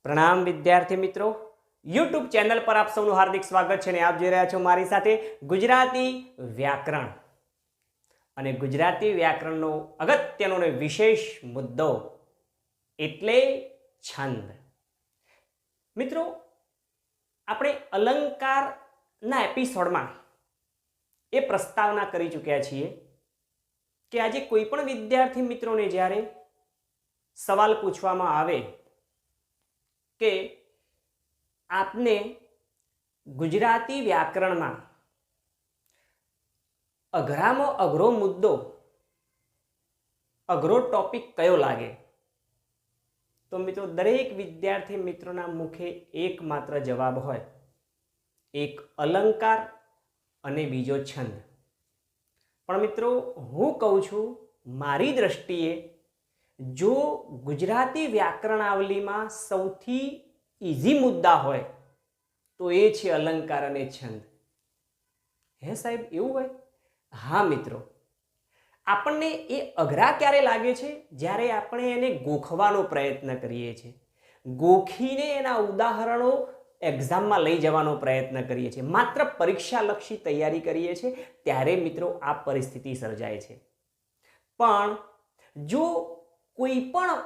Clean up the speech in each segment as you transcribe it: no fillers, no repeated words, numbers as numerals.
પ્રણામ વિદ્યાર્થી મિત્રો, યુટ્યુબ ચેનલ પર આપ સૌનું હાર્દિક સ્વાગત છે અને આપ જોઈ રહ્યા છો મારી સાથે ગુજરાતી વ્યાકરણ અને ગુજરાતી વ્યાકરણનો અગત્યનો અને વિશેષ મુદ્દો એટલે છંદ. મિત્રો, આપણે અલંકારના એપિસોડમાં એ પ્રસ્તાવના કરી ચૂક્યા છીએ કે આજે કોઈ પણ વિદ્યાર્થી મિત્રોને જ્યારે સવાલ પૂછવામાં આવે કે આપને ગુજરાતી વ્યાકરણમાં અઘરામાં અઘરો મુદ્દો, અઘરો ટોપિક કયો લાગે, તો મિત્રો દરેક વિદ્યાર્થી મિત્રોના મુખે એકમાત્ર જવાબ હોય, એક અલંકાર અને બીજો છંદ. પણ મિત્રો હું કહું છું, મારી દ્રષ્ટિએ જો ગુજરાતી વ્યાકરણાવલીમાં સૌથી ઈઝી મુદ્દા હોય તો એ છે અલંકાર અને છંદ. હે સાહેબ, એવું હોય? હા મિત્રો, આપણને એ અઘરા ક્યારે લાગે છે? જ્યારે આપણે એને ગોખવાનો પ્રયત્ન કરીએ છીએ, ગોખીને એના ઉદાહરણો એક્ઝામમાં લઈ જવાનો પ્રયત્ન કરીએ છીએ, માત્ર પરીક્ષાલક્ષી તૈયારી કરીએ છીએ, ત્યારે મિત્રો આ પરિસ્થિતિ સર્જાય છે. પણ જો કોઈ પણ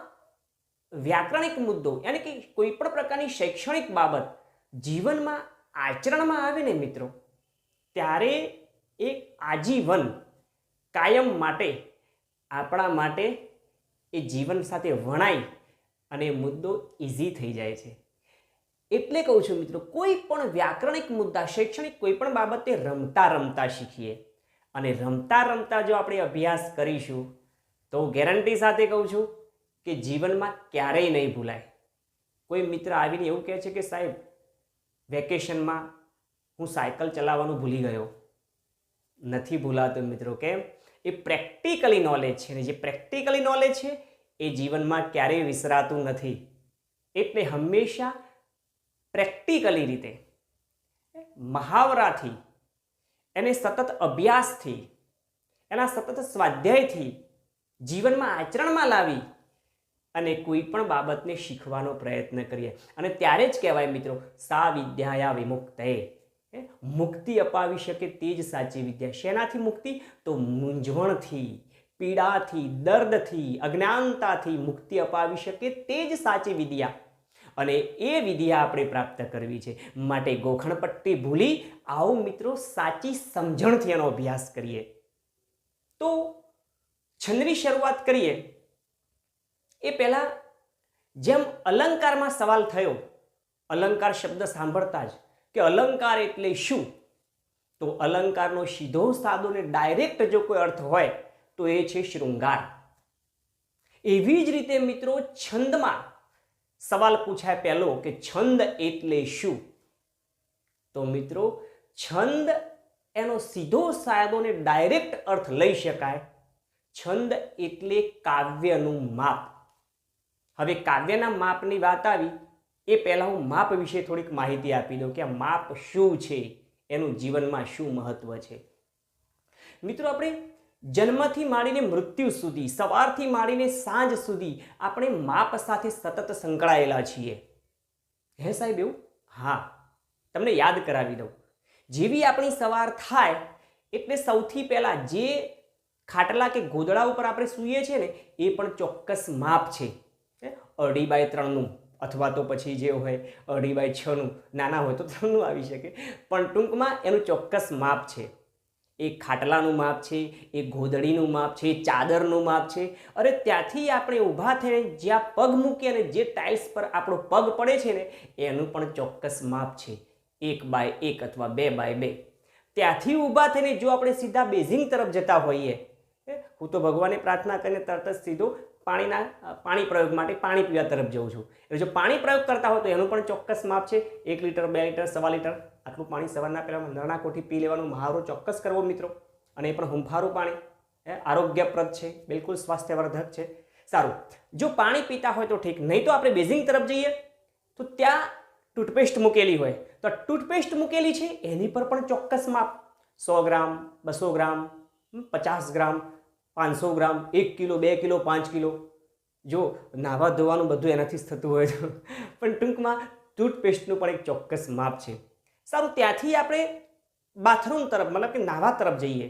વ્યાકરણિક મુદ્દો યાની કે કોઈ પણ પ્રકારની શૈક્ષણિક બાબત જીવનમાં આચરણમાં આવે ને મિત્રો, ત્યારે એ આજીવન કાયમ માટે આપણા માટે એ જીવન સાથે વણાય અને મુદ્દો ઇઝી થઈ જાય છે. એટલે કહું છું મિત્રો, કોઈ પણ વ્યાકરણિક મુદ્દા, શૈક્ષણિક કોઈ પણ બાબતે રમતા રમતા શીખીએ અને રમતા રમતા જો આપણે અભ્યાસ કરીશું તો ગેરંટી સાથે કહું છું કે જીવનમાં ક્યારેય નહીં ભૂલાય. કોઈ મિત્ર આવીને એવું કહે છે કે સાહેબ, વેકેશનમાં હું સાયકલ ચલાવવાનું ભૂલી ગયો. નથી ભૂલાતું મિત્રો. કેમ? એ પ્રેક્ટિકલી નોલેજ છે ને જે પ્રેક્ટિકલી નોલેજ છે એ જીવનમાં ક્યારેય વિસરાતું નથી. એટલે હંમેશા પ્રેક્ટિકલી રીતે, મહાવરાથી, એને સતત અભ્યાસથી, એના સતત સ્વાધ્યાયથી જીવનમાં આચરણમાં લાવી અને કોઈ પણ બાબતને શીખવાનો પ્રયત્ન કરીએ. અને ત્યારે જ કહેવાય મિત્રો, સા વિદ્યાયા વિમુક્તયે, મુક્તિ અપાવી શકે તે જ સાચી વિદ્યા. શેનાથી મુક્તિ? તો મૂંઝવણથી, પીડાથી, દર્દથી, અજ્ઞાનતાથી મુક્તિ અપાવી શકે તે જ સાચી વિદ્યા. અને એ વિદ્યા આપણે પ્રાપ્ત કરવી છે. માટે ગોખણપટ્ટી ભૂલી આવો મિત્રો, સાચી સમજણથી એનો અભ્યાસ કરીએ. તો છંદની શરૂઆત કરીએ એ પહેલા જેમ અલંકારમાં સવાલ થયો, અલંકાર શબ્દ સાંભળતા જ કે અલંકાર એટલે શું, તો અલંકારનો સીધો સાદો ને ડાયરેક્ટ જો કોઈ અર્થ હોય તો એ છે શૃંગાર. એવી જ રીતે મિત્રો છંદમાં સવાલ પૂછાય પહેલો કે છંદ એટલે શું, તો મિત્રો છંદ એનો સીધો સાદો ને ડાયરેક્ટ અર્થ લઈ શકાય, છંદ એટલે કાવ્યનું માપ. હવે કાવ્યના માપની વાત આવી એ પહેલાં હું માપ વિશે થોડીક માહિતી આપી દઉં કે આ માપ શું છે, એનું જીવનમાં શું મહત્વ છે. મિત્રો, આપણે જન્મથી માંડીને મૃત્યુ સુધી, સવારથી માંડીને સાંજ સુધી આપણે માપ સાથે સતત સંકળાયેલા છીએ. હે સાહેબ, એવું? હા, તમને યાદ કરાવી દઉં. જેવી આપણી સવાર થાય એટલે સૌથી પહેલાં જે ખાટલા કે ગોદડા ઉપર આપણે સૂઈએ છીએ ને એ પણ ચોક્કસ માપ છે. 2.5x3 અથવા તો પછી જે હોય 2.5x6, નાના હોય તો 3 આવી શકે, પણ ટૂંકમાં એનું ચોક્કસ માપ છે. એ ખાટલાનું માપ છે, એ ગોદડીનું માપ છે, એ ચાદરનું માપ છે. અરે ત્યાંથી આપણે ઊભા થઈને જ્યાં પગ મૂકીએ અને જે ટાઇલ્સ પર આપણો પગ પડે છે ને એનું પણ ચોક્કસ માપ છે, 1x1 અથવા 2x2. ત્યાંથી ઊભા થઈને જો આપણે સીધા બેઝિંગ તરફ જતા હોઈએ, હું તો ભગવાનને પ્રાર્થના કરીને તરત જ સીધો પાણી પ્રયોગ માટે પાણી પીવા તરફ જઉં છું. એટલે જો પાણી પ્રયોગ કરતા હોય તો એનું પણ ચોક્કસ માપ છે, 1 લીટર, 2 લીટર, 1.25 લીટર આટલું પાણી સવારના પહેલાં નરણા કોઠી પી લેવાનો મહાવરો ચોક્કસ કરવો મિત્રો. અને એ પણ હુંફારું પાણી, આરોગ્યપ્રદ છે, બિલકુલ સ્વાસ્થ્યવર્ધક છે. સારું, જો પાણી પીતા હોય તો ઠીક, નહીં તો આપણે બેઝિંગ તરફ જઈએ તો ત્યાં ટૂથપેસ્ટ મૂકેલી હોય તો ટૂથપેસ્ટ મૂકેલી છે એની પર પણ ચોક્કસ માપ, 100 ગ્રામ, 200 ગ્રામ, 50 ગ્રામ, 500 ગ્રામ, 1 કિલો, 2 કિલો, 5 કિલો. જો નાહવા ધોવાનું બધું એનાથી જ થતું હોય તો પણ ટૂંકમાં ટૂથપેસ્ટનું પણ એક ચોક્કસ માપ છે. સારું, ત્યાંથી આપણે બાથરૂમ તરફ મતલબ કે નાહવા તરફ જઈએ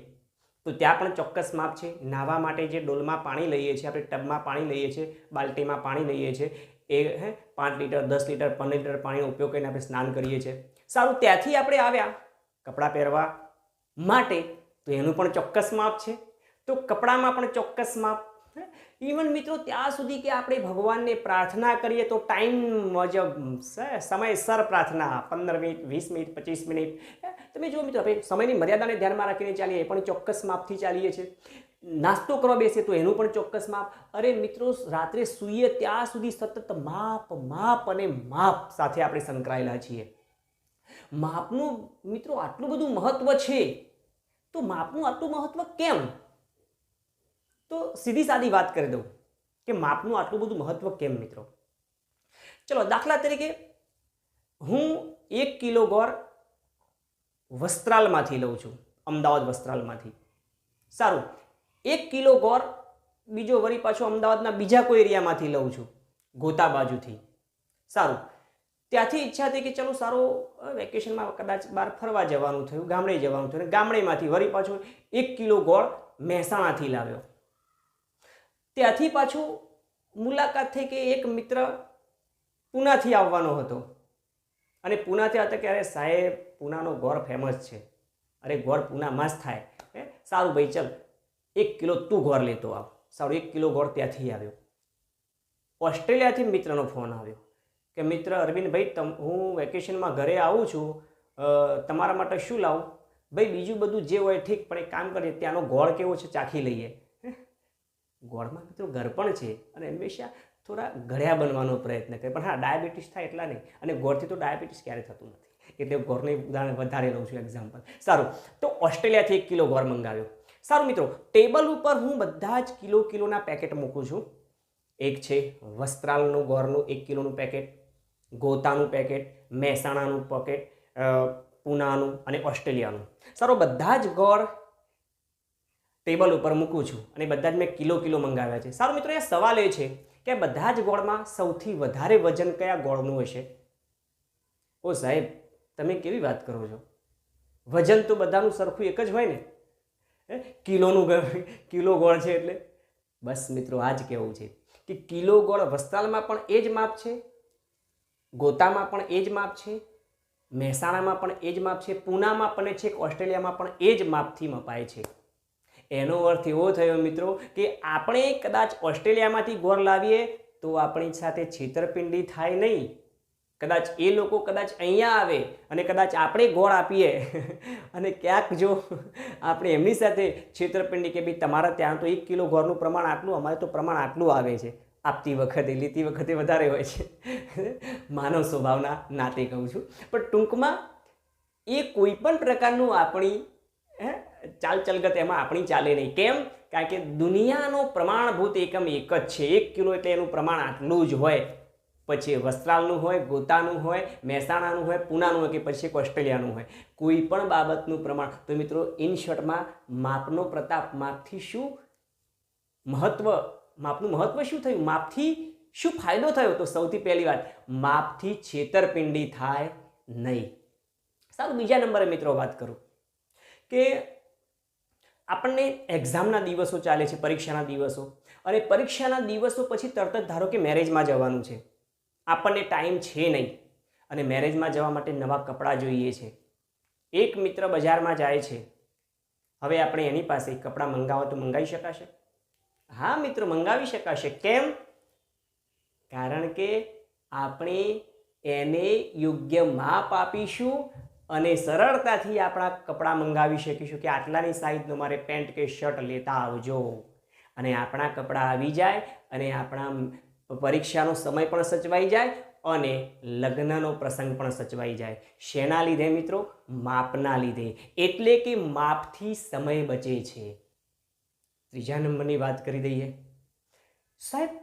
તો ત્યાં પણ ચોક્કસ માપ છે. નાહવા માટે જે ડોલમાં પાણી લઈએ છીએ, આપણે ટબમાં પાણી લઈએ છીએ, બાલ્ટીમાં પાણી લઈએ છીએ, એ 5 લીટર 10 લીટર 15 લીટર પાણીનો ઉપયોગ કરીને આપણે સ્નાન કરીએ છીએ. સારું, ત્યાંથી આપણે આવ્યા કપડાં પહેરવા માટે તો એનું પણ ચોક્કસ માપ છે. તો કપડામાં પણ ચોક્કસ માપ. ઇવન મિત્રો ત્યાં સુધી કે આપણે ભગવાનને પ્રાર્થના કરીએ તો ટાઈમ મુજબ સમયસર પ્રાર્થના 15 મિનિટ 20 મિનિટ 25 મિનિટ. તમે જુઓ મિત્રો, આપણે સમયની મર્યાદાને ધ્યાનમાં રાખીને ચાલીએ, એ પણ ચોક્કસ માપથી ચાલીએ છીએ. નાસ્તો કરવા બેસે તો એનું પણ ચોક્કસ માપ. અરે મિત્રો, રાત્રે સૂઈએ ત્યાં સુધી સતત માપ માપ અને માપ સાથે આપણે સંકળાયેલા છીએ. માપનું મિત્રો આટલું બધું મહત્વ છે, તો માપનું આટલું મહત્વ કેમ? તો સીધી સાદી વાત કરી દઉં કે માપનું આટલું બધું મહત્વ કેમ મિત્રો. ચલો, દાખલા તરીકે હું 1 કિલો ગોળ વસ્ત્રાલમાંથી લઉં છું, અમદાવાદ વસ્ત્રાલમાંથી. સારું, 1 કિલો ગોળ બીજો વળી પાછો અમદાવાદના બીજા કોઈ એરિયામાંથી લઉં છું, ગોતા બાજુથી. સારું, ત્યાંથી ઈચ્છા થઈ કે ચલો સારું વેકેશનમાં કદાચ બહાર ફરવા જવાનું થયું, ગામડે જવાનું થયું, ગામડેમાંથી વળી પાછો 1 કિલો ગોળ મહેસાણાથી લાવ્યો. ત્યાંથી પાછું મુલાકાત થઈ કે એક મિત્ર પૂનાથી આવવાનો હતો અને પૂનાથી હતા કે અરે સાહેબ પૂનાનો ગોળ ફેમસ છે, અરે ગોળ પૂનામાં જ થાય, સારું ભાઈ ચલ 1 કિલો તું ગોળ લેતો આવ. સારું, 1 કિલો ગોળ ત્યાંથી આવ્યો. ઓસ્ટ્રેલિયાથી મિત્રનો ફોન આવ્યો કે મિત્ર અરવિંદભાઈ, હું વેકેશનમાં ઘરે આવું છું, તમારા માટે શું લાવું? ભાઈ બીજું બધું જે હોય ઠીક, પણ એક કામ કરીએ, ત્યાંનો ગોળ કેવો છે ચાખી લઈએ. ગોળમાં મિત્રો ગળપણ છે અને હંમેશા થોડા ગળ્યા બનવાનો પ્રયત્ન કરે, પણ હા ડાયાબિટીસ થાય એટલા નહીં, અને ગોળથી તો ડાયાબિટીસ ક્યારે થતું નથી, એટલે ગોળને ઉદાહરણ વધારે લઉં છું એક્ઝામ્પલ. સારું, તો ઓસ્ટ્રેલિયાથી 1 કિલો ગોળ મંગાવ્યો. સારું મિત્રો, ટેબલ ઉપર હું બધા જ કિલોના પેકેટ મૂકું છું. એક છે વસ્ત્રાલનું ગોળનું 1 કિલોનું પેકેટ, ગોતાનું પેકેટ, મહેસાણાનું પેકેટ, પૂનાનું અને ઓસ્ટ્રેલિયાનું. સારું, બધા જ ગોળ ટેબલ ઉપર મૂકું છું અને બધા જ મેં કિલો મંગાવ્યા છે. સારું મિત્રો, એ સવાલ એ છે કે બધા જ ગોળમાં સૌથી વધારે વજન કયા ગોળનું હશે? ઓ સાહેબ, તમે કેવી વાત કરો છો? વજન તો બધાનું સરખું એક જ હોય ને, કિલો ગોળ છે એટલે. બસ મિત્રો, આ જ કહેવું છે કે કિલો ગોળ વસ્ત્રાલમાં પણ એ જ માપ છે, ગોતામાં પણ એ જ માપ છે, મહેસાણામાં પણ એ જ માપ છે, પૂનામાં પણ છે, ઓસ્ટ્રેલિયામાં પણ એ જ માપથી મપાય છે. એનો અર્થ એવો થયો મિત્રો કે આપણે કદાચ ઓસ્ટ્રેલિયામાંથી ગોળ લાવીએ તો આપણી સાથે છેતરપિંડી થાય નહીં. કદાચ એ લોકો કદાચ અહીંયા આવે અને કદાચ આપણે ગોળ આપીએ અને ક્યાંક જો આપણે એમની સાથે છેતરપિંડી કે ભાઈ તમારા ત્યાં તો 1 કિલો ગોળનું પ્રમાણ આટલું, અમારે તો પ્રમાણ આટલું આવે છે, આપતી વખતે લેતી વખતે વધારે હોય છે. માનવ સ્વભાવના નાતે કહું છું, પણ ટૂંકમાં એ કોઈ પણ પ્રકારનું આપણી ચાલ ચલગત એમાં આપણી ચાલે નહીં. કેમ? કારણ કે દુનિયાનો પ્રમાણભૂત એકમ એક જ છે. 1 કિલો એટલે એનું પ્રમાણ આટલું જ હોય. પછી વસ્ત્રાલનું હોય, ગોતાનું હોય, મહેસાણાનું હોય, પૂનાનું હોય કે પછી ઓસ્ટ્રેલિયાનું હોય, કોઈ પણ બાબતનું પ્રમાણ. તો મિત્રો ઇન શોર્ટમાં માપનો પ્રતાપ, માપથી શું મહત્વ, માપનું મહત્વ શું થયું, માપથી શું ફાયદો થયો? તો સૌથી પહેલી વાત, માપથી છેતરપિંડી થાય નહીં. સારું, બીજા નંબરે મિત્રો વાત કરું કે આપણને એક્ઝામના દિવસો ચાલે છે, પરીક્ષાના દિવસો, અને પરીક્ષાના દિવસો પછી તરત જ ધારો કે મેરેજમાં જવાનું છે, આપણને ટાઈમ છે નહીં અને મેરેજમાં જવા માટે નવા કપડાં જોઈએ છે. એક મિત્ર બજારમાં જાય છે, હવે આપણે એની પાસે કપડાં મંગાવો તો મંગાવી શકાશે? હા મિત્રો, મંગાવી શકાશે. કેમ? કારણ કે આપણે એને યોગ્ય માપ આપીશું અને સરળતાથી આપણા કપડાં મંગાવી શકીશું કે આટલાની સાઈઝનું મારે પેન્ટ કે શર્ટ લેતા આવજો, અને આપણા કપડાં આવી જાય અને આપણા પરીક્ષાનો સમય પણ સચવાઈ જાય અને લગ્નનો પ્રસંગ પણ સચવાઈ જાય. શેના લીધે મિત્રો? માપના લીધે. એટલે કે માપથી સમય બચે છે. ત્રીજા નંબરની વાત કરી દઈએ. સાહેબ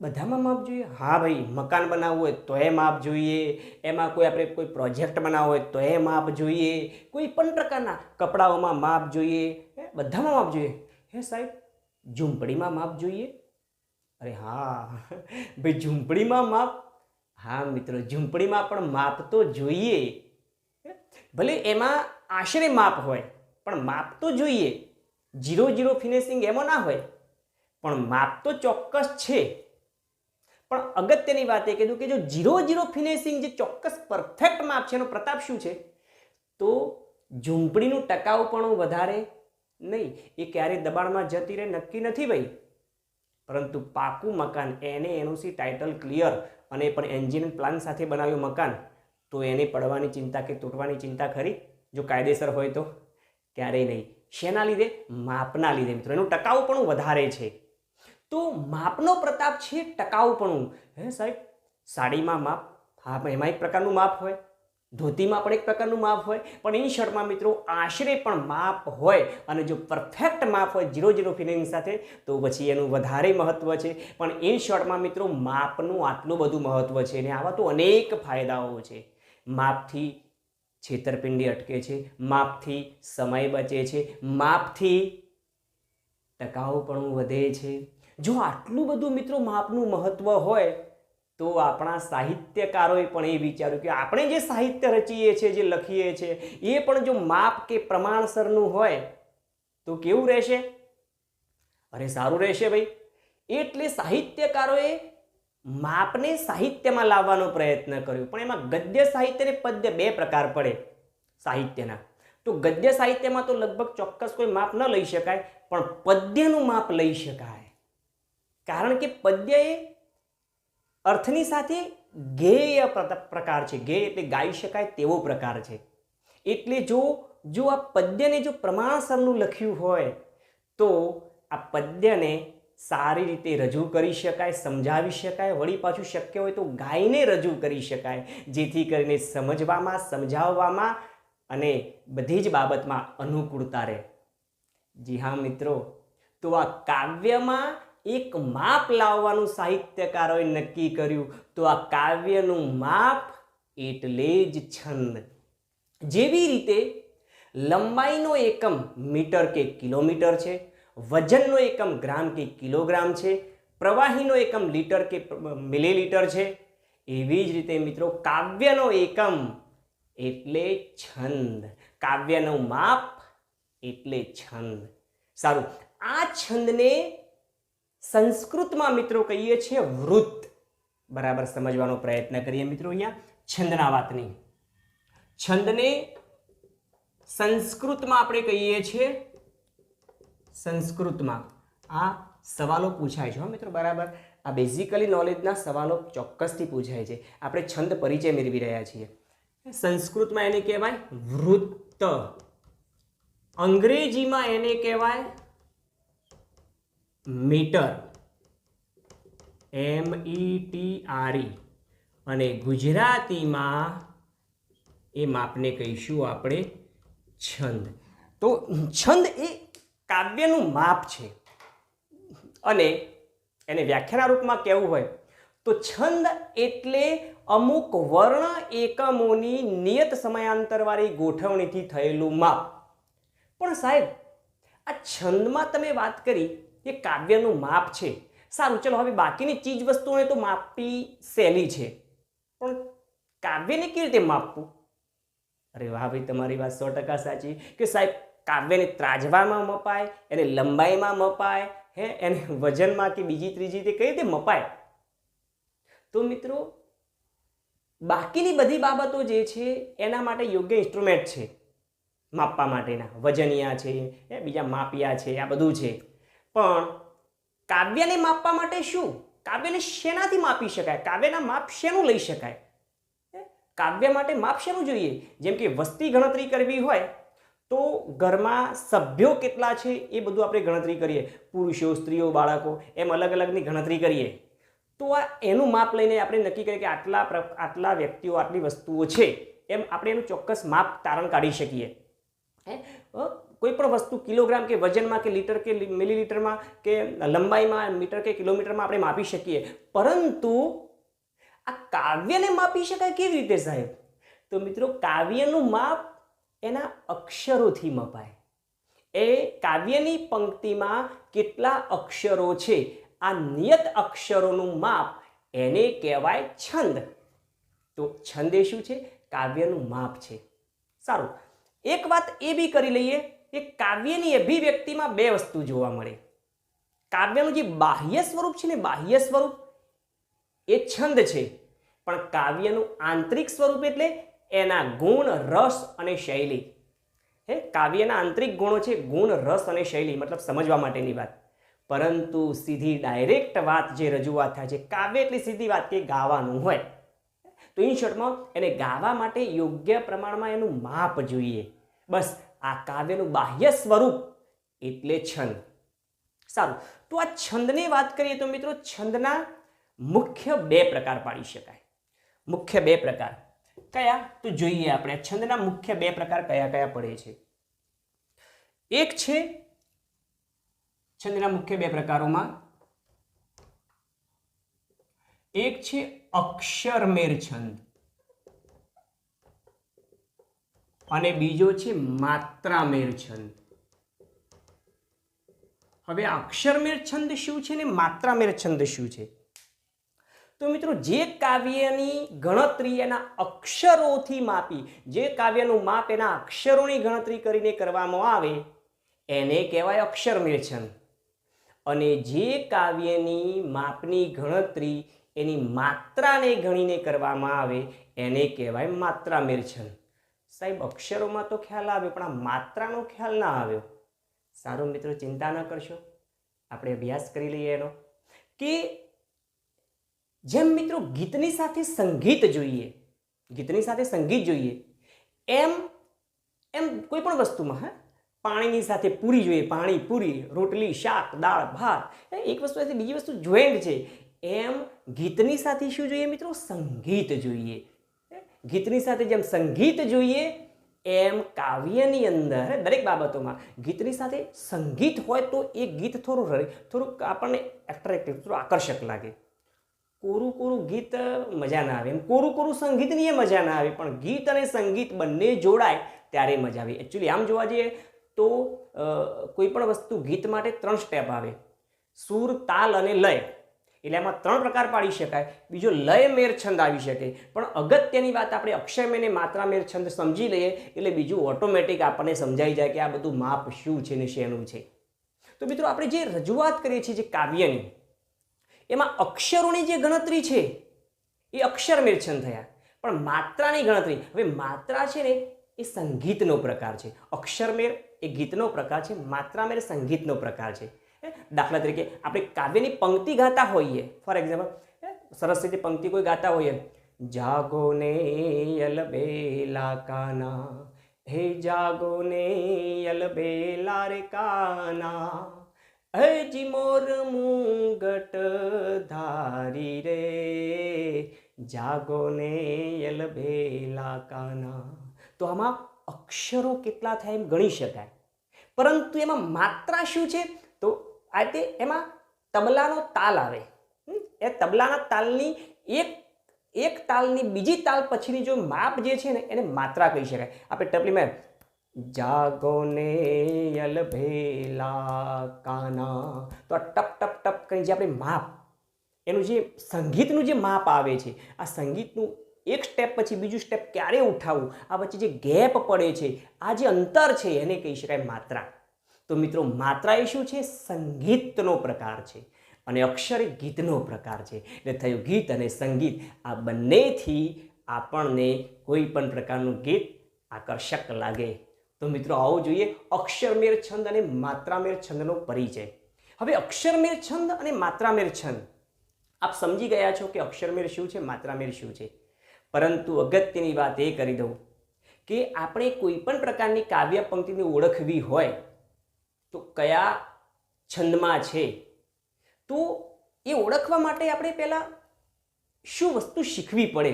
બધામાં માપ જોઈએ? હા ભાઈ, મકાન બનાવવું હોય તો એ માપ જોઈએ, એમાં આપણે કોઈ પ્રોજેક્ટ બનાવવો હોય તો એ માપ જોઈએ, કોઈ પણ પ્રકારના કપડાઓમાં માપ જોઈએ, બધામાં માપ જોઈએ. હે સાહેબ, ઝૂંપડીમાં માપ જોઈએ? અરે હા ભાઈ, ઝૂંપડીમાં માપ. હા મિત્રો, ઝૂંપડીમાં પણ માપ તો જોઈએ. ભલે એમાં આશરે માપ હોય, પણ માપ તો જોઈએ. 0-0 ફિનિશિંગ એમાં ના હોય, પણ માપ તો ચોક્કસ છે. પણ અગત્યની વાત એ કીધું કે જો 0-0 ફિનિશિંગ જે ચોક્કસ પરફેક્ટ માપ છે, એનો પ્રતાપ શું છે? તો ઝૂંપડીનું ટકાઉપણું વધારે નહીં. એ ક્યારે દબાણમાં જતી રહે નક્કી નથી ભાઈ, પરંતુ પાકું મકાન, એને એનઓસી ટાઇટલ ક્લિયર અને પણ એન્જિન પ્લાન સાથે બનાવ્યું મકાન, તો એને પડવાની ચિંતા કે તૂટવાની ચિંતા ખરી? જો કાયદેસર હોય તો ક્યારેય નહીં. શેના લીધે? માપના લીધે મિત્રો. એનું ટકાઉપણું વધારે છે. તો માપનો પ્રતાપ છે ટકાઉપણું. હે સાહેબ, સાડીમાં માપ, હા એમાં એક પ્રકારનું માપ હોય, ધોતીમાં પણ એક પ્રકારનું માપ હોય, પણ ઇન શર્ટમાં મિત્રો આશરે પણ માપ હોય. અને જો પરફેક્ટ માપ હોય 0-0 ફિનિશિંગ સાથે, તો પછી એનું વધારે મહત્વ છે. પણ ઇન શોર્ટમાં મિત્રો માપનું આટલું બધું મહત્વ છે, અને આવા તો અનેક ફાયદાઓ છે. માપથી છેતરપિંડી અટકે છે, માપથી સમય બચે છે, માપથી ટકાઉપણું વધે છે. જો આટલું બધું મિત્રો માપનું મહત્વ હોય, તો આપણા સાહિત્યકારોએ પણ એ વિચાર્યું કે આપણે જે સાહિત્ય રચીએ છીએ, જે લખીએ છીએ, એ પણ જો માપ કે પ્રમાણસરનું હોય તો કેવું રહેશે? અરે સારું રહેશે ભાઈ. એટલે સાહિત્યકારોએ માપને સાહિત્યમાં લાવવાનો પ્રયત્ન કર્યો. પણ એમાં ગદ્ય સાહિત્ય અને પદ્ય બે પ્રકાર પડે સાહિત્યના. તો ગદ્ય સાહિત્યમાં તો લગભગ ચોક્કસ કોઈ માપ ન લઈ શકાય, પણ પદ્યનું માપ લઈ શકાય. કારણ કે પદ્ય એ અર્થની સાથે ગેય પ્રકાર છે. ગેય એટલે ગાઈ શકાય તેવો પ્રકાર છે. એટલે જો આ પદ્યને જો પ્રમાણસરનું લખ્યું હોય, તો આ પદ્યને સારી રીતે રજૂ કરી શકાય, સમજાવી શકાય, વળી પાછું શક્ય હોય તો ગાઈને રજૂ કરી શકાય, જેથી કરીને સમજવામાં, સમજાવવામાં અને બધી જ બાબતમાં અનુકૂળતા રહે. જી હા મિત્રો, તો આ કાવ્યમાં એક માપ લાવવાનું સાહિત્યકારોએ નક્કી કર્યું. તો આ કાવ્યનું માપ એટલે જ છંદ. જેવી રીતે લંબાઈનો એકમ મીટર કે કિલોમીટર છે, વજનનો એકમ ગ્રામ કે કિલોગ્રામ છે, પ્રવાહીનો એકમ લીટર કે મિલીલીટર છે, એવી જ રીતે મિત્રો કાવ્યનો એકમ એટલે છંદ. કાવ્યનું માપ એટલે છંદ. સારું, આ છંદને સંસ્કૃતમાં મિત્રો કહીએ છીએ વૃત્ત. બરાબર સમજવાનો પ્રયત્ન કરીએ મિત્રો અહીંયા છંદના વાતની. છંદને સંસ્કૃતમાં આપણે કહીએ છીએ, સંસ્કૃતમાં આ સવાલો પૂછાય છે મિત્રો. બરાબર, આ બેઝિકલી નોલેજના સવાલો ચોક્કસથી પૂછાય છે. આપણે છંદ પરિચય મેળવી રહ્યા છીએ. સંસ્કૃતમાં એને કહેવાય વૃત્ત, અંગ્રેજીમાં એને કહેવાય મીટર, METRE, અને ગુજરાતીમાં એ માપને કહીશું આપણે છંદ. તો છંદ એ કાવ્યનું માપ છે. અને એને વ્યાખ્યાના રૂપમાં કહેવું હોય તો છંદ એટલે અમુક વર્ણ એકમોની નિયત સમયાંતરવાળી ગોઠવણીથી થયેલું માપ. પણ સાહેબ, આ છંદમાં તમે વાત કરી એ કાવ્યનું માપ છે. સારું, ચલો હવે બાકીની ચીજ વસ્તુઓને તો માપી સહેલી છે, પણ કાવ્યને કેવી રીતે માપવું? અરે વાહ ભાઈ, તમારી વાત 100% સાચી કે સાહેબ કાવ્યને ત્રાજવામાં મપાય, એને લંબાઈમાં મપાય, એને વજનમાં કે બીજી ત્રીજી રીતે કઈ રીતે મપાય? તો મિત્રો બાકીની બધી બાબતો જે છે એના માટે યોગ્ય ઇન્સ્ટ્રુમેન્ટ છે માપવા માટેના. વજનિયા છે, બીજા માપિયા છે, આ બધું છે. પણ કાવ્યને માપવા માટે શું? કાવ્યને શેનાથી માપી શકાય? કાવ્યના માપ શેનું લઈ શકાય? કાવ્ય માટે માપ શેનું જોઈએ? જેમ કે વસ્તી ગણતરી કરવી હોય તો ઘરમાં સભ્યો કેટલા છે એ બધું આપણે ગણતરી કરીએ. પુરુષો, સ્ત્રીઓ, બાળકો, એમ અલગ અલગની ગણતરી કરીએ. તો આ એનું માપ લઈને આપણે નક્કી કરીએ કે આટલા વ્યક્તિઓ, આટલી વસ્તુઓ છે, એમ આપણે એનું ચોક્કસ માપ તારણ કાઢી શકીએ. કોઈ પણ વસ્તુ કિલોગ્રામ કે વજનમાં કે લીટર કે મિલીલીટરમાં કે લંબાઈમાં મીટર કે કિલોમીટરમાં આપણે માપી શકીએ. પરંતુ આ કાવ્યને માપી શકાય કેવી રીતે સાહેબ? તો મિત્રો કાવ્યનું માપ એના અક્ષરોથી મપાય. એ કાવ્યની પંક્તિમાં કેટલા અક્ષરો છે આ નિયત અક્ષરોનું માપ એને કહેવાય છંદ. તો છંદ એ શું છે? કાવ્યનું માપ છે. સારું, એક વાત એ બી કરી લઈએ કે કાવ્યની અભિવ્યક્તિમાં બે વસ્તુ જોવા મળે. કાવ્યનું જે બાહ્ય સ્વરૂપ છે ને, બાહ્ય સ્વરૂપ એ છંદ છે, પણ કાવ્યનું આંતરિક સ્વરૂપ એટલે એના ગુણ, રસ અને શૈલી. કાવ્યના આંતરિક ગુણો છે ગુણ, રસ અને શૈલી, મતલબ સમજવા માટેની વાત. પરંતુ સીધી ડાયરેક્ટ વાત જે રજૂઆત થાય છે, કાવ્ય એટલે સીધી વાત કે ગાવાનું હોય, તો ઇન શોર્ટમાં એને ગાવા માટે યોગ્ય પ્રમાણમાં એનું માપ જોઈએ. બસ આ કાવ્યનું બાહ્ય સ્વરૂપ એટલે છંદ. સારું, તો આ છંદની વાત કરીએ તો મિત્રો છંદના મુખ્ય બે પ્રકાર પાડી શકાય. મુખ્ય બે પ્રકાર કયા? તો જોઈએ આપણે છંદના મુખ્ય બે પ્રકાર કયા કયા પડે છે. એક છે છંદના મુખ્ય બે પ્રકારોમાં એક છે અક્ષરમેર છંદ અને બીજો છે માત્રામેર છંદ. હવે અક્ષરમેર છંદ શું છે ને માત્રામેર છંદ શું છે? તો મિત્રો જે કાવ્યની ગણતરી એના અક્ષરોથી માપી, જે કાવ્યનું માપ એના અક્ષરોની ગણતરી કરીને કરવામાં આવે એને કહેવાય અક્ષરમેર છંદ. અને જે કાવ્યની માપની ગણતરી એની માત્રાને ગણીને કરવામાં આવે એને કહેવાય માત્રામેર છંદ. સાહેબ અક્ષરોમાં તો ખ્યાલ આવ્યો પણ આ માત્રાનો ખ્યાલ ના આવ્યો. સારું મિત્રો, ચિંતા ન કરશો, આપણે અભ્યાસ કરી લઈએ એનો. કે જેમ મિત્રો ગીતની સાથે સંગીત જોઈએ, ગીતની સાથે સંગીત જોઈએ, એમ એમ કોઈ પણ વસ્તુમાં પાણીની સાથે પૂરી જોઈએ, પાણી પૂરી, રોટલી, શાક, દાળ, ભાત, એક વસ્તુ સાથે બીજી વસ્તુ જોઈન્ટ છે. એમ ગીતની સાથે શું જોઈએ મિત્રો? સંગીત જોઈએ. ગીતની સાથે જેમ સંગીત જોઈએ એમ કાવ્યની અંદર દરેક બાબતોમાં ગીતની સાથે સંગીત હોય તો એ ગીત થોડુંક આપણને એટ્રેક્ટિવ, થોડું આકર્ષક લાગે. કોરું કોરું ગીત મજા ના આવે, એમ કોરું કોરું સંગીતની એ મજા ના આવે, પણ ગીત અને સંગીત બંને જોડાય ત્યારે મજા આવે. એકચ્યુઅલી આમ જોવા જઈએ તો કોઈ પણ વસ્તુ ગીત માટે 3 સ્ટેપ આવે: સૂર, તાલ અને લય. એટલે એમાં 3 પ્રકાર પાડી શકાય. બીજો લય મેર છંદ આવી શકે. પણ અગત્યની વાત આપણે અક્ષરમેર અને માત્રામેર છંદ સમજી લઈએ એટલે બીજું ઓટોમેટિક આપણને સમજાઈ જાય કે આ બધું માપ શું છે ને શેનું છે. તો મિત્રો આપણે જે રજૂઆત કરીએ છીએ જે કાવ્યની, એમાં અક્ષરોની જે ગણતરી છે એ અક્ષરમેર છંદ થયા. પણ માત્રાની ગણતરી, હવે માત્રા છે ને એ સંગીતનો પ્રકાર છે. અક્ષરમેર એ ગીતનો પ્રકાર છે, માત્રામેર સંગીતનો પ્રકાર છે. દાખલા તરીકે આપણે કાવ્યની પંક્તિ ગાતા હોઈએ, ફોર એક્ઝામ્પલ સરસ રીતે પંક્તિ કોઈ ગાતા હોઈએ, જાગો ને અલબેલા કાના, હે જાગો ને અલબેલા રે કાના, હજી મોર મુંગટ ધારી રે, જાગો ને અલબેલા કાના. તો આમાં અક્ષરો કેટલા થાય એમ ગણી શકાય, પરંતુ એમાં માત્રા શું છે? તો આ તે એમાં તબલાનો તાલ આવે. એ તબલાના તાલની એક તાલની બીજી તાલ પછીની જો માપ જે છે ને એને માત્રા કહી શકાય. આપણે ટપલીમાં જાગો ને અલભેલા કાના, તો આ ટપ ટપ ટપ કરીને જે આપણે માપ, એનું જે સંગીતનું જે માપ આવે છે, આ સંગીતનું એક સ્ટેપ પછી બીજું સ્ટેપ ક્યારે ઉઠાવવું, આ વચ્ચે જે ગેપ પડે છે, આ જે અંતર છે એને કહી શકાય માત્રા. તો મિત્રો માત્રા એ શું છે? સંગીતનો પ્રકાર છે અને અક્ષર એ ગીતનો પ્રકાર છે. એટલે થયું ગીત અને સંગીત, આ બંનેથી આપણને કોઈ પણ પ્રકારનું ગીત આકર્ષક લાગે. તો મિત્રો આવો જોઈએ અક્ષરમેર છંદ અને માત્રામેર છંદનો પરિચય. હવે અક્ષરમેર છંદ અને માત્રામેર છંદ આપ સમજી ગયા છો કે અક્ષરમેર શું છે, માત્રામેર શું છે. પરંતુ અગત્યની વાત એ કરી દઉં કે આપણે કોઈ પણ પ્રકારની કાવ્ય પંક્તિને ઓળખવી હોય તો કયા છંદમાં છે, તો એ ઓળખવા માટે આપણે પહેલાં શું વસ્તુ શીખવી પડે?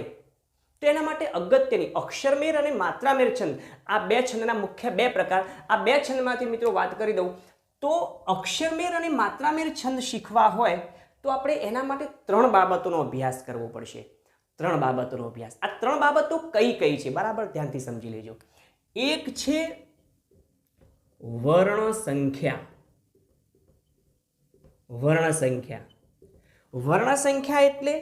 તો એના માટે અગત્યની અક્ષરમેર અને માત્રામેર છંદ, આ બે છંદના મુખ્ય બે પ્રકાર. આ બે છંદમાંથી મિત્રો વાત કરી દઉં તો અક્ષરમેર અને માત્રામેર છંદ શીખવા હોય તો આપણે એના માટે 3 બાબતોનો અભ્યાસ કરવો પડશે. 3 બાબતોનો અભ્યાસ. આ 3 બાબતો કઈ કઈ છે બરાબર ધ્યાનથી સમજી લેજો. એક છે વર્ણ સંખ્યા. વર્ણ સંખ્યા વર્ણ સંખ્યા એટલે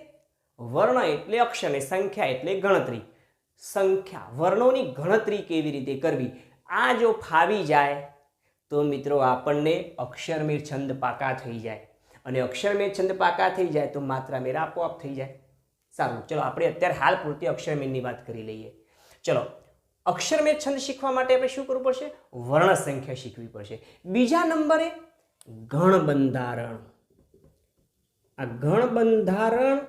વર્ણ એટલે અક્ષર ને સંખ્યા એટલે ગણતરી. સંખ્યા વર્ણોની ગણતરી કેવી રીતે કરવી આ જો ફાવી જાય તો મિત્રો આપણને અક્ષરમેળ છંદ પાકા થઈ જાય, અને અક્ષરમેળ છંદ પાકા થઈ જાય તો માત્રા મેળ આપોઆપ થઈ જાય. સારું, ચલો આપણે અત્યારે હાલ પૂરતી અક્ષરમેળની વાત કરી લઈએ. ચલો, અક્ષરમેળ છંદ શીખવા માટે આપણે શું કરવું પડશે? વર્ણ સંખ્યા શીખવી પડશે. બીજા નંબરે ગણ બંધારણ. આ ગણ બંધારણ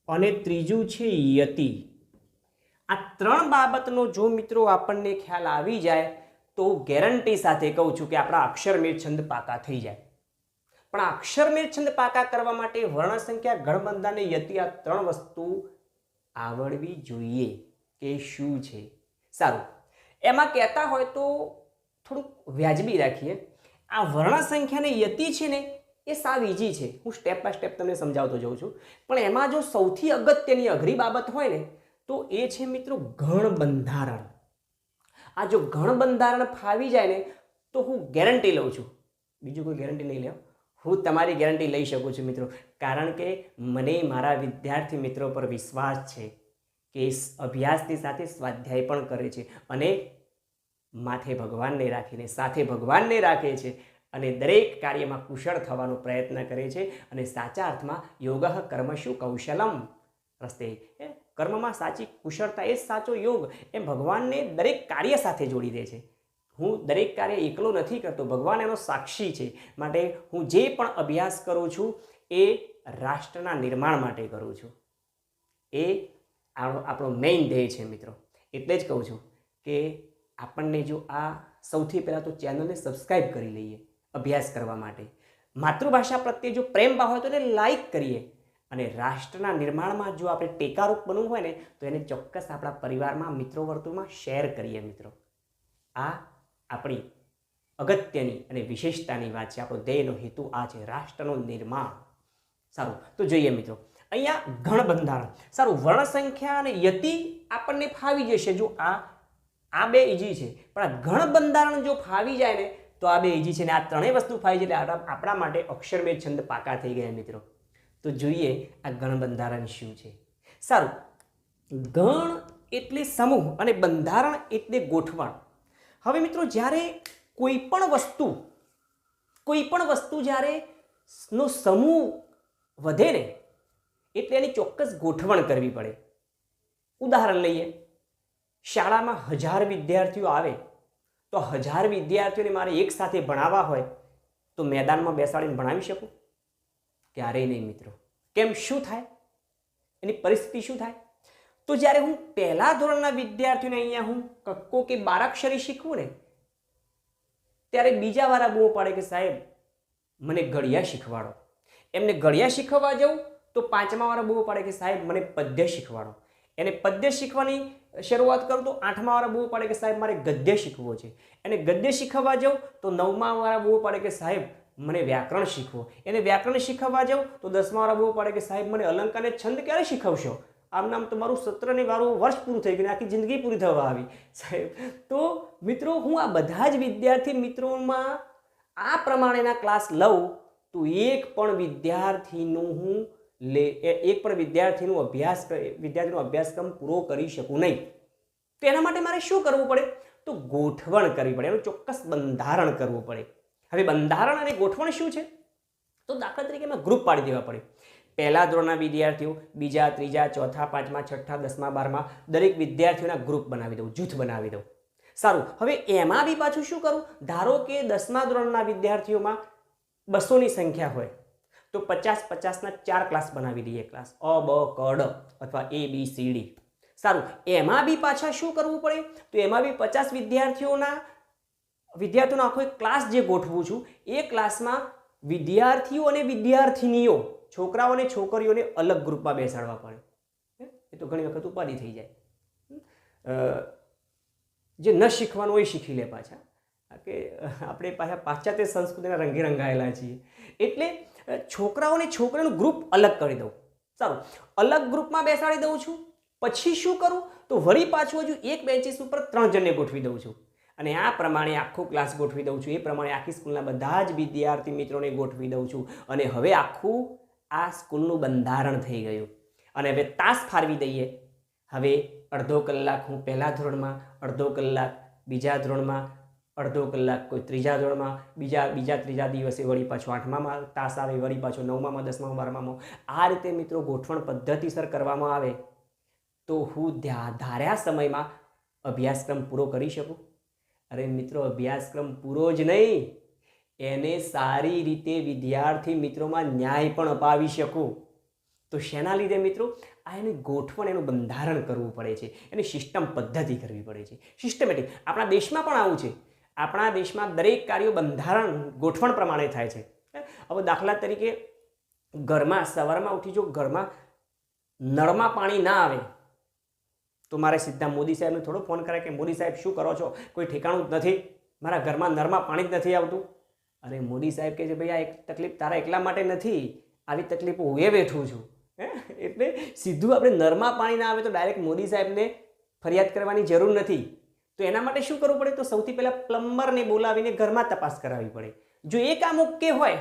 અને ત્રીજું છે યતિ. આ ત્રણ બાબતનો જો મિત્રો આપણને ખ્યાલ આવી જાય તો ગેરંટી સાથે કહું છું કે આપણા અક્ષરમેળ છંદ પાકા થઈ જાય. પણ આ અક્ષરમેળ છંદ પાકા કરવા માટે વર્ણ સંખ્યા, ગણ બંધારણ અને યતિ આ ત્રણ વસ્તુ આવડવી જોઈએ કે શું છે. સારું, એમાં કહેતા હોય તો થોડુંક વ્યાજબી રાખીએ. આ વર્ણ સંખ્યા અને યતિ છે ને એ સાવ ઇઝી છે, હું સ્ટેપ બાય સ્ટેપ તમને સમજાવતો જાઉં છું. પણ એમાં જો સૌથી અગત્યની અઘરી બાબત હોય ને તો એ છે મિત્રો ગણ બંધારણ. આ જો ગણ બંધારણ ફાવી જાય ને તો હું ગેરંટી લઉં છું, બીજું કોઈ ગેરંટી નહીં લેવું, હું તમારી ગેરંટી લઈ શકું છું મિત્રો. કારણ કે મને મારા વિદ્યાર્થી મિત્રો પર વિશ્વાસ છે કે અભ્યાસની સાથે સ્વાધ્યાય પણ કરે છે અને માથે ભગવાનને રાખીને સાથે ભગવાનને રાખે છે અને દરેક કાર્યમાં કુશળ થવાનો પ્રયત્ન કરે છે. અને સાચા અર્થમાં યોગઃ કર્મશુ કૌશલમ રસ્તે, કર્મમાં સાચી કુશળતા એ જ સાચો યોગ. એમ ભગવાનને દરેક કાર્ય સાથે જોડી દે છે. હું દરેક કાર્ય એકલો નથી કરતો, ભગવાન એનો સાક્ષી છે. માટે હું જે પણ અભ્યાસ કરું છું એ રાષ્ટ્રના નિર્માણ માટે કરું છું. એ આપણો મેઇન ધ્યેય છે મિત્રો. એટલે જ કહું છું કે આપણને જો આ સૌથી પહેલાં તો ચેનલને સબસ્ક્રાઈબ કરી લઈએ અભ્યાસ કરવા માટે. માતૃભાષા પ્રત્યે જો પ્રેમ ભાવ હોય તો એને લાઈક કરીએ, અને રાષ્ટ્રના નિર્માણમાં જો આપણે ટેકારૂપ બનવું હોય ને તો એને ચોક્કસ આપણા પરિવારમાં, મિત્રો વર્તુળમાં શેર કરીએ મિત્રો. આ આપણી અગત્યની અને વિશેષતાની વાત છે. આપણો ધ્યેયનો હેતુ આ છે, રાષ્ટ્રનું નિર્માણ. સારું, તો જોઈએ મિત્રો અહીંયા ગણ બંધારણ. સારું, વર્ણ સંખ્યા અને યતિ આપણને ફાવી જશે જો આ બે ઇઝી છે. પણ આ ગણ બંધારણ જો ફાવી જાય ને તો આ બે ઇઝી છે, ને આ ત્રણેય વસ્તુ ફાવી જાય એટલે આપણા માટે અક્ષરમેળ છંદ પાકા થઈ ગયા મિત્રો. તો જોઈએ આ ગણ બંધારણ શું છે. સારું, ગણ એટલે સમૂહ અને બંધારણ એટલે ગોઠવણ. હવે મિત્રો જ્યારે કોઈ પણ વસ્તુ જ્યારે નો સમૂહ વધે ને એટલે એની ચોક્કસ ગોઠવણ કરવી પડે. ઉદાહરણ લઈએ, શાળામાં 1000 વિદ્યાર્થીઓ આવે તો 1000 વિદ્યાર્થીઓને મારે એક સાથે ભણાવવા હોય તો મેદાનમાં બેસાડીને ભણાવી શકું? ક્યારેય નહીં મિત્રો. કેમ? શું થાય? એની પરિસ્થિતિ શું થાય? તો જ્યારે હું પહેલા ધોરણના વિદ્યાર્થીઓને અહીંયા હું કક્કો કે બારાક્ષરી શીખવું ને ત્યારે બીજા વાળા બૂમો પાડે કે સાહેબ મને ઘડિયા શીખવાડો. એમને ઘડિયા શીખવવા જવું તો પાંચમા વાળા બૂમો પાડે કે સાહેબ મને પદ્ય શીખવાડો. એને પદ્ય શીખવાની શરૂઆત કરું તો આઠમા વાળા બૂમો પાડે કે સાહેબ મારે ગદ્ય શીખવો છે. એને ગદ્ય શીખવવા જાઉં તો નવમા વાળા બૂમો પાડે કે સાહેબ મને વ્યાકરણ શીખવો. એને વ્યાકરણ શીખવવા જાઉં તો 10મા વાળા બૂમો પાડે કે સાહેબ મને અલંકાર ને છંદ ક્યારે શીખવશો? આમ નામ તમારું સત્રને વાળું વર્ષ પૂરું થઈ ગયું, આખી જિંદગી પૂરી થવા આવી સાહેબ. તો મિત્રો હું આ બધા જ વિદ્યાર્થી મિત્રોમાં આ પ્રમાણેના ક્લાસ લઉં તો એક પણ વિદ્યાર્થીનો અભ્યાસક્રમ પૂરો કરી શકું નહીં. તો એના માટે મારે શું કરવું પડે? તો ગોઠવણ કરવી પડે, એનું ચોક્કસ બંધારણ કરવું પડે. હવે બંધારણ અને ગોઠવણ શું છે? તો દાખલા તરીકે એમાં ગ્રુપ પાડી દેવા પડે. પહેલા ધોરણના વિદ્યાર્થીઓ, બીજા, ત્રીજા, ચોથા, પાંચમા, છઠ્ઠા, 10મા, 12મા દરેક વિદ્યાર્થીઓના ગ્રુપ બનાવી દઉં, જૂથ બનાવી દઉં. સારું, હવે એમાં બી પાછું શું કરું? ધારો કે 10મા ધોરણના વિદ્યાર્થીઓમાં 200ની સંખ્યા હોય તો 50-50ના 4 ક્લાસ બનાવી દઈએ. ક્લાસ અ, બ, ક, ડ અથવા A, B, C, D. સારું, એમાં બી પાછા શું કરવું પડે? તો એમાં બી 50 વિદ્યાર્થીઓનો આખો એક ક્લાસ જે ગોઠવું છું એ ક્લાસમાં વિદ્યાર્થીઓ અને વિદ્યાર્થિનીઓ, છોકરાઓ અને છોકરીઓને અલગ ગ્રુપમાં બેસાડવા પડે. એ તો ઘણી વખત ઉપાધિ થઈ જાય. જે ન શીખવાનું હોય શીખી લે પાછા, કે આપણે પાછા પાશ્ચાત્ય સંસ્કૃતિના રંગે રંગાયેલા છીએ. એટલે છોકરાઓને છોકરીઓનું ગ્રુપ અલગ કરી દઉં. સારું, અલગ ગ્રુપમાં બેસાડી દઉં છું. પછી શું કરું? તો વળી પાછું હજુ એક બેન્ચીસ ઉપર 3 જણને ગોઠવી દઉં છું અને આ પ્રમાણે આખો ક્લાસ ગોઠવી દઉં છું. એ પ્રમાણે આખી સ્કૂલના બધા જ વિદ્યાર્થી મિત્રોને ગોઠવી દઉં છું અને હવે આખું આ સ્કૂલનું બંધારણ થઈ ગયું. અને હવે તાસ ફાળવી દઈએ. હવે અડધો કલાક હું પહેલા ધોરણમાં, અડધો કલાક બીજા ધોરણમાં, અડધો કલાક કોઈ ત્રીજા ધોરણમાં, બીજા ત્રીજા દિવસે વળી પાછો 8મામાં તાસ આવે, વળી પાછો 9મામાં, 10મામાં, 12મામાં. આ રીતે મિત્રો ગોઠવણ પદ્ધતિસર કરવામાં આવે તો હું ધાર્યા સમયમાં અભ્યાસક્રમ પૂરો કરી શકું. અરે મિત્રો, અભ્યાસક્રમ પૂરો જ નહીં, એને સારી રીતે વિદ્યાર્થી મિત્રોમાં ન્યાય પણ અપાવી શકું. તો શેના લીધે મિત્રો? આ એની ગોઠવણ, એનું બંધારણ કરવું પડે છે, એની સિસ્ટમ પદ્ધતિ કરવી પડે છે, સિસ્ટમેટિક. આપણા દેશમાં પણ આવું છે. આપણા દેશમાં દરેક કાર્યો બંધારણ, ગોઠવણ પ્રમાણે થાય છે. હવે દાખલા તરીકે ઘરમાં સવારમાં ઉઠી જો ઘરમાં નળમાં પાણી ના આવે તો મારે સીધા મોદી સાહેબને થોડો ફોન કરાય કે મોદી સાહેબ શું કરો છો, કોઈ ઠેકાણું જ નથી, મારા ઘરમાં નળમાં પાણી જ નથી આવતું. અને મોદી સાહેબ કહે છે ભાઈ આ એક તકલીફ તારા એકલા માટે નથી, આવી તકલીફો હું બેઠું છું. એટલે સીધું આપણે નળમાં પાણી ના આવે તો ડાયરેક્ટ મોદી સાહેબને ફરિયાદ કરવાની જરૂર નથી. તો એના માટે શું કરવું પડે? તો સૌથી પહેલાં પ્લમ્બરને બોલાવીને ઘરમાં તપાસ કરાવવી પડે. જો એ કામ ઓકે હોય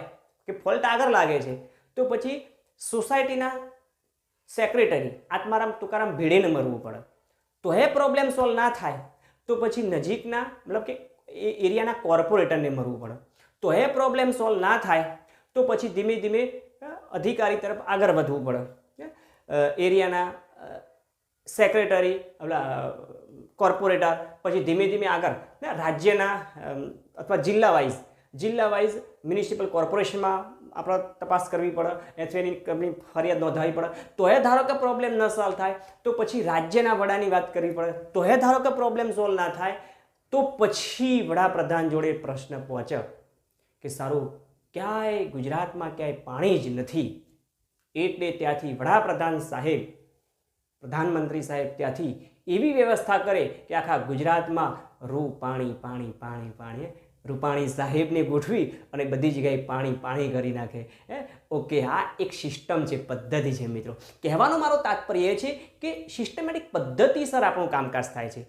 કે ફોલ્ટ આગળ લાગે છે તો પછી સોસાયટીના સેક્રેટરી આત્મારામ તુકારામ ભીડેને મળવું પડે. તો એ પ્રોબ્લેમ સોલ્વ ના થાય તો પછી નજીકના મતલબ કે એ એરિયાના કોર્પોરેટરને મળવું પડે. તો એ પ્રોબ્લેમ સોલ્વ ના થાય તો પછી ધીમે ધીમે અધિકારી તરફ આગળ વધવું પડે. એરિયાના સેક્રેટરી કોર્પોરેટર, પછી ધીમે ધીમે આગળ રાજ્યના અથવા જિલ્લા વાઇઝ મ્યુનિસિપલ કોર્પોરેશનમાં આપણે તપાસ કરવી પડે, એની કંપની ફરિયાદ નોંધાવી પડે. તો એ ધારો કે પ્રોબ્લેમ ન સોલ્વ થાય તો પછી રાજ્યના વડાની વાત કરવી પડે. તો એ ધારો કે પ્રોબ્લેમ સોલ્વ ના થાય તો પછી વડાપ્રધાન જોડે પ્રશ્ન પહોંચે કે સારું ક્યાંય ગુજરાતમાં ક્યાંય પાણી જ નથી. એટલે ત્યાંથી વડાપ્રધાન સાહેબ, પ્રધાનમંત્રી સાહેબ ત્યાંથી એવી વ્યવસ્થા કરે કે આખા ગુજરાતમાં રૂપાણી સાહેબને ગોઠવી અને બધી જગ્યાએ પાણી કરી નાખે. ઓકે, આ એક સિસ્ટમ છે, પદ્ધતિ છે મિત્રો. કહેવાનો મારો તાત્પર્ય એ છે કે સિસ્ટમેટિક પદ્ધતિસર આપણું કામકાજ થાય છે.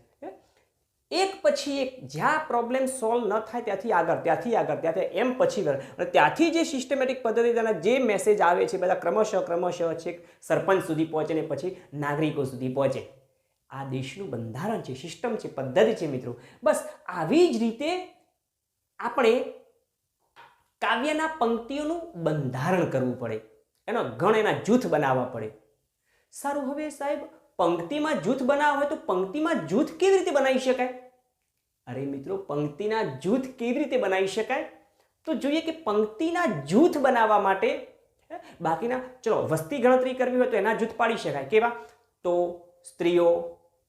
એક પછી એક, જ્યાં પ્રોબ્લેમ સોલ્વ ન થાય ત્યાંથી આગળ એમ પછી અને ત્યાંથી જે સિસ્ટમેટિક પદ્ધતિના જે મેસેજ આવે છે બધા ક્રમશઃ છેક સરપંચ સુધી પહોંચે ને પછી નાગરિકો સુધી પહોંચે. આ દેશનું બંધારણ છે, સિસ્ટમ છે, પદ્ધતિ છે મિત્રો. બસ આવી જ રીતે આપણે કાવ્યના પંક્તિઓનું બંધારણ કરવું પડે, એનો ગણ, એના જૂથ બનાવવા પડે. સારું, હવે સાહેબ પંક્તિમાં જૂથ બનાવવા હોય તો પંક્તિમાં જૂથ કેવી રીતે બનાવી શકાય? અરે મિત્રો, પંક્તિના જૂથ કેવી રીતે બનાવી શકાય? તો જોઈએ કે પંક્તિના જૂથ બનાવવા માટે બાકીના, ચલો વસ્તી ગણતરી કરવી હોય તો એના જૂથ પાડી શકાય. કેવા? તો સ્ત્રીઓ,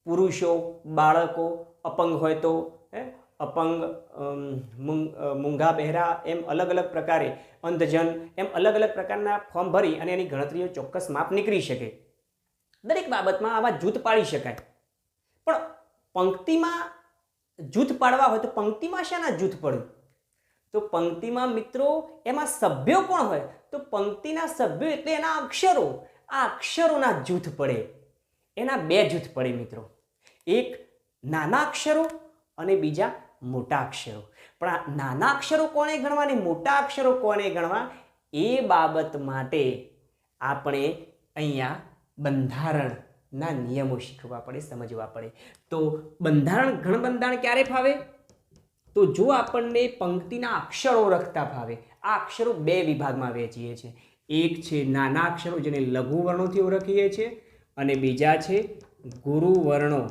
પુરુષો, બાળકો, અપંગ હોય તો અપંગ, મૂંગા બહેરા, એમ અલગ અલગ પ્રકારે, અંધજન, એમ અલગ અલગ પ્રકારના ફોર્મ ભરી અને એની ગણતરીઓ ચોક્કસ માપ નીકળી શકે. દરેક બાબતમાં આવા જૂથ પાડી શકાય. પણ પંક્તિમાં જૂથ પાડવા હોય તો પંક્તિમાં શાના જૂથ પડે? તો પંક્તિમાં મિત્રો એમાં સભ્યો કોણ હોય? તો પંક્તિના સભ્યો એટલે એના અક્ષરો. આ અક્ષરોના જૂથ પડે. એના બે જૂથ પડે મિત્રો, એક નાના અક્ષરો અને બીજા મોટા અક્ષરો. પણ આ નાના અક્ષરો કોને ગણવા અને મોટા અક્ષરો કોને ગણવા એ બાબત માટે આપણે અહીંયા બંધારણના નિયમો શીખવા પડે, સમજવા પડે. તો ગણબંધારણ ક્યારે ફાવે? તો જો આપણને પંક્તિના અક્ષરો ઓળખતા ફાવે. આ અક્ષરો બે વિભાગમાં વહેંચીએ છીએ. એક છે નાના અક્ષરો જેને લઘુ વર્ણોથી ઓળખીએ છીએ અને બીજા છે ગુરુવર્ણો,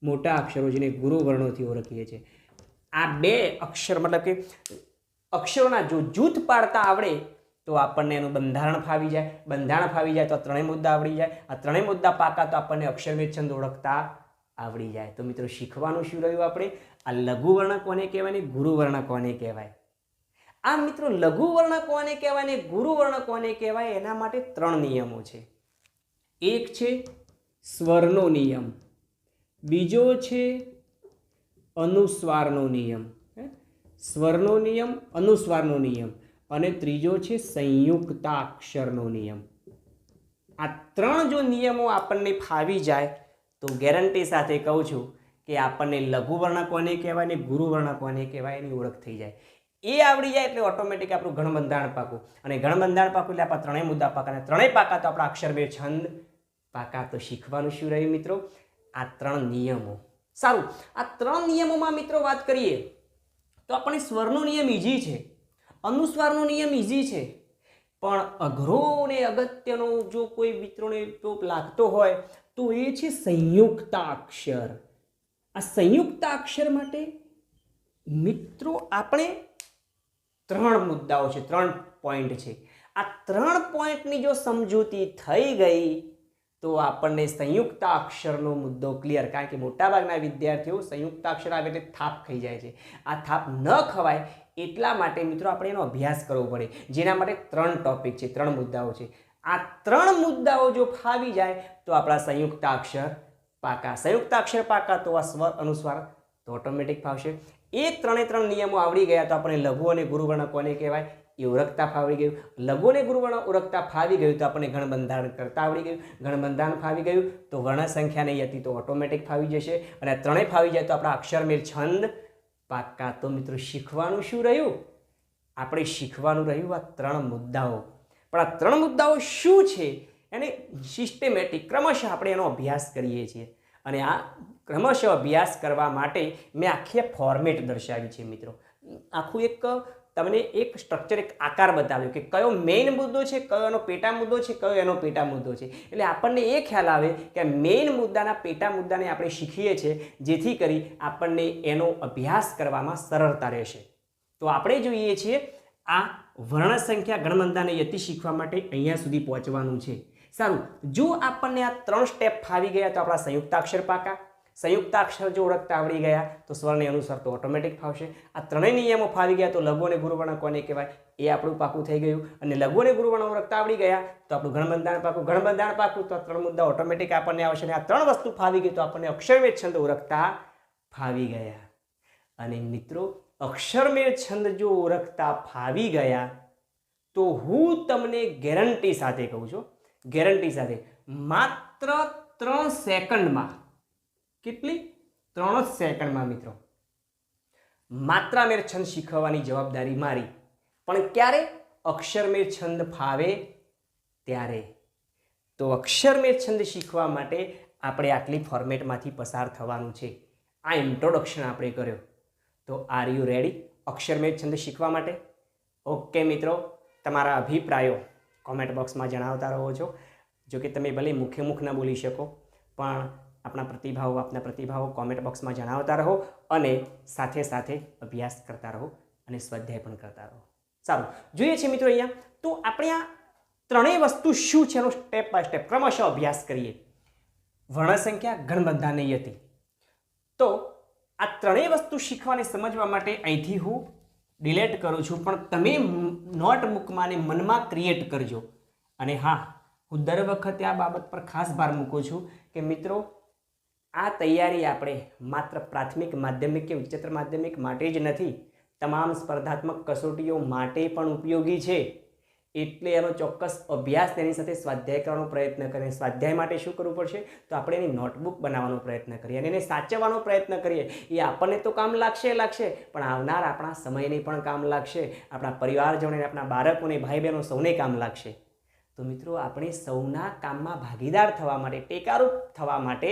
મોટા અક્ષરો જેને ગુરુવર્ણોથી ઓળખીએ છીએ. આ બે અક્ષર મતલબ કે અક્ષરોના જો જૂથ પાડતા આવડે તો આપણને એનું બંધારણ ફાવી જાય. બંધારણ ફાવી જાય તો આ ત્રણેય મુદ્દા આવડી જાય. આ ત્રણેય મુદ્દા પાકા તો આપણને અક્ષરમેળ છંદ ઓળખતા આવડી જાય. તો મિત્રો શીખવાનું શું રહ્યું આપણે? આ લઘુવર્ણ કોને કહેવાય ને ગુરુવર્ણ કોને કહેવાય? આ મિત્રો લઘુવર્ણ કોને કહેવાય ને ગુરુવર્ણ કોને કહેવાય એના માટે ત્રણ નિયમો છે. એક છે સ્વરનો નિયમ, બીજો છે અનુસ્વારનો નિયમ, સ્વરનો નિયમ, અનુસ્વારનો નિયમ, અને ત્રીજો છે સંયુક્તાક્ષરનો નિયમ. આ ત્રણ જો નિયમો આપણને ફાવી જાય તો ગેરંટી સાથે કહું છું કે આપણને લઘુવર્ણ કોને કહેવાય ને ગુરુવર્ણ કોને કહેવાય એની ઓળખ થઈ જાય. એ આવડી જાય એટલે ઓટોમેટિક આપણું ગણબંધારણ પાકું, અને ગણબંધારણ પાકું એટલે આપણા ત્રણેય મુદ્દા પાકા, અને ત્રણેય પાકા તો આપણા અક્ષરમેળ છંદ પાકા. તો શીખવાનું શું રહ્યું મિત્રો? આ 3 નિયમો. સારું, આ 3 નિયમોમાં મિત્રો વાત કરીએ તો આપણે સ્વરનો નિયમ ઈઝી છે, અનુસ્વારનો નિયમ ઈઝી છે, પણ અઘરો ને અગત્યનો જો કોઈ મિત્રોને તો લાગતો હોય તો એ છે સંયુક્તાક્ષર. આ સંયુક્તાક્ષર માટે મિત્રો આપણે 3 મુદ્દાઓ છે, 3 પોઈન્ટ છે. આ 3 પોઈન્ટની જો સમજૂતી થઈ ગઈ તો આપણને સંયુક્તાક્ષરનો મુદ્દો ક્લિયર. કારણ કે મોટાભાગના વિદ્યાર્થીઓ સંયુક્તાક્ષર આવે એટલે થાપ ખાઈ જાય છે. આ થાપ ન ખવાય એટલા માટે મિત્રો આપણે એનો અભ્યાસ કરવો પડે, જેના માટે 3 ટોપિક છે, 3 મુદ્દાઓ છે. આ 3 મુદ્દાઓ જો ફાવી જાય તો આપણા સંયુક્તાક્ષર પાકા. સંયુક્તાક્ષર પાકા તો આ સ્વર અનુસ્વાર તો ઓટોમેટિક ફાવશે. એ 3 નિયમો આવડી ગયા તો આપણે લઘુ અને ગુરુવર્ણ કોને કહેવાય એ ઓળખતા ફાવી ગયું. લઘુ અને ગુરુવર્ણ ઓળખતા ફાવી ગયું તો આપણને ગણબંધારણ કરતા આવડી ગયું. ગણબંધારણ ફાવી ગયું તો વર્ણ સંખ્યા નહીં હતી તો ઓટોમેટિક ફાવી જશે, અને 3 ફાવી જાય તો આપણા અક્ષરમેળ છંદ પાકા. તો મિત્રો શીખવાનું શું રહ્યું? આપણે શીખવાનું રહ્યું આ 3 મુદ્દાઓ. પણ આ 3 મુદ્દાઓ શું છે એને સિસ્ટેમેટિક ક્રમશઃ આપણે એનો અભ્યાસ કરીએ છીએ, અને આ ક્રમશઃ અભ્યાસ કરવા માટે મેં આખી ફોર્મેટ દર્શાવી છે મિત્રો. આખું એક તમને એક સ્ટ્રક્ચર, એક આકાર બતાવ્યો કે કયો મેઇન મુદ્દો છે, કયો એનો પેટા મુદ્દો છે, કયો એનો પેટા મુદ્દો છે. એટલે આપણને એ ખ્યાલ આવે કે મેઇન મુદ્દાના પેટા મુદ્દાને આપણે શીખીએ છીએ, જેથી કરી આપણને એનો અભ્યાસ કરવામાં સરળતા રહેશે. તો આપણે જોઈએ છીએ આ વર્ણ સંખ્યા ગણબંધાને યતિ શીખવા માટે અહીંયા સુધી પહોંચવાનું છે. સારું, જો આપણને આ 3 સ્ટેપ ફાવી ગયા તો આપણા સંયુક્તાક્ષર પાકા. સંયુક્તાક્ષર જો ઓળખતા આવડી ગયા તો સ્વરને અનુસાર તો ઓટોમેટિક ફાવશે. આ 3 નિયમો ફાવી ગયા તો લઘુ અને ગુરુવર્ણ કોને કહેવાય એ આપણું પાકું થઈ ગયું, અને લઘુ અને ગુરુવર્ણ ઓળખતા આવડી ગયા તો આપણું ગણબંધારણ પાકું. ગણબંધારણ પાકું તો 3 મુદ્દા ઓટોમેટિક આપણને આવશે, અને આ 3 વસ્તુ ફાવી ગઈ તો આપણને અક્ષરમેળ છંદ ઓળખતા ફાવી ગયા. અને મિત્રો અક્ષરમેળ છંદ જો ઓળખતા ફાવી ગયા તો હું તમને ગેરંટી સાથે કહું છું, ગેરંટી સાથે માત્ર 3 સેકન્ડમાં, કેટલી 3 સેકન્ડમાં મિત્રો માત્રામેળ છંદ શીખવવાની જવાબદારી મારી. પણ ક્યારે? અક્ષરમેળ છંદ ફાવે ત્યારે. તો અક્ષરમેળ છંદ શીખવા માટે આપણે આટલી ફોર્મેટમાંથી પસાર થવાનું છે. આ ઇન્ટ્રોડક્શન આપણે કર્યો. તો આર યુ રેડી અક્ષરમેળ છંદ શીખવા માટે? ઓકે મિત્રો, તમારા અભિપ્રાયો કોમેન્ટ બોક્સમાં જણાવતા રહો છો. જો કે તમે ભલે મુખે મુખ ન બોલી શકો, પણ આપના પ્રતિભાવો કોમેન્ટ બોક્સમાં જણાવતા રહો, અને સાથે સાથે અભ્યાસ કરતા રહો અને સ્વાધ્યાય પણ કરતા રહો. સારું, જોઈએ છે મિત્રો અહીંયા તો આપણે આ 3 વસ્તુ શું છે એનો સ્ટેપ બાય સ્ટેપ ક્રમશઃ અભ્યાસ કરીએ. વર્ણ સંખ્યા ગણબંધાને યતિ. તો આ 3 વસ્તુ શીખવાને સમજવા માટે અહીંથી હું ડિલેટ કરું છું, પણ તમે નોટબુકમાં ને મનમાં ક્રિએટ કરજો. અને હા, હું દર વખતે આ બાબત પર ખાસ ભાર મૂકું છું કે મિત્રો આ તૈયારી આપણે માત્ર પ્રાથમિક માધ્યમિક કે ઉચ્ચતર માધ્યમિક માટે જ નથી, તમામ સ્પર્ધાત્મક કસોટીઓ માટે પણ ઉપયોગી છે. એટલે એનો ચોક્કસ અભ્યાસ તેની સાથે સ્વાધ્યાય કરવાનો પ્રયત્ન કરીએ. સ્વાધ્યાય માટે શું કરવું પડશે? તો આપણે એની નોટબુક બનાવવાનો પ્રયત્ન કરીએ અને એને સાચવવાનો પ્રયત્ન કરીએ. એ આપણને તો કામ લાગશે, પણ આવનાર આપણા સમયને પણ કામ લાગશે, આપણા પરિવારજનોને, આપણા બાળકોને, ભાઈ બહેનો સૌને કામ લાગશે. તો મિત્રો આપણે સૌના કામમાં ભાગીદાર થવા માટે, ટેકારૂપ થવા માટે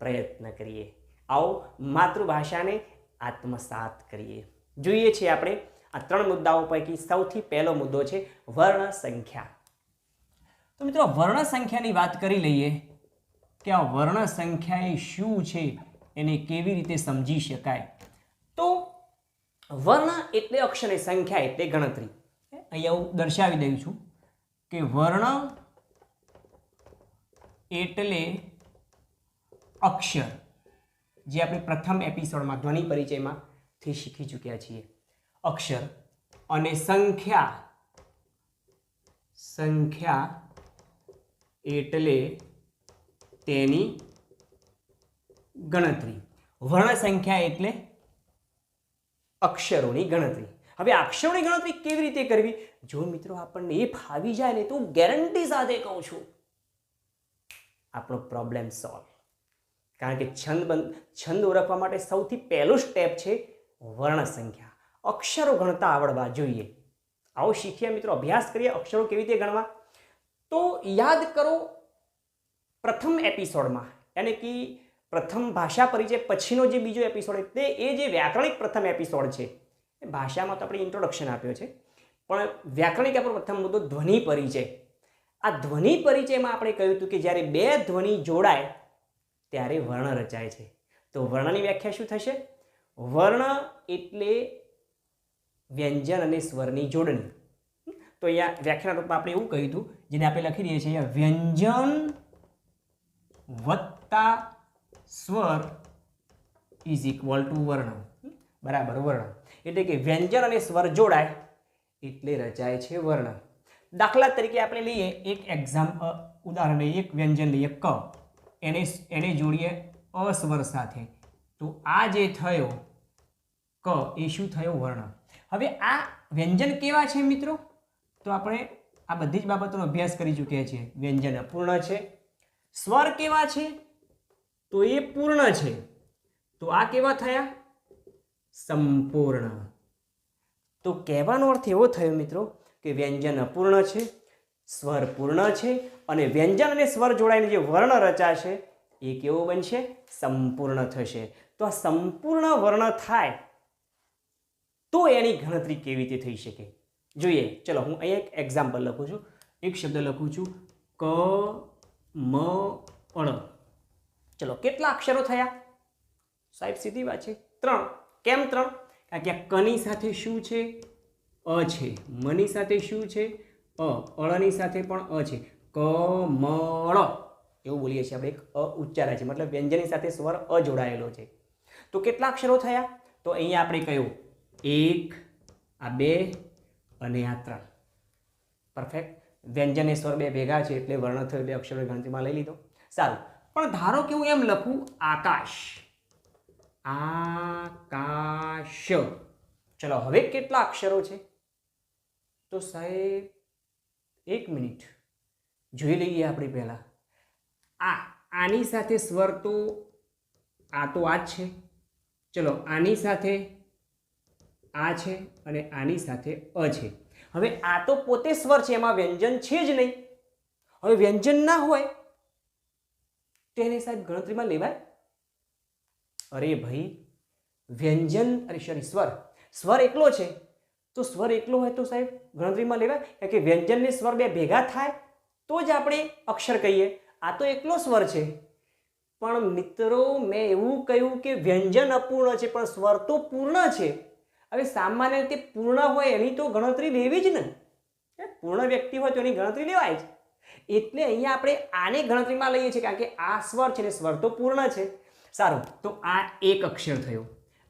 પ્રયત્ન કરીએ. આવો માતૃભાષાને આત્મસાત કરીએ. જોઈએ છીએ આપણે આ 3 મુદ્દાઓ પૈકી સૌથી પહેલો મુદ્દો છે વર્ણ સંખ્યા. તો મિત્રો વર્ણ સંખ્યાની વાત કરી લઈએ કે આ વર્ણ સંખ્યા એ શું છે, એને કેવી રીતે સમજી શકાય. તો વર્ણ એટલે અક્ષર, સંખ્યા એટલે ગણતરી. અહીંયા હું દર્શાવી દઉં છું કે વર્ણ એટલે અક્ષર, જે આપણે પ્રથમ એપિસોડમાં ધ્વનિ પરિચયમાંથી શીખી ચૂક્યા છીએ. અક્ષર અને સંખ્યા એટલે તેની ગણતરી. વર્ણ સંખ્યા એટલે અક્ષરોની ગણતરી. હવે અક્ષરોની ગણતરી કેવી રીતે કરવી? જો મિત્રો આપણને એ ફાવી જાય ને તો ગેરંટી સાથે કહું છું આપણો પ્રોબ્લેમ સોલ્વ. કારણ કે છંદ ઓળખવા માટે સૌથી પહેલું સ્ટેપ છે વર્ણ સંખ્યા. અક્ષરો ગણતા આવડવા જોઈએ. આવો શીખીએ મિત્રો, અભ્યાસ કરીએ અક્ષરો કેવી રીતે ગણવા. તો યાદ કરો પ્રથમ એપિસોડમાં, યાની કે પ્રથમ ભાષા પરિચય પછીનો જે બીજો એપિસોડ તે એ જે વ્યાકરણિક પ્રથમ એપિસોડ છે. ભાષામાં તો આપણે ઇન્ટ્રોડક્શન આપ્યો છે, પણ વ્યાકરણિક આપણો પ્રથમ મુદ્દો ધ્વનિ પરિચય. આ ધ્વનિ પરિચયમાં આપણે કહ્યું હતું કે જ્યારે બે ધ્વનિ જોડાય ત્યારે વર્ણ રચાય છે. તો વર્ણની વ્યાખ્યા શું થશે? વર્ણ એટલે વ્યંજન અને સ્વરની જોડણી. તો અહીંયા વ્યાખ્યાના રૂપમાં આપણે એવું કહ્યું હતું, જેને આપણે લખી દઈએ છીએ વ્યંજન વત્તા સ્વર ઇઝ ઇક્વલ ટુ વર્ણ, બરાબર વર્ણ. એટલે કે વ્યંજન અને સ્વર જોડાય એટલે રચાય છે વર્ણ. દાખલા તરીકે આપણે લઈએ એક ઉદાહરણ લઈએ, એક વ્યંજન લઈએ ક, એને જોડીએ અ સ્વર સાથે, તો આ જે થયો ક એ શું થયો? વર્ણ. હવે આ વ્યંજન કેવા છે મિત્રો? તો આપણે આ બધી જ બાબતોનો અભ્યાસ કરી ચૂક્યા છીએ. વ્યંજન અપૂર્ણ છે. સ્વર કેવા છે? તો એ પૂર્ણ છે. તો આ કેવા થયા? સંપૂર્ણ. તો કહેવાનો અર્થ એવો થયો મિત્રો કે વ્યંજન અપૂર્ણ છે, સ્વર પૂર્ણ છે, અને વ્યંજન અને સ્વર જોડાઈને જે વર્ણ રચાશે એ કેવો બનશે? સંપૂર્ણ થશે. તો આ સંપૂર્ણ વર્ણ થાય તો એની ગણતરી કેવી રીતે થઈ શકે જોઈએ. ચલો હું અહીંયા એક એક્ઝામ્પલ લખું છું. એક શબ્દ લખું છું ક મ અણ. ચલો કેટલા અક્ષરો થયા સાહેબ? સીધી વાત છે 3. કેમ 3? કારણ કે આ કની સાથે શું છે? અ છે. મની સાથે શું છે? અ. અળની સાથે પણ અ છે. ક મ ળ એવું બોલીએ છીએ આપણે. એક અ ઉચ્ચારાય છે, મતલબ વ્યંજનની સાથે સ્વર અ જોડાયેલો છે. તો કેટલા અક્ષરો થયા? તો અહીંયા આપણે કહ્યું 1, આ 2 અને આ 3. પરફેક્ટ. વ્યંજન એ સ્વર બે ભેગા છે એટલે વર્ણ થયો, એટલે અક્ષરો ગણતરીમાં લઈ લીધો. સારું, પણ ધારો કે હું એમ લખું આકાશ, આકાશ. ચલો હવે કેટલા અક્ષરો છે? તો સાહેબ 1 મિનિટ જોઈ લઈએ આપણે પહેલા. આની સાથે સ્વર તો આ જ છે. ચલો આની સાથે આ છે અને આની સાથે અ છે. હવે આ તો પોતે સ્વર છે, એમાં વ્યંજન છે જ નહીં. હવે વ્યંજન ના હોય તો એને સાહેબ ગણતરીમાં લેવાય? અરે ભાઈ, વ્યંજન અરે સોરી સ્વર એકલો છે, તો સ્વર એકલો હોય તો સાહેબ ગણતરીમાં લેવાય? કારણ કે વ્યંજન ને સ્વર બે ભેગા થાય તો જ આપણે અક્ષર કહીએ. આ તો એકલો સ્વર છે. પણ મિત્રો મેં એવું કહ્યું કે વ્યંજન અપૂર્ણ છે પણ સ્વર તો પૂર્ણ છે. હવે સામાન્ય રીતે પૂર્ણ હોય એની તો ગણતરી લેવી જ ને. પૂર્ણ વ્યક્તિ હોય તો એની ગણતરી લેવાય જ. એટલે અહીંયા આપણે આને ગણતરીમાં લઈએ છીએ કારણ કે આ સ્વર છે ને સ્વર તો પૂર્ણ છે. સારું, તો આ એક અક્ષર થયો.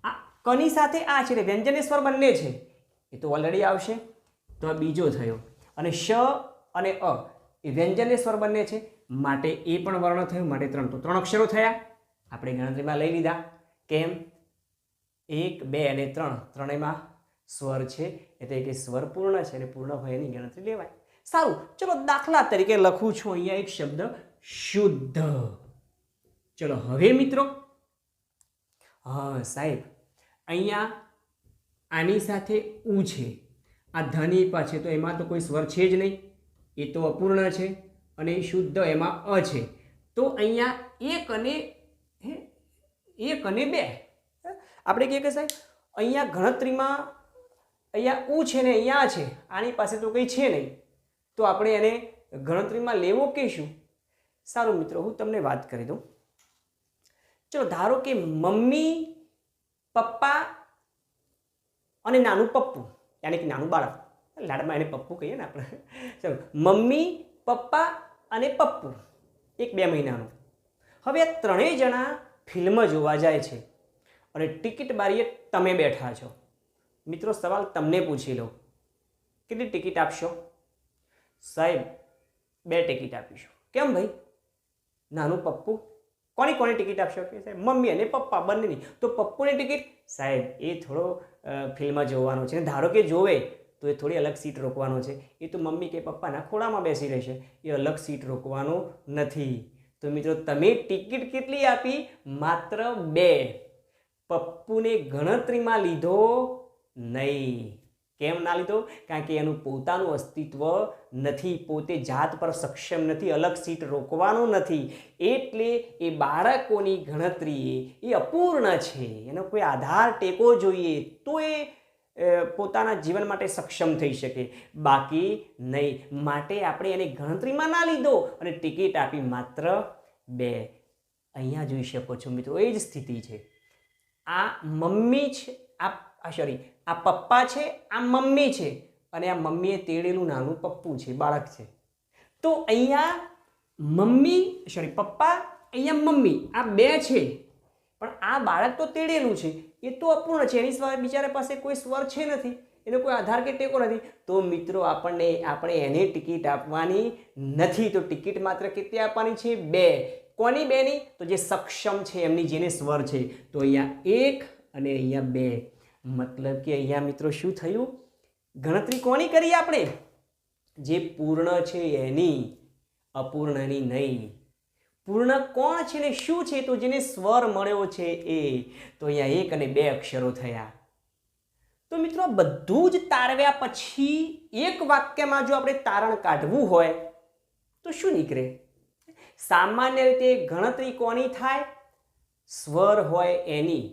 આ કની સાથે આ છે, વ્યંજન સ્વર બંને છે, એ તો ઓલરેડી આવશે. તો આ બીજો થયો. અને શ અને અ એ વ્યંજન સ્વર બંને છે માટે એ પણ વર્ણ થયું, માટે 3. તો 3 અક્ષરો થયા, આપણે ગણતરીમાં લઈ લીધા. કેમ? 1, 2 અને 3 ત્રણેયમાં સ્વર છે, એટલે કે સ્વર પૂર્ણ છે અને પૂર્ણ હોય એની ગણતરી લેવાય. સારું, ચલો દાખલા તરીકે લખું છું અહીંયા એક શબ્દ શુદ્ધ. ચલો હવે મિત્રો, હા સાહેબ અહીંયા આની સાથે ઉ છે, આ ધની પાસે, તો એમાં તો કોઈ સ્વર છે જ નહીં, એ તો અપૂર્ણ છે. અને શુદ્ધ એમાં અ છે. તો અહીંયા 1 અને 2 આપણે કહીએ કે સાહેબ અહીંયા ગણતરીમાં અહીંયા ઉ છે ને અહીંયા છે, આની પાસે તો કંઈ છે નહીં, તો આપણે એને ગણતરીમાં લેવો કે શું? સારું મિત્રો, હું તમને વાત કરી દઉં. ચલો ધારો કે મમ્મી, પપ્પા અને નાનું પપ્પુ, યાની કે નાનું બાળક, લાડમાં એને પપ્પુ કહીએ ને આપણે. ચલો મમ્મી, પપ્પા અને પપ્પુ, 1-2 મહિનાનું. હવે આ ત્રણેય જણા ફિલ્મ જોવા જાય છે અને ટિકિટ બારીએ તમે બેઠા છો. મિત્રો સવાલ તમને પૂછી લો, કેટલી ટિકિટ આપશો? સાહેબ 2 ટિકિટ આપીશું. કેમ ભાઈ? નાનું પપ્પુ, કોની ટિકિટ આપશો? કે સાહેબ મમ્મી અને પપ્પા બંનેની. તો પપ્પુની ટિકિટ? સાહેબ એ થોડો ફિલ્મ જોવાનો છે, ધારો કે જોવે તો એ થોડી અલગ સીટ રોકવાનો છે. એ તો મમ્મી કે પપ્પાના ખોળામાં બેસી રહેશે, એ અલગ સીટ રોકવાનો નથી. તો મિત્રો તમે ટિકિટ કેટલી આપી? માત્ર 2. પપ્પુને ગણતરીમાં લીધો નહીં. કેમ ના લીધો? કારણ કે એનું પોતાનું અસ્તિત્વ નથી, પોતે જાત પર સક્ષમ નથી, અલગ સીટ રોકવાનો નથી, એટલે એ બાળકોની ગણતરી એ અપૂર્ણ છે. એનો કોઈ આધાર ટેકો જોઈએ તો એ પોતાના જીવન માટે સક્ષમ થઈ શકે, બાકી નહીં. માટે આપણે એને ગણતરીમાં ના લીધો અને ટિકિટ આપી માત્ર 2. અહીંયા જોઈ શકો છો મિત્રો, એ જ સ્થિતિ છે. આ મમ્મી છે, આ પપ્પા છે, આ મમ્મી છે, અને આ મમ્મીએ તેડેલું નાનું પપ્પું છે, બાળક છે. તો અહીંયા પપ્પા, અહીંયા મમ્મી, આ 2 છે, પણ આ બાળક તો તેડેલું છે, એ તો અપૂર્ણ છે. એની સિવાય બિચારા પાસે કોઈ સ્વર છે નથી, એનો કોઈ આધાર કે ટેકો નથી. તો મિત્રો આપણે એને ટિકિટ આપવાની નથી. તો ટિકિટ માત્ર કેટલી આપવાની છે? 2. કોની 2ની? તો જે સક્ષમ છે એમની, જેને સ્વર છે. તો અહીંયા 1 અને અહીંયા 2. મતલબ કે અહીંયા મિત્રો શું થયું? ગણતરી કોની કરી આપણે? જે પૂર્ણ છે એની, અપૂર્ણની નહીં. પૂર્ણ કોણ છે ને શું છે? તો જેને સ્વર મળ્યો છે એ. તો અહીંયા 1 અને 2 અક્ષરો થયા. તો મિત્રો આ બધું જ તારવ્યા પછી એક વાક્યમાં જો આપણે તારણ કાઢવું હોય તો શું નીકળે? સામાન્ય રીતે ગણતરી કોની થાય? સ્વર હોય એની.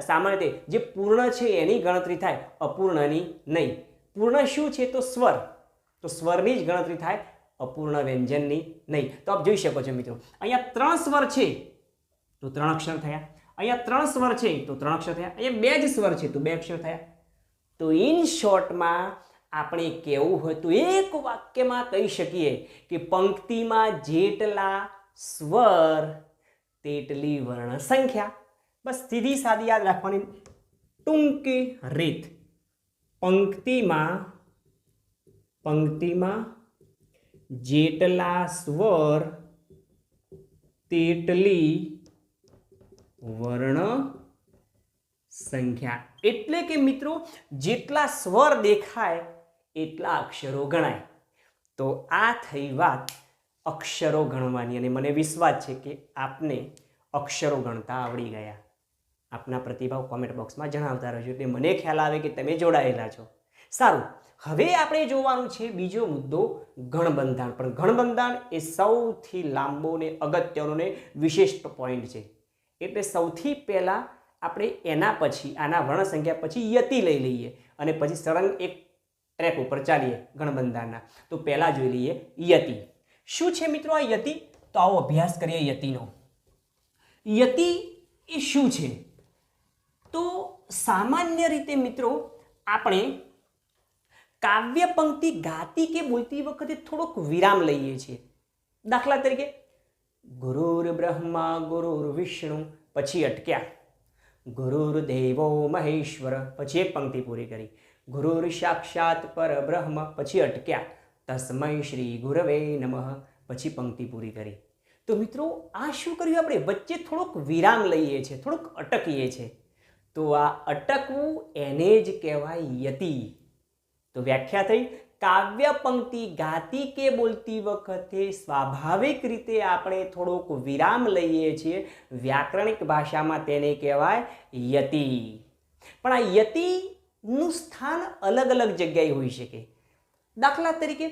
સામાન્ય રીતે જે પૂર્ણ છે એની ગણતરી થાય, અપૂર્ણની નહીં. પૂર્ણ શું છે? તો સ્વર. તો સ્વરની જ ગણતરી થાય, અપૂર્ણ વ્યંજનની નહીં. તો આપ જોઈ શકો છો મિત્રો, અહીંયા 3 સ્વર છે તો 3 અક્ષર થયા, અહીંયા 3 સ્વર છે તો 3 અક્ષર થયા, અહીંયા 2 જ સ્વર છે તો 2 અક્ષર થયા. તો ઇન શોર્ટમાં આપણે કહેવું હોય તો એક વાક્યમાં કહી શકીએ કે પંક્તિમાં જેટલા સ્વર તેટલી વર્ણ સંખ્યા. બસ સીધી સાદી યાદ રાખવાની ટૂંકી રીત. પંક્તિમાં જેટલા સ્વર તેટલી વર્ણ સંખ્યા. એટલે કે મિત્રો જેટલા સ્વર દેખાય એટલા અક્ષરો ગણાય. તો આ થઈ વાત અક્ષરો ગણવાની, અને મને વિશ્વાસ છે કે આપને અક્ષરો ગણતા આવડી ગયા. આપના પ્રતિભાવ કોમેન્ટ બોક્સમાં જણાવતા રહેજો, એટલે મને ખ્યાલ આવે કે તમે જોડાયેલા છો. સારું, હવે આપણે જોવાનું છે બીજો મુદ્દો, ગણબંધાણ. પણ ગણબંધાણ એ સૌથી લાંબો ને અગત્યનો ને વિશિષ્ટ પોઈન્ટ છે. એટલે સૌથી પહેલાં આપણે એના પછી, આના વર્ણ સંખ્યા પછી યતિ લઈ લઈએ અને પછી સળંગ એક ટ્રેક ઉપર ચાલીએ ગણબંધાણના. તો પહેલાં જોઈ લઈએ યતિ. શું છે મિત્રો આ યતિ? તો આવો અભ્યાસ કરીએ યતિનો. યતિ એ શું છે? તો સામાન્ય રીતે મિત્રો આપણે કાવ્ય પંક્તિ ગાતી કે બોલતી વખતે થોડોક વિરામ લઈએ છીએ. દાખલા તરીકે ગુરુર બ્રહ્મા ગુરુર વિષ્ણુ, પછી અટક્યા. ગુરુર્દેવો મહેશ્વર, પછી એક પંક્તિ પૂરી કરી. ગુરુર સાક્ષાત પરબ્રહ્મ, પછી અટક્યા. તસ્મૈ શ્રી ગુરવે નમઃ, પછી પંક્તિ પૂરી કરી. તો મિત્રો આ શું કર્યું? આપણે વચ્ચે થોડોક વિરામ લઈએ છીએ, થોડુંક અટકીએ છીએ. તો આ અટકવું એને જ કહેવાય યતિ. તો વ્યાખ્યા થઈ, કાવ્ય પંક્તિ ગાતી કે બોલતી વખતે સ્વાભાવિક રીતે આપણે થોડોક વિરામ લઈએ છીએ. વ્યાકરણિક ભાષામાં તેને કહેવાય યતિ. પણ આ યતિનું સ્થાન અલગ અલગ જગ્યાએ હોઈ શકે. દાખલા તરીકે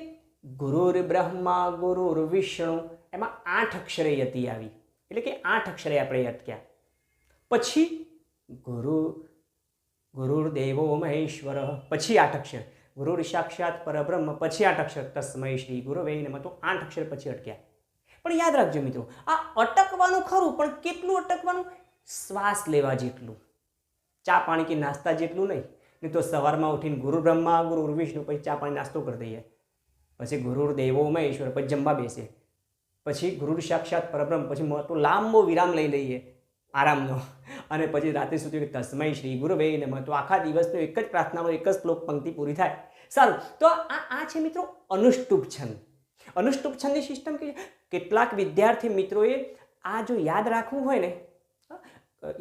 ગુરુર બ્રહ્મા ગુરુર વિષ્ણુ, એમાં 8 અક્ષરે યતિ આવી, એટલે કે 8 અક્ષરે આપણે અટક્યા. પછી ગુરુર્દેવો મહેશ્વર, પછી 8 અક્ષર. ગુરુર સાક્ષાત પરબ્રહ્મ, પછી 8 અક્ષર. તસ્મૈ શ્રી ગુરવે નમઃ, તો 8 અક્ષર પછી અટક્યા. પણ યાદ રાખજો મિત્રો, આ અટકવાનું ખરું, પણ કેટલું અટકવાનું? શ્વાસ લેવા જેટલું, ચા પાણી કે નાસ્તા જેટલું નહીં. નહીં તો સવારમાં ઉઠીને ગુરુ બ્રહ્મા ગુરુ વિષ્ણુ, પછી ચા પાણી નાસ્તો કરી દઈએ, પછી ગુરુર્દેવો મહેશ્વર, પછી જમવા બેસે, પછી ગુરુ સાક્ષાત પરબ્રહ્મ, પછી મોટો લાંબો વિરામ લઈ લઈએ આરામનો, અને પછી રાત્રે સુધી તસ્મૈ શ્રી ગુરવે નમઃ. તો આખા દિવસનો એક જ પ્રાર્થનાનો એક જ શ્લોક પંક્તિ પૂરી થાય. સારું, તો આ છે મિત્રો અનુષ્ટુપ છંદ. અનુષ્ટુપ છંદની સિસ્ટમ કે કેટલાક વિદ્યાર્થી મિત્રોએ આ જો યાદ રાખવું હોય ને,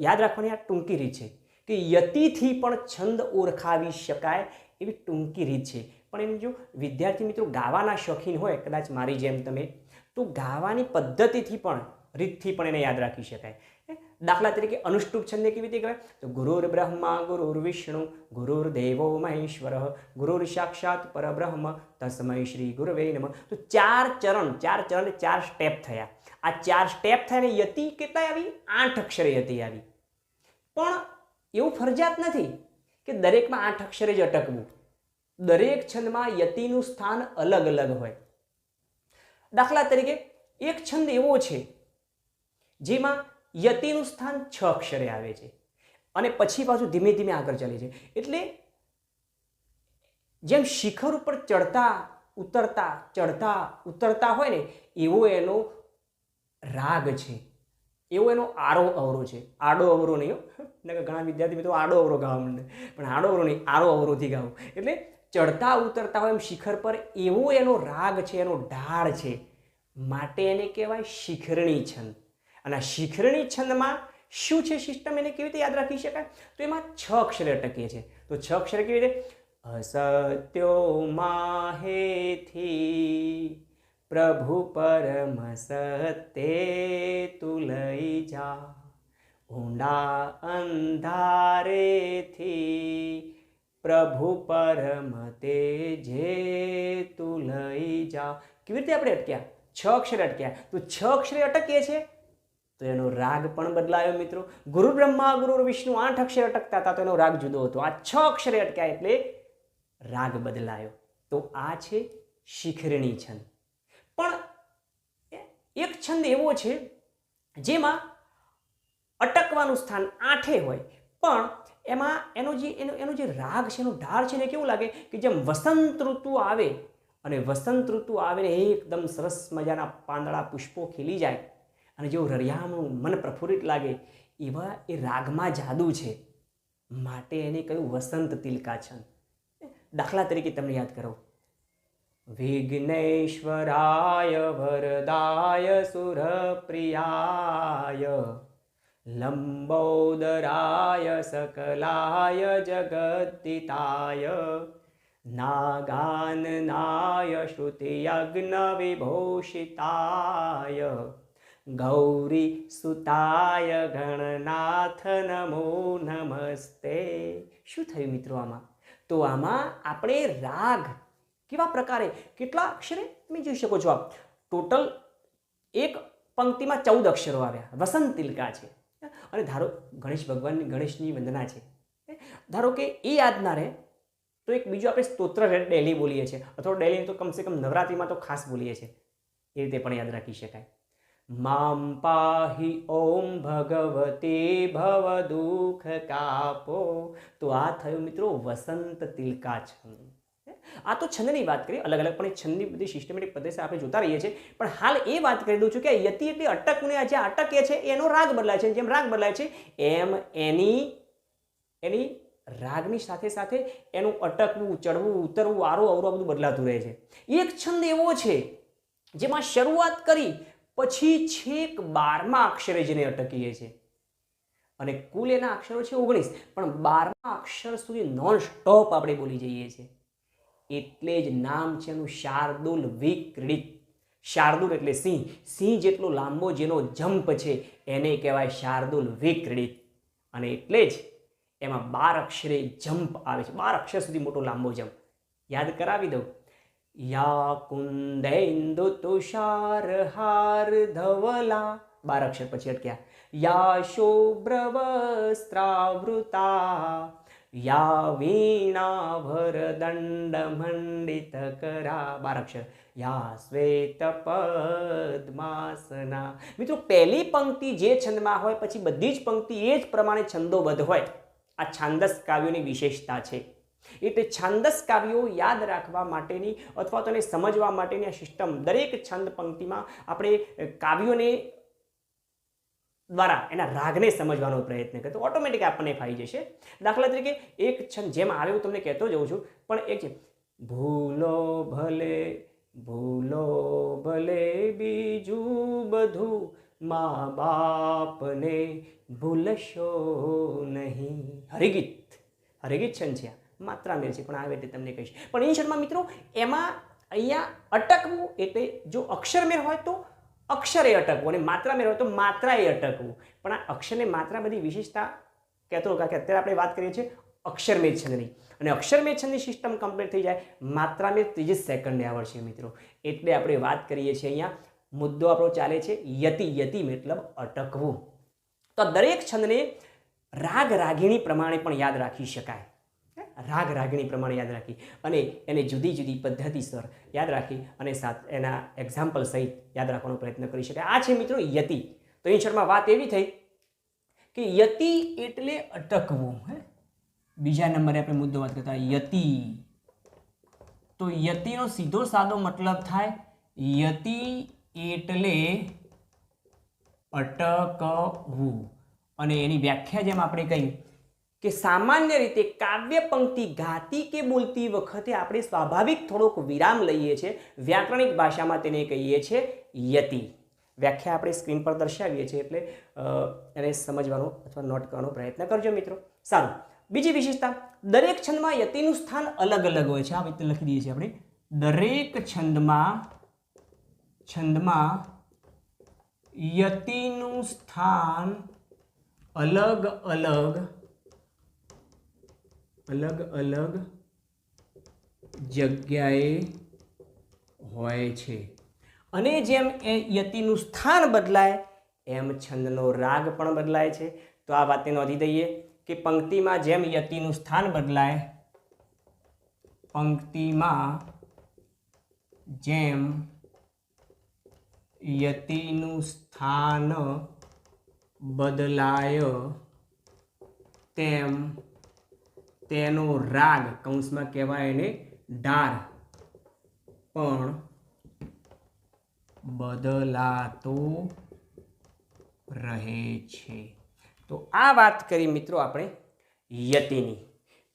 યાદ રાખવાની આ ટૂંકી રીત છે કે યતિથી પણ છંદ ઓળખાવી શકાય એવી ટૂંકી રીત છે. પણ એમ જો વિદ્યાર્થી મિત્રો ગાવાના શોખીન હોય, કદાચ મારી જેમ તમે, તો ગાવાની પદ્ધતિથી પણ રીતથી પણ એને યાદ રાખી શકાય. દાખલા તરીકે અનુષ્ટુપ છંદને કેવી રીતે કહેવાય? તો ગુરુર બ્રહ્મા ગુરુર વિષ્ણુ ગુરુર દેવો મહેશ્વર ગુરુર સાક્ષાત પરબ્રહ્મ તસ્મૈ શ્રી ગુરવે નમઃ. તો ચાર ચરણ એટલે 4 સ્ટેપ થયા. આ 4 સ્ટેપ થઈને યતિ કેટલાય આવી? 8 અક્ષરે યતિ આવી. પણ એવું ફરજિયાત નથી કે દરેકમાં 8 અક્ષરે જ અટકવું. દરેક છંદમાં યતિનું સ્થાન અલગ અલગ હોય. દાખલા તરીકે એક છંદ એવો છે જેમાં યતિનું સ્થાન 6 અક્ષરે આવે છે અને પછી પાછું ધીમે ધીમે આગળ ચાલે છે. એટલે જેમ શિખર ઉપર ચડતા ઉતરતા હોય ને એવો એનો રાગ છે, એવો એનો આરો અવરો છે. આડો અવરો નહીં, ઘણા વિદ્યાર્થી મિત્રો આડો અવરો ગાવા માંડે, પણ આડો અવરો નહીં, આરો અવરોથી ગાવું. એટલે ચડતા ઉતરતા હોય એમ શિખર પર એવો એનો રાગ છે, એનો ઢાળ છે, માટે એને કહેવાય શિખરણી છંદ. અને આ શિખરણી છંદમાં શું છે સિસ્ટમ, એને કેવી રીતે યાદ રાખી શકાય? તો એમાં 6 અક્ષરે અટકીએ છે. તો 6 અક્ષરે કેવી રીતે? અસત્યો માહેથી પ્રભુ પરમ સત્ય તું લઈ જા, ઊંડા અંધારેથી પ્રભુ પરમ તેજે તું લઈ જા. કેવી રીતે આપણે અટક્યા? 6 અક્ષરે અટક્યા. તો 6 અક્ષરે અટકીએ છે તો એનો રાગ પણ બદલાયો મિત્રો. ગુરુ બ્રહ્મા ગુરુ વિષ્ણુ 8 અક્ષરે અટકતા હતા તો એનો રાગ જુદો હતો. આ 6 અક્ષરે અટક્યા એટલે રાગ બદલાયો. તો આ છે શિખરણી છંદ. પણ એક છંદ એવો છે જેમાં અટકવાનું સ્થાન 8 હોય, પણ એમાં એનો જે રાગ છે, એનો ઢાળ છે ને કેવું લાગે કે જેમ વસંત ઋતુ આવે અને વસંત ઋતુ આવે ને એકદમ સરસ મજાના પાંદડા પુષ્પો ખીલી જાય અને જેવું રળિયામણું મન પ્રફુલ્લિત લાગે, એવા એ રાગમાં જાદુ છે, માટે એને કહ્યું વસંત તિલકા છંદ. દાખલા તરીકે તમને યાદ કરો, વિઘ્નેશ્વરાય વરદાય સુરપ્રિયાય લંબોદરાય સકલાય જગદિતાય નાગાનનાય શ્રુતિયજ્ઞ વિભૂષિતાય ગૌરી સુતાય ગણનાથ નમો નમસ્તે. શું થયું મિત્રો આમાં? તો આમાં આપણે રાગ કેવા પ્રકારે, કેટલા અક્ષરે તમે જોઈ શકો છો. આપ ટોટલ એક પંક્તિમાં 14 અક્ષરો આવ્યા. વસંત તિલકા છે અને ધારો ગણેશની વંદના છે, ધારો કે એ યાદ ના રહે તો એક બીજું આપણે સ્તોત્ર ડેલી બોલીએ છીએ, અથવા ડેલી તો કમસે કમ નવરાત્રિમાં તો ખાસ બોલીએ છીએ, એ રીતે પણ યાદ રાખી શકાય. મામ પાહી ઓમ ભગવતી ભવ દુઃખ કાપો. તો આ થયું મિત્રો વસંત તિલકા છંદ. આ તો છંદની વાત કરી, અલગ અલગ પણ છંદની બધી સિસ્ટમેટિક પદ્ધતિ આપણે જોતા રહીએ છીએ. પણ હાલ એ વાત કરી દઉં છું કે યતિ એટલે અટકને જે અટકે છે એનો રાગ બદલાય છે. જેમ રાગ બદલાય છે એમ એની રાગની સાથે સાથે એનું અટકવું, ચડવું, ઉતરવું, આરો અવરો બધું બદલાતું રહે છે. એક છંદ એવો છે જેમાં શરૂઆત કરી પછી છેક 12મા અક્ષરે જેને અટકીએ છીએ, અને કુલ એના અક્ષરો છે 19, પણ 12મા અક્ષર સુધી નોન સ્ટોપ આપણે બોલી જઈએ છીએ. એટલે જ નામ છે એનું શાર્દુલ વિક્રીડિત. શાર્દુલ એટલે સિંહ, સિંહ જેટલો લાંબો જેનો જંપ છે એને કહેવાય શાર્દુલ વિક્રીડિત. અને એટલે જ એમાં 12 અક્ષરે જંપ આવે છે, 12 અક્ષર સુધી મોટો લાંબો જંપ. યાદ કરાવી દઉં. યા કુંદેન્દુ તુષાર હાર ધવલા, 12 અક્ષર પછી અટક્યા. યા શુભ્રવસ્ત્રાવૃતા યા વીણાભર દંડ મંડિત કરા, 12 અક્ષર. યા શ્વેત પદ્માસના. મિત્રો પહેલી પંક્તિ જે છંદમાં હોય પછી બધી જ પંક્તિ એ જ પ્રમાણે છંદોબદ્ધ હોય. આ છાંદસ કાવ્યોની વિશેષતા છે. એટલે છાંદસ કાવ્યો યાદ રાખવા માટેની અથવા તો એને સમજવા માટેની આ સિસ્ટમ, દરેક છંદ પંક્તિમાં આપણે કાવ્યોને દ્વારા એના રાગને સમજવાનો પ્રયત્ન કરીએ તો ઓટોમેટિક આપણને ફાઈ જશે. દાખલા તરીકે એક છંદ જેમ આવે હું તમને કહેતો જઉં છું, પણ એક છે ભૂલો ભલે બીજું બધું મા બાપને ભૂલશો નહીં. હરિગીત છંદ છે, માત્રા મેળ છે, પણ આવે તે તમને કહીશ. પણ એ છંદમાં મિત્રો એમાં અહીંયા અટકવું એટલે જો અક્ષરમેળ હોય તો અક્ષરે અટકવું અને માત્રા મેળવો તો માત્રાએ અટકવું. પણ આ અક્ષરને માત્રા બધી વિશેષતા કહેતો કારણ કે અત્યારે આપણે વાત કરીએ છીએ અક્ષરમેળ છંદની, અને અક્ષરમેળ છંદની સિસ્ટમ કમ્પ્લીટ થઈ જાય માત્રામેળ 30 સેકન્ડે આવડશે મિત્રો. એટલે આપણે વાત કરીએ છીએ અહીંયા મુદ્દો આપણો ચાલે છે યતિ. યતિ મતલબ અટકવું. તો દરેક છંદને રાગ રાગીણી પ્રમાણે પણ યાદ રાખી શકાય. રાગ રાગીણી પ્રમાણે યાદ રાખી અને એને જુદી જુદી પદ્ધતિસર યાદ રાખી અને એના એક્ઝામ્પલ સહિત યાદ રાખવાનો પ્રયત્ન કરી શકાય. આ છે મિત્રો યતિ. તો અહીં શર્મા વાત એવી થઈ કે યતિ એટલે અટકવું. બીજા નંબરે આપણે મુદ્દો વાત કરતા યતિ. તો યતિનો સીધો સાદો મતલબ થાય યતિ એટલે અટકવું. અને એની વ્યાખ્યા જેમ આપણે કહી કે સામાન્ય રીતે કાવ્ય પંક્તિ ગાતી કે બોલતી વખતે આપણે સ્વાભાવિક થોડોક વિરામ લઈએ છીએ. વ્યાકરણિક ભાષામાં તેને કહીએ છીએ યતિ. વ્યાખ્યા આપણે સ્ક્રીન પર દર્શાવીએ છીએ એટલે એને સમજવાનો અથવા નોટ કરવાનો પ્રયત્ન કરજો મિત્રો. સારું, બીજી વિશેષતા દરેક છંદમાં યતિનું સ્થાન અલગ અલગ હોય છે. આ રીતે લખી દઈએ છીએ આપણે દરેક છંદમાં યતિનું સ્થાન અલગ અલગ જગ્યાએ હોય છે. અને જેમ એ યતિનું સ્થાન બદલાય એમ છંદનો રાગ પણ બદલાય છે. તો આ વાતને નોંધી દઈએ કે પંક્તિમાં જેમ યતિનું સ્થાન બદલાય, પંક્તિમાં જેમ યતિનું સ્થાન બદલાય તેમ તેનો રાગ કૌંસમાં કહેવાય એને ડાર પણ બદલાતો રહે છે. તો આ વાત કરી મિત્રો આપણે યતિની.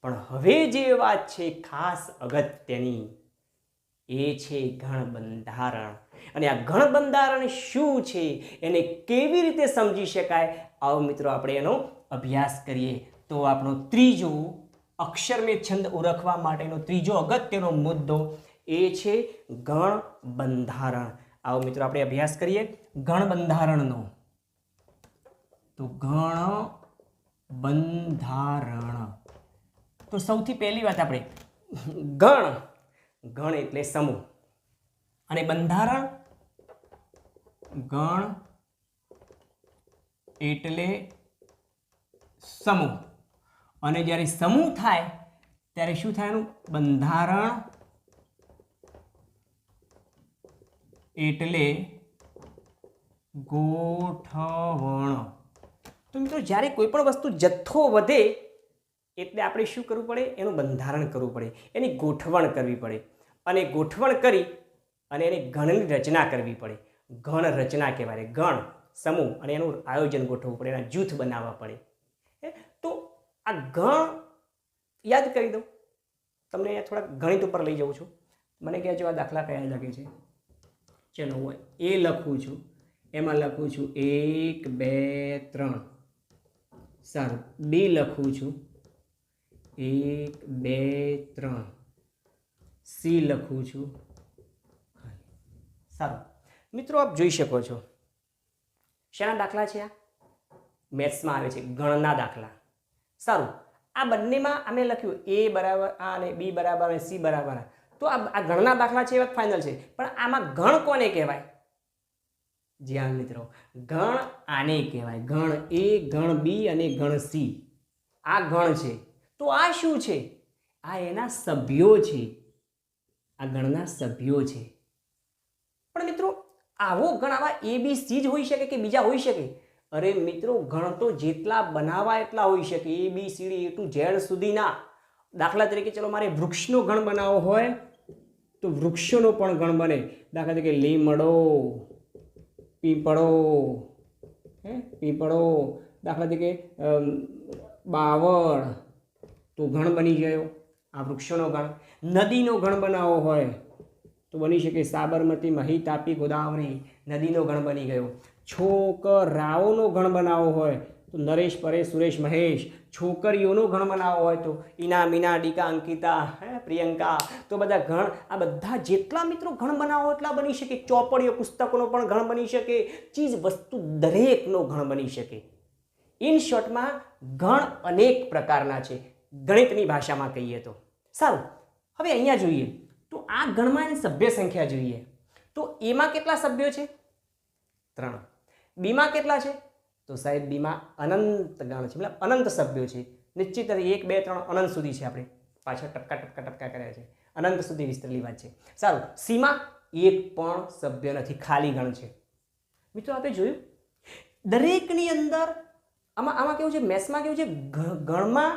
પણ હવે જે વાત છે ખાસ અગત્યની એ છે ગણ બંધારણ. અને આ ગણ બંધારણ શું છે, એને કેવી રીતે સમજી શકાય, આવો મિત્રો આપણે એનો અભ્યાસ કરીએ. તો આપણો ત્રીજો અક્ષરમેળ છંદ ઓળખવા માટેનો ત્રીજો અગત્યનો મુદ્દો એ છે ગણ બંધારણ. આવો મિત્રો આપણે અભ્યાસ કરીએ ગણ બંધારણનો. તો ગણ બંધારણ તો સૌથી પહેલી વાત આપણે ગણ એટલે સમૂહ અને બંધારણ ગણ એટલે સમૂહ. અને જ્યારે સમૂહ થાય ત્યારે શું થાય એનું બંધારણ એટલે ગોઠવણ. તો મિત્રો જ્યારે કોઈ પણ વસ્તુ જથ્થો વધે એટલે આપણે શું કરવું પડે, એનું બંધારણ કરવું પડે, એની ગોઠવણ કરવી પડે. અને ગોઠવણ કરી અને એની ગણની રચના કરવી પડે. ગણ રચના કહેવાય. ગણ સમૂહ અને એનું આયોજન ગોઠવવું પડે, એના જૂથ બનાવવા પડે. તો આ ગણ યાદ કરી દઉં તમને. થોડાક ગણિત ઉપર લઈ જાઉં છું. મને કહેજો આ દાખલા કયા લાગે છે. ચલો હું એ લખું છું, એમાં લખું છું 1 2 3. સારું, 2 લખું છું 1 2 3. સી લખું છું. સારું મિત્રો, આપ જોઈ શકો છો શાના દાખલા છે? આ મેથ્સમાં આવે છે ગણના દાખલા. સારું, આ બંનેમાં અમે લખ્યું એ બરાબર આ અને બી બરાબર અને સી બરાબર. તો આ ગણના દાખલા છે એ વાત ફાઇનલ છે. પણ આમાં ગણ કોને કહેવાય? જી હા મિત્રો, ગણ આને કહેવાય. ગણ એ, ગણ બી અને ગણ સી આ ગણ છે. તો આ શું છે? આ એના સભ્યો છે. આ ગણના સભ્યો છે. પણ મિત્રો આવો ગણ આવા એ બી સી જ હોઈ શકે કે બીજા હોઈ શકે? અરે મિત્રો, ગણ તો જેટલા બનાવવા એટલા હોઈ શકે. A B C D A to Z સુધીના. દાખલા તરીકે ચલો મારે વૃક્ષનો ગણ બનાવવો હોય તો વૃક્ષોનો પણ ગણ બને. દાખલા તરીકે લીમડો, પીપળો, પીપળો. દાખલા તરીકે બાવળ તો ગણ બની ગયો, આ વૃક્ષોનો ગણ. નદીનો ગણ બનાવવો હોય તો બની શકે સાબરમતી, મહી, તાપી, ગોદાવરી. નદીનો ગણ બની ગયો. છોકરાઓનો ગણ બનાવવો હોય તો નરેશ, પરેશ, સુરેશ, મહેશ. છોકરીઓનો ગણ બનાવવો હોય તો ઈના, મીના, ડીકા, અંકિતા, પ્રિયંકા, તો બધા ગણ, આ બધા જેટલા મિત્રો ગણ બનાવો એટલા બની શકે. ચોપડીઓ, પુસ્તકોનો પણ ગણ બની શકે. ચીજ વસ્તુ દરેકનો ગણ બની શકે. ઇન શોર્ટમાં ગણ અનેક પ્રકારના છે, ગણિતની ભાષામાં કહીએ તો. સારું, હવે અહીંયા જોઈએ તો આ ગણમાં એની સભ્ય સંખ્યા જોઈએ તો એમાં કેટલા સભ્યો છે? 3. બીમાં કેટલા છે? તો સાહેબ બીમાં અનંત ગણ છે, મતલબ અનંત સભ્યો છે. નિશ્ચિત 1 2 3 અનંત સુધી છે. આપણે પાછળ ટપકા ટપકા ટપકા કર્યા છે, અનંત સુધી વિસ્તરેલી વાત છે. સારું, સીમાં એક પણ સભ્ય નથી, ખાલી ગણ છે. મિત્રો આપણે જોયું દરેકની અંદર આમાં કેવું છે, મેથ્સમાં કેવું છે, ગણમાં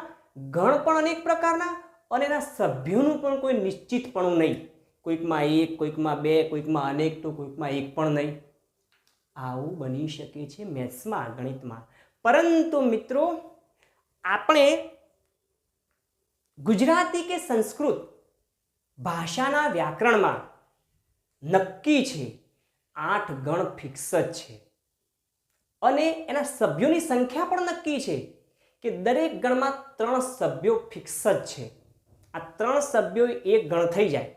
ગણ પણ અનેક પ્રકારના અને એના સભ્યોનું પણ કોઈ નિશ્ચિતપણું નહીં. કોઈકમાં 1, કોઈકમાં 2, કોઈકમાં અનેક, તો કોઈકમાં એક પણ નહીં. આવું બની શકે છે મેથ્સમાં, ગણિતમાં. પરંતુ મિત્રો આપણે ગુજરાતી કે સંસ્કૃત ભાષાના વ્યાકરણમાં નક્કી છે 8 ગણ ફિક્સ જ છે અને એના સભ્યોની સંખ્યા પણ નક્કી છે કે દરેક ગણમાં 3 સભ્યો ફિક્સ જ છે. આ 3 સભ્યો એક ગણ થઈ જાય.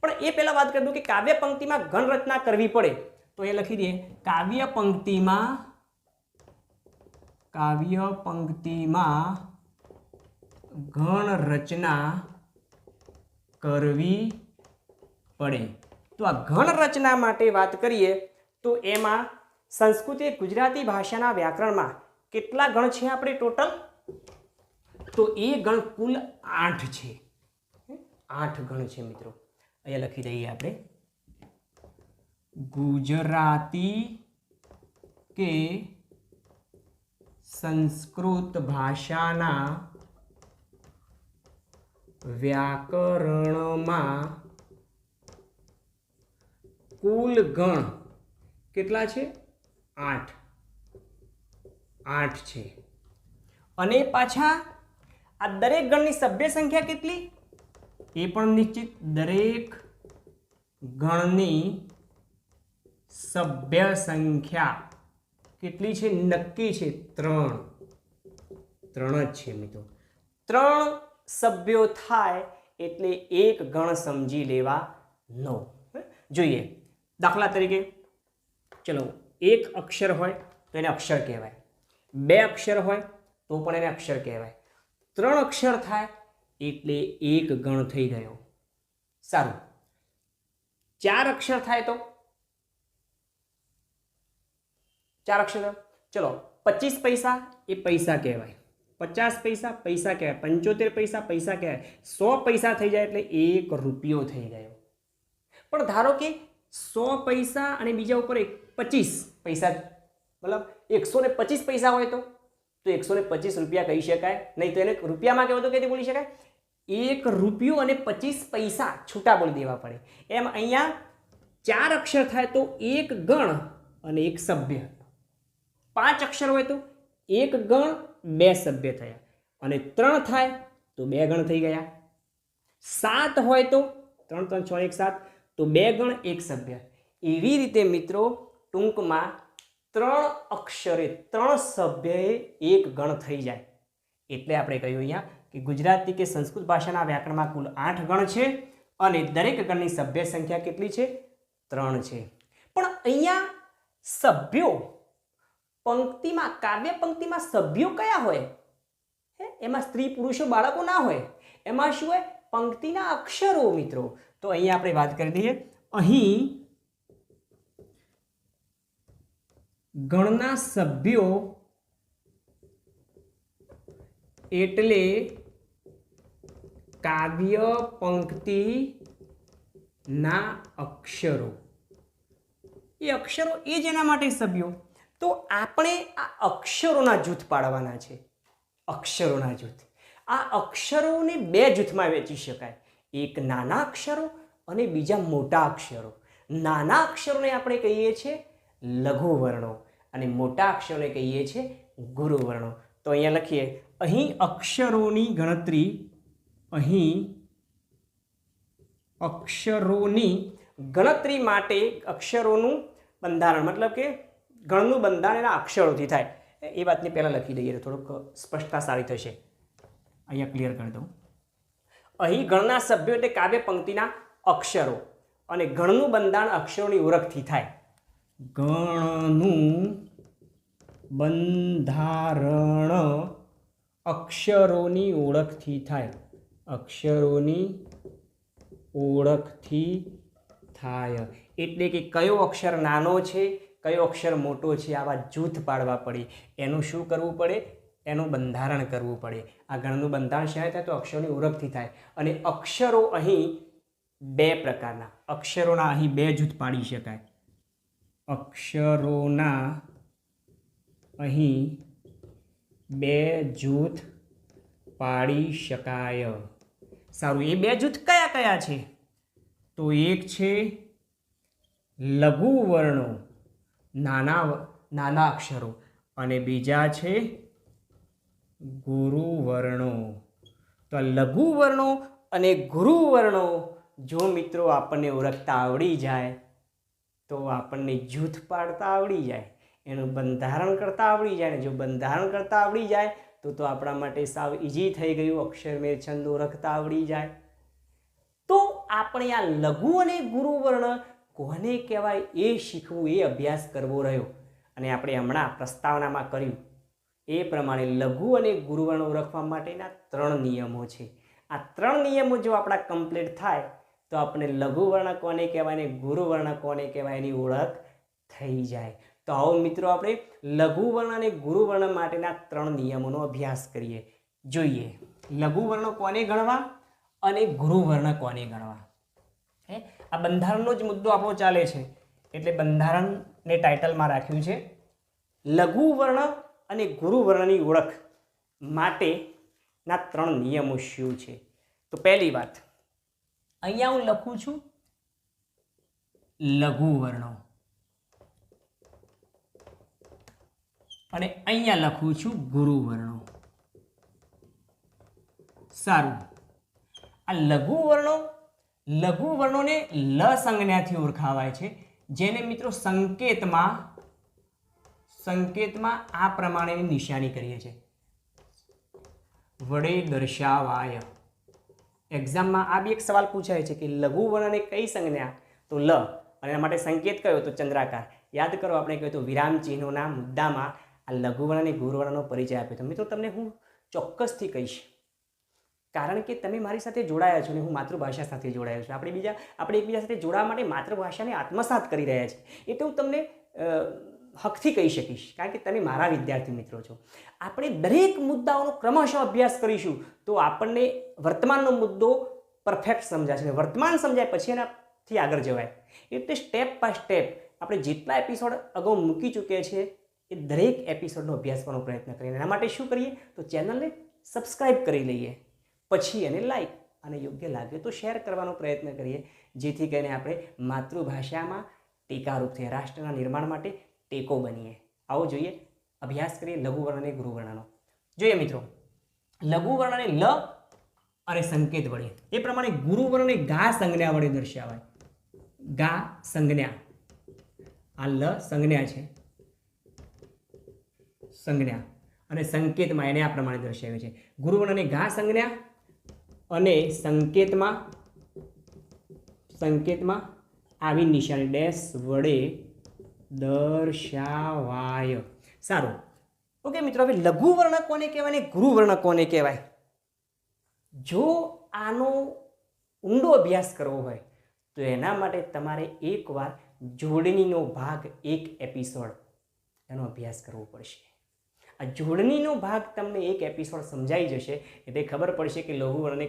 પણ એ પહેલા વાત કરી દઉં કે કાવ્ય પંક્તિમાં ગણ રચના કરવી પડે તો એ લખી દઈએ, કાવ્ય પંક્તિમાં ગણ રચના કરવી પડે. તો આ ગણ રચના માટે વાત કરીએ તો એમાં સંસ્કૃત ગુજરાતી ભાષાના વ્યાકરણમાં કેટલા ગણ છે આપણે ટોટલ? તો એ ગણ કુલ 8 છે. 8 ગણ છે મિત્રો. અહીંયા લખી દઈએ આપણે, ગુજરાતી કે સંસ્કૃત ભાષાના વ્યાકરણમાં કુલ ગણ કેટલા છે? 8 છે. અને પાછા આ દરેક ગણની સભ્ય સંખ્યા કેટલી એ પણ નિશ્ચિત. દરેક ગણની સભ્ય સંખ્યા કેટલી છે? નક્કી છે. 3 જ છે મિત્રો. 3 સભ્યો થાય એટલે એક ગણ સમજી લેવાનો. જોઈએ દાખલા તરીકે, ચલો એક અક્ષર હોય તો એને અક્ષર કહેવાય, 2 અક્ષર હોય તો પણ એને અક્ષર કહેવાય, 3 અક્ષર થાય એટલે એક ગણ થઈ ગયો. સારું, 4 અક્ષર થાય તો 4 અક્ષર, ચલો 25 પૈસા એ પૈસા કહેવાય, 50 પૈસા પૈસા કહેવાય, 75 પૈસા પૈસા કહેવાય, 100 પૈસા થઈ જાય એટલે 1 રૂપિયો થઈ ગયો. પણ ધારો કે 100 પૈસા અને બીજા ઉપર 25 પૈસા, મતલબ 125 પૈસા હોય તો 125 રૂપિયા કહી શકાય નહીં. તો એને રૂપિયામાં કહેવો તો કેથી બોલી શકાય? 1 રૂપિયો અને 25 પૈસા છૂટા બોલી દેવા પડે. એમ અહીંયા 4 અક્ષર થાય તો એક ગણ અને એક સભ્ય, 5 અક્ષર હોય તો એક ગણ 2 સભ્ય થયા, અને 3 થાય તો 2 ગણ થઈ ગયા. 7 હોય તો 3 3 6 1 7 તો 2 ગણ 1 સભ્ય. એવી રીતે મિત્રો ટૂંકમાં 3 અક્ષરે 3 સભ્યએ એક ગણ થઈ જાય. એટલે આપણે કહ્યું અહીંયા કે ગુજરાતી કે સંસ્કૃત ભાષાના વ્યાકરણમાં કુલ 8 ગણ છે અને દરેક ગણની સભ્ય સંખ્યા કેટલી છે? 3 છે. પણ અહીંયા સભ્યો પંક્તિમાં, કાવ્ય પંક્તિમાં સભ્યો કયા હોય? એમાં સ્ત્રી પુરુષો બાળકો ના હોય. એમાં શું હોય? પંક્તિના અક્ષરો મિત્રો. તો અહીંયા આપણે વાત કરી દઈએ, અહીં ગણના સભ્યો એટલે કાવ્ય પંક્તિના અક્ષરો. એ અક્ષરો એ જ એના માટે સભ્યો. તો આપણે આ અક્ષરોના જૂથ પાડવાના છે. અક્ષરોના જૂથ, આ અક્ષરોને 2 જૂથમાં વહેંચી શકાય. એક નાના અક્ષરો અને બીજા મોટા અક્ષરો. નાના અક્ષરોને આપણે કહીએ છીએ લઘુ વર્ણો અને મોટા અક્ષરોને કહીએ છીએ ગુરુ વર્ણો. તો અહીંયા લખીએ, અહીં અક્ષરોની ગણતરી, અહીં અક્ષરોની ગણતરી માટે અક્ષરોનું બંધારણ, મતલબ કે ગણનું બંધારણ એના અક્ષરોથી થાય. એ વાતની પહેલાં લખી દઈએ તો થોડુંક સ્પષ્ટતા સારી થશે. અહીંયા ક્લિયર કરી દઉં. અહીં ગણના સભ્યો એટલે કાવ્ય પંક્તિના અક્ષરો અને ગણનું બંધારણ અક્ષરોની ઓળખથી થાય. ગણનું બંધારણ અક્ષરોની ઓળખથી થાય. અક્ષરોની ઓળખથી થાય એટલે કે કયો અક્ષર નાનો છે, કયો અક્ષર મોટો છે, આવા જૂથ પાડવા પડે. એનું શું કરવું પડે? એનું બંધારણ કરવું પડે. આ ગણનું બંધારણ શા થાય? તો અક્ષરોની ઓળખથી થાય. અને અક્ષરો અહીં બે પ્રકારના, અક્ષરોના અહીં બે જૂથ પાડી શકાય. અક્ષરોના અહીં બે જૂથ પાડી શકાય. સારું, એ બે જૂથ કયા કયા છે? તો એક છે લઘુ વર્ણો, નાના અક્ષરો, અને બીજા છે ગુરુ વર્ણો. તો લઘુ વર્ણો અને ગુરુ વર્ણો જો મિત્રો આપણને ઓળખતા આવડી જાય તો આપણને જૂથ પાડતા આવડી જાય, એનું બંધારણ કરતા આવડી જાય. ને જો બંધારણ કરતા આવડી જાય તો આપણા માટે સાવ ઇઝી થઈ ગયું. અક્ષરમેળ છંદ ઓળખતા આવડી જાય તો આપણે આ લઘુ અને ગુરુ વર્ણ કોને કહેવાય એ શીખવું, એ અભ્યાસ કરવો રહ્યો. અને આપણે હમણાં પ્રસ્તાવનામાં કર્યું એ પ્રમાણે લઘુ અને ગુરુવર્ણ ઓળખવા માટેના 3 નિયમો છે. આ 3 નિયમો જો આપણા કમ્પ્લીટ થાય તો આપણે લઘુ વર્ણ કોને કહેવાય ને ગુરુવર્ણ કોને કહેવાય એની ઓળખ થઈ જાય. તો આવો મિત્રો આપણે લઘુ વર્ણ અને ગુરુવર્ણ માટેના 3 નિયમોનો અભ્યાસ કરીએ. જોઈએ લઘુ વર્ણો કોને ગણવા અને ગુરુવર્ણ કોને ગણવા. આ બંધારણનો જ મુદ્દો આપણો ચાલે છે એટલે બંધારણને ટાઇટલમાં રાખ્યું છે લઘુ વર્ણ અને ગુરુવર્ણની ઓળખ માટેના 3 નિયમો શું છે. તો પહેલી વાત, અહીંયા હું લખું છું લઘુ વર્ણો અને અહીંયા લખું છું ગુરુવર્ણો. સારું, આ લઘુ વર્ણોને લ સંજ્ઞાથી ઓળખાવાય છે, જેને મિત્રો સંકેતમાં આ પ્રમાણેની નિશાની કરીએ છીએ વડે દર્શાવાય. એક્ઝામમાં આ બી એક સવાલ પૂછાય છે કે લઘુ વર્ણને કઈ સંજ્ઞા? તો લ, અને એના માટે સંકેત કયો? તો ચંદ્રાકાર. યાદ કરો આપણે કહ્યું તો વિરામ ચિહ્નોના મુદ્દામાં આ લઘુ વર્ણ અને ગુરુવર્ણનો પરિચય આપ્યો. તો મિત્રો તમને હું ચોક્કસથી કહીશ, કારણ કે તમે મારી સાથે જોડાયા છો ને હું માતૃભાષા સાથે જોડાયો છું. આપણે એકબીજા સાથે જોડાવા માટે માતૃભાષાને આત્મસાત કરી રહ્યા છીએ. એટલે હું તમને હકથી કહી શકીશ, કારણ કે તમે મારા વિદ્યાર્થી મિત્રો છો. આપણે દરેક મુદ્દાઓનો ક્રમશઃ અભ્યાસ કરીશું તો આપણને વર્તમાનનો મુદ્દો પરફેક્ટ સમજાશે. વર્તમાન સમજાય પછી એનાથી આગળ જવાય. એટલે સ્ટેપ બાય સ્ટેપ આપણે જેટલા એપિસોડ અગાઉ મૂકી ચૂક્યા છીએ એ દરેક એપિસોડનો અભ્યાસ કરવાનો પ્રયત્ન કરીએ. એના માટે શું કરીએ? તો ચેનલને સબસ્ક્રાઈબ કરી લઈએ, પછી એને લાઈક અને યોગ્ય લાગે તો શેર કરવાનો પ્રયત્ન કરીએ, જેથી કરીને આપણે માતૃભાષામાં ટેકારૂપ થઈએ, રાષ્ટ્રના નિર્માણ માટે ટેકો બનીએ. આવો જોઈએ અભ્યાસ કરીએ લઘુવર્ણ અને ગુરુવર્ણનો. જોઈએ મિત્રો, લઘુવર્ણને લ અને સંકેત વડે, એ પ્રમાણે ગુરુવર્ણને ગા સંજ્ઞા વડે દર્શાવાય. ગા સંજ્ઞા, આ લ સંજ્ઞા છે, સંજ્ઞા, અને સંકેતમાં એને આ પ્રમાણે દર્શાવે છે. ગુરુવર્ણને ગા સંજ્ઞા અને સંકેતમાં આવી નિશાની ડેશ વડે દર્શાવાય. સારું, ઓકે મિત્રો, હવે લઘુવર્ણ કોને કહેવાય ને ગુરુવર્ણ કોને કહેવાય? જો આનો ઊંડો અભ્યાસ કરવો હોય તો એના માટે તમારે એકવાર જોડણીનો ભાગ 1 એપિસોડ એનો અભ્યાસ કરવો પડશે. આ જોડણીનો ભાગ તમને 1 એપિસોડ સમજાઈ જશે એટલે ખબર પડશે કે લઘુવર્ણ અને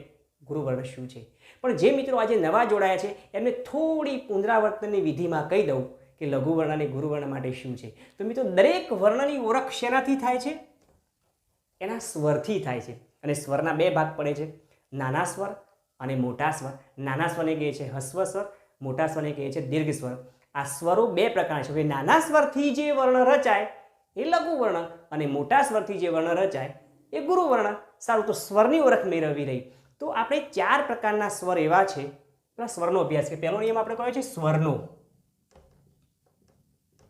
ગુરુવર્ણ શું છે. પણ જે મિત્રો આજે નવા જોડાયા છે એમને થોડી પુનરાવર્તનની વિધિમાં કહી દઉં કે લઘુવર્ણ અને ગુરુવર્ણ માટે શું છે. તો મિત્રો, દરેક વર્ણની ઓળખ શેનાથી થાય છે? એના સ્વરથી થાય છે. અને સ્વરના 2 ભાગ પડે છે, નાના સ્વર અને મોટા સ્વર. નાના સ્વરને કહે છે હસ્વ સ્વર, મોટા સ્વરને કહે છે દીર્ઘ સ્વર. આ સ્વરો 2 પ્રકાર છે. નાના સ્વરથી જે વર્ણ રચાય એ લઘુવર્ણ અને મોટા સ્વરથી જે વર્ણ રચાય એ ગુરુવર્ણ. સારું, તો સ્વરની ઓળખ મેળવવી રહી. તો આપણે 4 પ્રકારના સ્વર એવા છે. સ્વરનો અભ્યાસ કરીએ. પહેલો નિયમ આપણે કયો છે? સ્વરનો.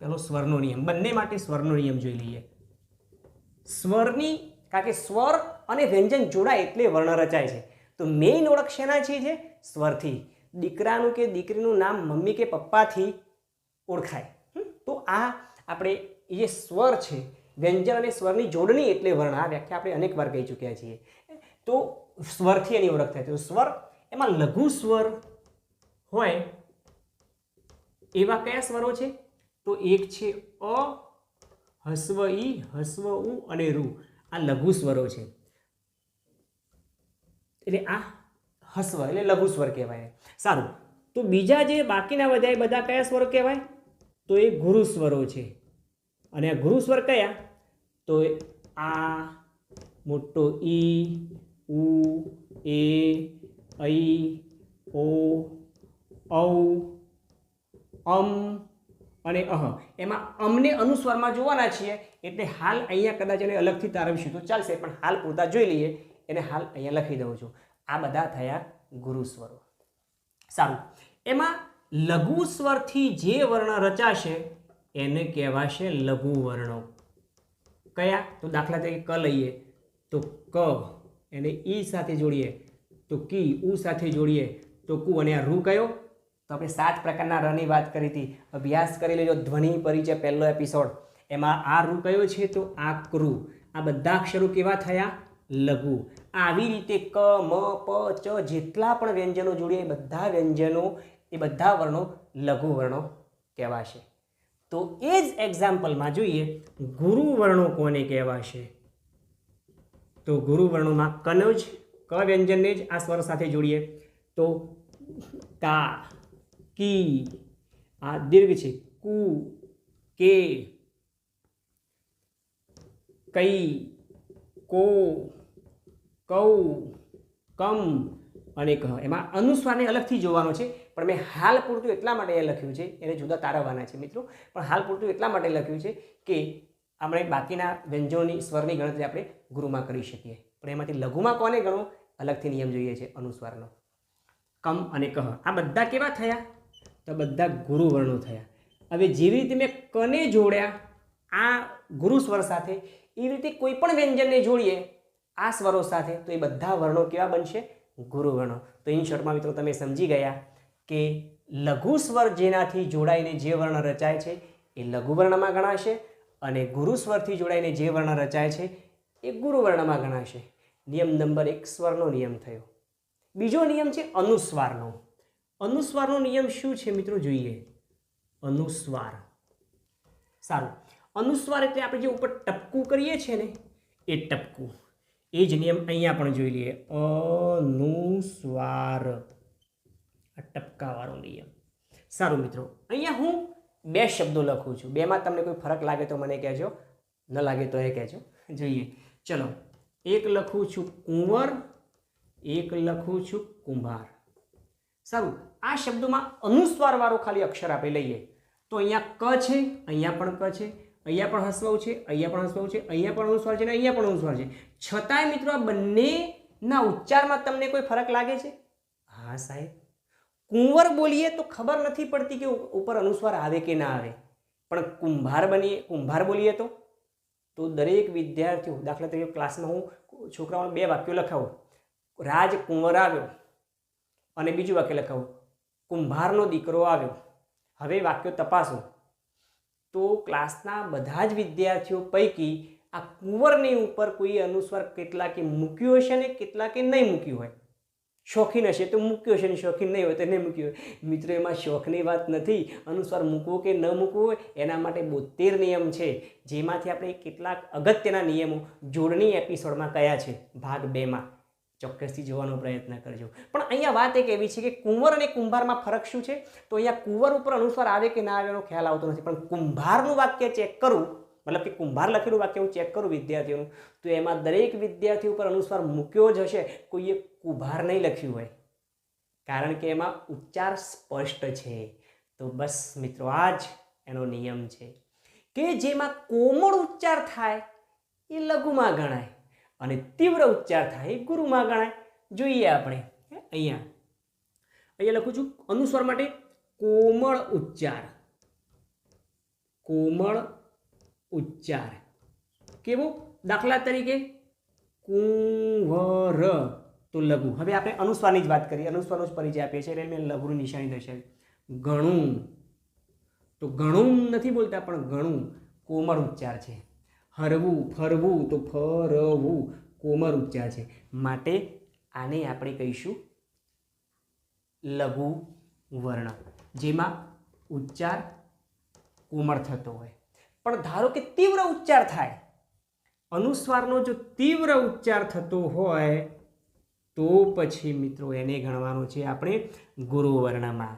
પહેલો સ્વરનો નિયમ. બંને માટે સ્વરનો નિયમ જોઈ લઈએ. સ્વરની, કારણ કે સ્વર અને વ્યંજન જોડાય એટલે વર્ણ રચાય છે. તો મેઇન ઓળખ શેનાથી છે? સ્વરથી. દીકરાનું કે દીકરીનું નામ મમ્મી કે પપ્પાથી ઓળખાય. તો આ આપણે જે સ્વર છે, વ્યંજન અને સ્વરની જોડણી એટલે વર્ણ, આ વ્યાખ્યા આપણે અનેક વાર કહી ચૂક્યા છીએ. તો સ્વરથી એની ઓળખ થાય. તો સ્વર એમાં લઘુ સ્વર હોય એવા કયા સ્વરો છે? તો એક છે અ, હસ્વ ઈ, હસ્વ ઉ અને રૂ. આ લઘુ સ્વરો છે. એટલે આ હસ્વ એટલે લઘુ સ્વર કહેવાય. સારું, તો બીજા જે બાકીના બધા એ બધા કયા સ્વરો કહેવાય? તો એ ગુરુ સ્વરો છે. અને આ ગુરુ સ્વર કયા? તો આ, મોટો ઈ, ઉ, એ, ઐ, ઓ, ઔ, અમ અને અહ. એમાં અમને અનુસ્વારમાં જોવાના છીએ, એટલે હાલ અહીંયા કદાચ એને અલગથી તારવીશું તો ચાલશે, પણ હાલ પૂરતા જોઈ લઈએ. એને હાલ અહીંયા લખી દઉં છું. આ બધા થયા ગુરુ સ્વરો. સારું, એમાં લઘુ સ્વરથી જે વર્ણ રચાશે એને કહેવાશે લઘુ વર્ણો. કયા? તો દાખલા તરીકે ક લઈએ તો ક, એને ઈ સાથે જોડીએ તો કી, ઉ સાથે જોડીએ તો કુ, અને આ રૂ કયો? તો આપણે 7 પ્રકારના રની વાત કરી હતી. અભ્યાસ કરી લેજો, ધ્વનિ પરિચય પહેલો એપિસોડ. એમાં આ રૂ કયો છે? તો આ ક્રુ. આ બધા અક્ષરો કેવા થયા? લઘુ. આવી રીતે ક, મ, પ, ચ જેટલા પણ વ્યંજનો જોડીએ એ બધા વ્યંજનો, એ બધા વર્ણો લઘુ વર્ણો કહેવાશે. તો એ જ એક્ઝામ્પલમાં જોઈએ ગુરુ વર્ણો કોને કહેવાશે? તો ગુરુ વર્ણોમાં કનો જ, ક વ્યંજનને જ આ સ્વર સાથે જોડીએ તો કા, કી, આ દીર્ઘ છે કુ, કે, કઈ, કો, કૌ, કમ અને કહ. એમાં અનુસ્વારને અલગથી જોવાનો છે, પણ મેં હાલ પૂરતું એટલા માટે એ લખ્યું છે, એને જુદા તારવવાના છે મિત્રો, પણ હાલ પૂરતું એટલા માટે લખ્યું છે કે આપણે બાકીના વ્યંજનોની સ્વરની ગણતરી આપણે ગુરુમાં કરી શકીએ. પણ એમાંથી લઘુમાં કોને ગણો? અલગથી નિયમ જોઈએ છે અનુસ્વારનો. કમ અને કહ આ બધા કેવા થયા? તો બધા ગુરુ વર્ણો થયા. હવે જેવી રીતે મેં કને જોડ્યા આ ગુરુ સ્વર સાથે, એવી રીતે કોઈ પણ વ્યંજનને જોડીએ આ સ્વરો સાથે તો એ બધા વર્ણો કેવા બનશે? ગુરુ વર્ણો. તો ઇન શોર્ટમાં મિત્રો તમે સમજી ગયા કે લઘુ સ્વર જેનાથી જોડાઈને જે વર્ણ રચાય છે એ લઘુ વર્ણમાં ગણાશે, અને ગુરુ સ્વરથી જોડાઈને જે વર્ણ રચાય છે એ ગુરુ વર્ણમાં ગણાશે. નિયમ નંબર 1 સ્વરનો નિયમ થયો. બીજો નિયમ છે અનુસ્વારનો. અનુસ્વારનો નિયમ શું છે મિત્રો? જોઈએ અનુસ્વાર. સારું, અનુસ્વાર એટલે આપણે જે ઉપર ટપકું કરીએ છીએ ને એ ટપકું. એ જ નિયમ અહીંયા પણ જોઈ લઈએ. અનુસ્વાર, આ ટપકાવાળો નિયમ. સારું મિત્રો, અહીંયા હું 2 શબ્દો લખું છું. બેમાં તમને કોઈ ફરક લાગે તો મને કહેજો, ન લાગે તો એ કહેજો. જોઈએ, ચલો. એક લખું છું કુંવર, એક લખું છું કુંભાર. સારું, આ શબ્દોમાં અનુસ્વારવાળો ખાલી અક્ષર આપણે લઈએ તો અહીંયા ક છે, અહીંયા પણ ક છે, અહીંયા પણ હસવાઉ છે, અહીંયા પણ હસવાઉ છે, અહીંયા પણ અનુસ્વાર છે અને અહીંયા પણ અનુસ્વાર છે. છતાંય મિત્રો આ બંનેના ઉચ્ચારમાં તમને કોઈ ફરક લાગે છે? હા સાહેબ, કુંવર બોલીએ તો ખબર નથી પડતી કે ઉપર અનુસ્વાર આવે કે ના આવે, પણ કુંભાર બોલીએ તો દરેક વિદ્યાર્થીઓ, દાખલા તરીકે ક્લાસમાં હું છોકરાઓને 2 વાક્યો લખાવું, રાજ કુંવર આવ્યો, અને બીજું વાક્ય લખાવું, કુંભારનો દીકરો આવ્યો. હવે વાક્યો તપાસો તો ક્લાસના બધા જ વિદ્યાર્થીઓ પૈકી આ કુંવરની ઉપર કોઈ અનુસ્વાર કેટલાકે મૂક્યું હશે ને કેટલાકે નહીં મૂક્યું હોય. શોખીન હશે તો મૂક્યો હશે, ને શોખીન નહીં હોય તો નહીં મૂક્યું હોય. મિત્રો એમાં શોખની વાત નથી. અનુસ્વાર મૂકવો કે ન મૂકવો હોય એના માટે 72 નિયમ છે, જેમાંથી આપણે કેટલાક અગત્યના નિયમો જોડણી એપિસોડમાં કયા છે ભાગ 2માં ચોક્કસથી જોવાનો પ્રયત્ન કરજો. પણ અહીંયા વાત એક એવી છે કે કુંવર અને કુંભારમાં ફરક શું છે? તો અહીંયા કુંવર ઉપર અનુસ્વાર આવે કે ના આવે એનો ખ્યાલ આવતો નથી, પણ કુંભારનું વાક્ય ચેક કરું, મતલબ કે કુંભાર લખેલું વાક્ય હું ચેક કરું વિદ્યાર્થીઓનું, તો એમાં દરેક વિદ્યાર્થી ઉપર અનુસ્વાર મૂક્યો જ હશે, કોઈએ કુંભાર નહીં લખ્યું હોય, કારણ કે એમાં ઉચ્ચાર સ્પષ્ટ છે. તો બસ મિત્રો આ જ એનો નિયમ છે કે જેમાં કોમળ ઉચ્ચાર થાય એ લઘુમાં ગણાય અને તીવ્ર ઉચ્ચાર થાય એ ગુરુમાં ગણાય. જોઈએ આપણે અહીંયા લખું છું અનુસ્વાર માટે કોમળ ઉચ્ચાર. કેવો? દાખલા તરીકે કુંવર તો લઘુ. હવે આપણે અનુસ્વારની જ વાત કરીએ, અનુસ્વારનો જ પરિચય આપીએ છીએ એટલે મેં લઘુની નિશાની દર્શાવી. ઘણું તો ઘણું નથી બોલતા પણ ઘણું કોમળ ઉચ્ચાર છે. હરવું ફરવું તો ફરવું કોમળ ઉચ્ચાર છે, માટે આને આપણે કહીશું લઘુ વર્ણ, જેમાં ઉચ્ચાર કોમળ થતો હોય. પણ ધારો કે તીવ્ર ઉચ્ચાર થાય, અનુસ્વારનો જો તીવ્ર ઉચ્ચાર થતો હોય તો પછી મિત્રો એને ગણવાનું છે આપણે ગુરુવર્ણમાં.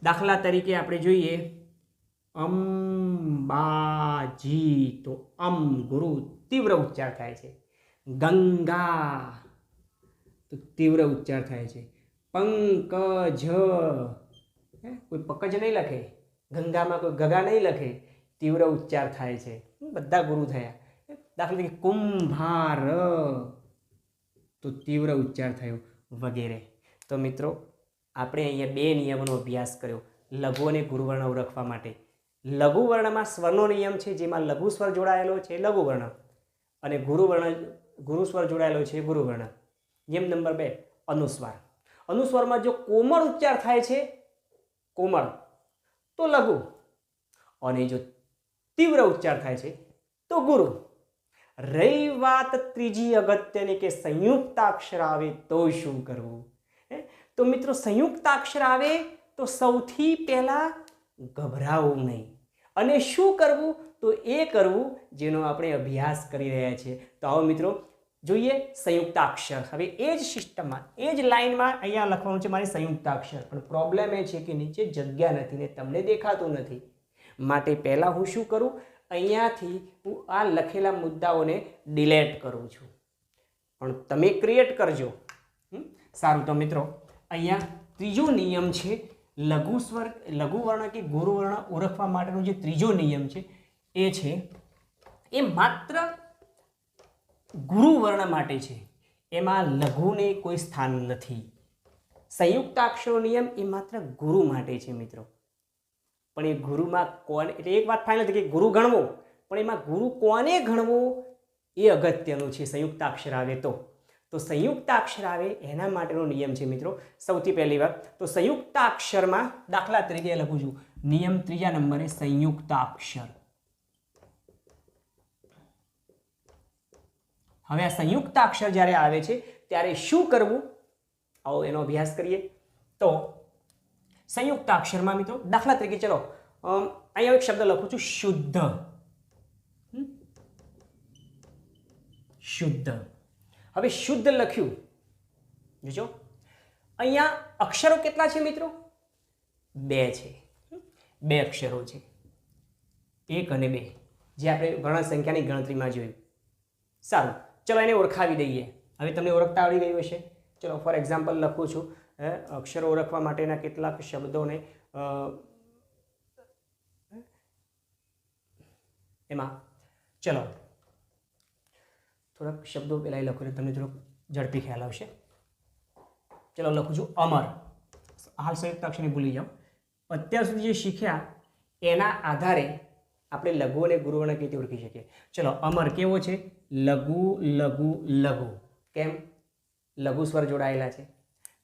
દાખલા તરીકે આપણે જોઈએ અંબાજી તો ગુરુ તીવ્ર ઉચ્ચાર થાય છે. ગંગા તો તીવ્ર ઉચ્ચાર થાય છે. પંકજ કોઈ પકજ નહીં લખે, ગંગામાં કોઈ ગગા નહીં લખે, તીવ્ર ઉચ્ચાર થાય છે. બધા ગુરુ થયા. દાખલા તરીકે કુંભાર તો તીવ્ર ઉચ્ચાર થયો વગેરે. તો મિત્રો આપણે અહીંયા 2 નિયમોનો અભ્યાસ કર્યો લઘુ અને ગુરુવર્ણ ઓળખવા માટે. લઘુ વર્ણમાં સ્વરનો નિયમ છે, જેમાં લઘુ સ્વર જોડાયેલો છે લઘુ વર્ણ, અને ગુરુ સ્વર જોડાયેલો છે ગુરુવર્ણ. નિયમ નંબર 2 અનુસ્વાર. અનુસ્વારમાં જો કોમળ ઉચ્ચાર થાય છે કોમળ તો લઘુ, અને જો તીવ્ર ઉચ્ચાર થાય છે તો ગુરુ. રહી વાત ત્રીજી અગત્યની કે સંયુક્તાક્ષર આવે તો શું કરવું? તો મિત્રો સંયુક્તાક્ષર આવે તો સૌથી પહેલા ગભરાવું નહીં, અને શું કરવું? તો એ કરવું જેનો આપણે અભ્યાસ કરી રહ્યા છીએ. તો આવો મિત્રો જોઈએ સંયુક્તાક્ષર. હવે એ જ સિસ્ટમમાં એ જ લાઈનમાં અહીંયા લખવાનું છે મારે સંયુક્તાક્ષર, પણ પ્રોબ્લેમ એ છે કે નીચે જગ્યા નથી ને તમને દેખાતું નથી. માટે પહેલાં હું શું કરું? અહીંયાથી હું આ લખેલા મુદ્દાઓને ડિલેટ કરું છું, પણ તમે ક્રિએટ કરજો. સારું, તો મિત્રો અહીંયા ત્રીજો નિયમ છે લઘુ સ્વર લઘુવર્ણ કે ગુરુવર્ણ ઓળખવા માટેનો જે ત્રીજો નિયમ છે એ છે એ માત્ર ગુરુવર્ણ માટે છે. એમાં લઘુને કોઈ સ્થાન નથી. સંયુક્તાક્ષરો નિયમ એ માત્ર ગુરુ માટે છે મિત્રો. પણ એ ગુરુમાં કોને, એટલે એક વાત ફાઇનલ કે ગુરુ ગણવો, પણ એમાં ગુરુ કોને ગણવો એ અગત્યનું છે સંયુક્તાક્ષર આવે તો. તો સંયુક્તાક્ષર આવે એના માટેનો નિયમ છે મિત્રો. સૌથી પહેલી વાત તો સંયુક્તાક્ષરમાં દાખલા તરીકે લખું છું નિયમ 3જા નંબરે સંયુક્તાક્ષર. હવે આ સંયુક્તાક્ષર જ્યારે આવે છે ત્યારે શું કરવું, આવો એનો અભ્યાસ કરીએ. તો સંયુક્તાક્ષરમાં મિત્રો દાખલા તરીકે ચલો અહીંયા એક શબ્દ લખું છું શુદ્ધ. શુદ્ધ. હવે શુદ્ધ લખ્યું, જોજો અહીંયા અક્ષરો કેટલા છે મિત્રો? 2 છે. 2 અક્ષરો છે, 1 અને 2, જે આપણે વર્ણ સંખ્યાની ગણતરીમાં જોયું. સારું, ચલો એને ઓળખાવી દઈએ. હવે તમને ઓળખતા આવડી ગયું હશે. ચલો ફોર એક્ઝામ્પલ લખું છું અક્ષરો ઓળખવા માટેના કેટલાક શબ્દોને એમાં ચલો થોડાક શબ્દો પહેલાં લખું એટલે તમને થોડોક ઝડપી ખ્યાલ આવશે. ચલો લખું છું અમર. હાલ સંયુક્તાક્ષરને ભૂલી જાઓ. અત્યાર સુધી જે શીખ્યા એના આધારે આપણે લઘુ અને ગુરુવર્ણ કેવી રીતે ઓળખી શકીએ. ચલો અમર કેવો છે? લઘુ લઘુ લઘુ. કેમ? લઘુ સ્વર જોડાયેલા છે.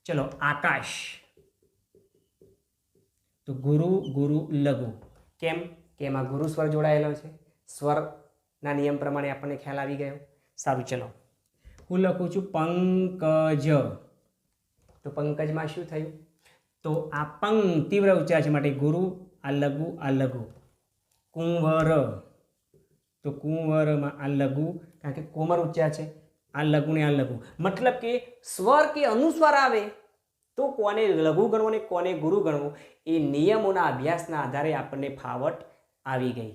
ચલો આકાશ તો ગુરુ ગુરુ લઘુ. કેમ? કે એમાં ગુરુ સ્વર જોડાયેલો છે. સ્વરના નિયમ પ્રમાણે આપણને ખ્યાલ આવી ગયો. સારું, ચલો હું લખું છું પંકજ. તો પંકજમાં શું થયું? તો આ પંગ તીવ્ર ઉચ્ચાર છે માટે ગુરુ, આ લઘુ આ લઘુ. કુંવર તો કુંવરમાં આ લઘુ, કારણ કે કોમળ ઉચ્ચાર છે. આ લઘુ ને આ લઘુ, મતલબ કે સ્વર કે અનુસ્વાર આવે તો કોને લઘુ ગણવો ને કોને ગુરુ ગણવો એ નિયમોના અભ્યાસના આધારે આપણને ફાવટ આવી ગઈ.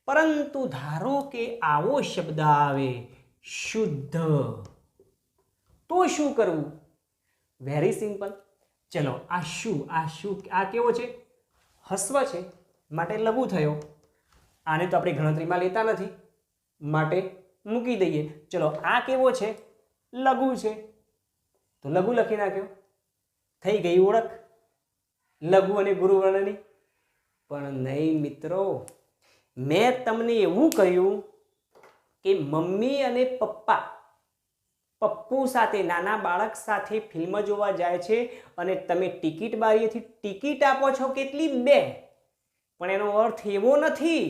પરંતુ ધારો કે આવો શબ્દ આવે શુદ્ધ, તો શું કરવું? Very simple. ચલો આ શું આ કેવો છે? હસ્વ છે માટે લઘુ થયો. આને તો આપણે ગણતરીમાં લેતા નથી માટે મૂકી દઈએ. ચલો આ કેવો છે? લઘુ છે તો લઘુ લખી નાખ્યો. થઈ ગઈ ઓળખ લઘુ અને ગુરુવર્ણની. પણ નહીં મિત્રો, મેં તમને એવું કહ્યું કે મમ્મી અને પપ્પા પપ્પુ સાથે, નાના બાળક સાથે ફિલ્મ જોવા જાય છે અને તમે ટિકિટ બારીએથી ટિકિટ આપો છો કેટલી? 2. પણ એનો અર્થ એવો નથી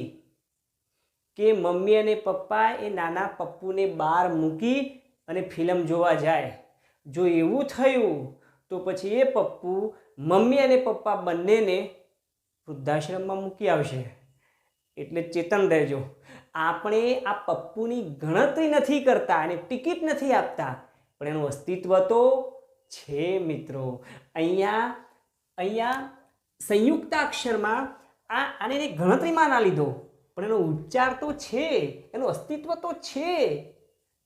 કે મમ્મી અને પપ્પા એ નાના પપ્પુને બહાર મૂકી અને ફિલ્મ જોવા જાય. જો એવું થયું તો પછી એ પપ્પુ મમ્મી અને પપ્પા બંનેને વૃદ્ધાશ્રમમાં મૂકી આવશે. એટલે ચેતન રહેજો. આપણે આ પપ્પુની ગણતરી નથી કરતા અને ટિકિટ નથી આપતા, પણ એનું અસ્તિત્વ તો છે મિત્રો. અહીંયા સંયુક્તાક્ષરમાં આને ગણતરીમાં ના લીધો, પણ એનો ઉચ્ચાર તો છે, એનું અસ્તિત્વ તો છે.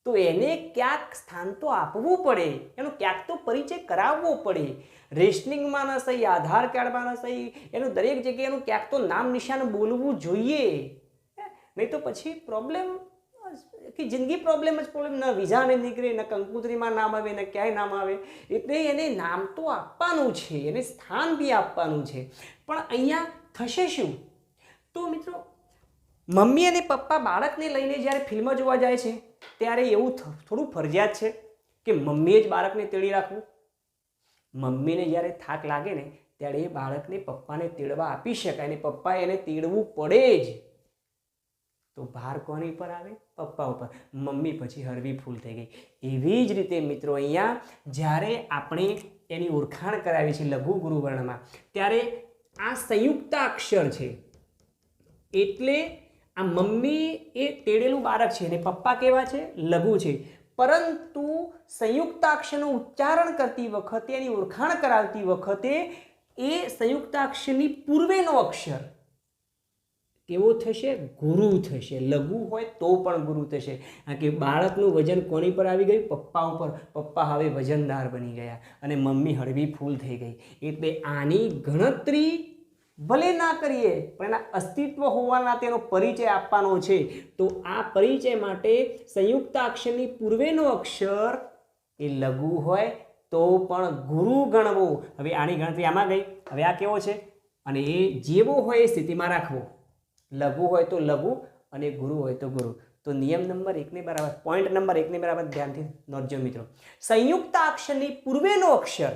તો એને ક્યાંક સ્થાન તો આપવું પડે, એનો ક્યાંક તો પરિચય કરાવવો પડે. રેશનિંગમાં ન સહી, આધાર કાર્ડમાં ન સહી, એનું દરેક જગ્યાએનું ક્યાંક તો નામ નિશાન બોલવું જોઈએ. નહીં તો પછી પ્રોબ્લેમ કે જિંદગી પ્રોબ્લેમ જ પ્રોબ્લેમ. ન વિઝાને નીકળે, ન કંકોત્રીમાં નામ આવે, ન ક્યાંય નામ આવે. એટલે એને નામ તો આપવાનું છે, એને સ્થાન બી આપવાનું છે. પણ અહીંયા થશે શું? તો મિત્રો, મમ્મી અને પપ્પા બાળકને લઈને જ્યારે ફિલ્મ જોવા જાય છે ત્યારે એવું થોડું ફરજિયાત છે કે મમ્મીએ જ બાળકને તેડી રાખવું. મમ્મીને જ્યારે થાક લાગે ને ત્યારે એ બાળકને પપ્પાને તેડવા આપી શકાય, અને પપ્પા એને તેડવું પડે જ. તો ભાર કોની પર આવે? પપ્પા ઉપર. મમ્મી પછી હળવી ફૂલ થઈ ગઈ. એવી જ રીતે મિત્રો, અહીંયા જ્યારે આપણે એની ઓળખાણ કરાવી છે લઘુ ગુરુવર્ણમાં, ત્યારે આ સંયુક્તાક્ષર છે. એટલે આ મમ્મી એ તેડેલું બાળક છે અને પપ્પા કેવા છે? લઘુ છે. પરંતુ સંયુક્તાક્ષરનું ઉચ્ચારણ કરતી વખતે, એની ઓળખાણ કરાવતી વખતે એ સંયુક્તાક્ષરની પૂર્વેનો અક્ષર કેવો થશે? ગુરુ થશે. લઘુ હોય તો પણ ગુરુ થશે. કારણ કે બાળકનું વજન કોની પર આવી ગયું? પપ્પા ઉપર. પપ્પા હવે વજનદાર બની ગયા અને મમ્મી હળવી ફૂલ થઈ ગઈ. એટલે આની ગણતરી ભલે ના કરીએ, પણ એના અસ્તિત્વ હોવાના તેનો પરિચય આપવાનો છે. તો આ પરિચય માટે સંયુક્તાક્ષરની પૂર્વેનો અક્ષર એ લઘુ હોય તો પણ ગુરુ ગણવો. હવે આની ગણતરી આમાં ગઈ. હવે આ કેવો છે? અને એ જેવો હોય એ સ્થિતિમાં રાખવો. લઘુ હોય તો લઘુ અને ગુરુ હોય તો ગુરુ. તો નિયમ નંબર 1 ને બરાબર, પોઈન્ટ નંબર 1 ને બરાબર ધ્યાનથી નોંધજો મિત્રો. સંયુક્તાક્ષરની પૂર્વેનો અક્ષર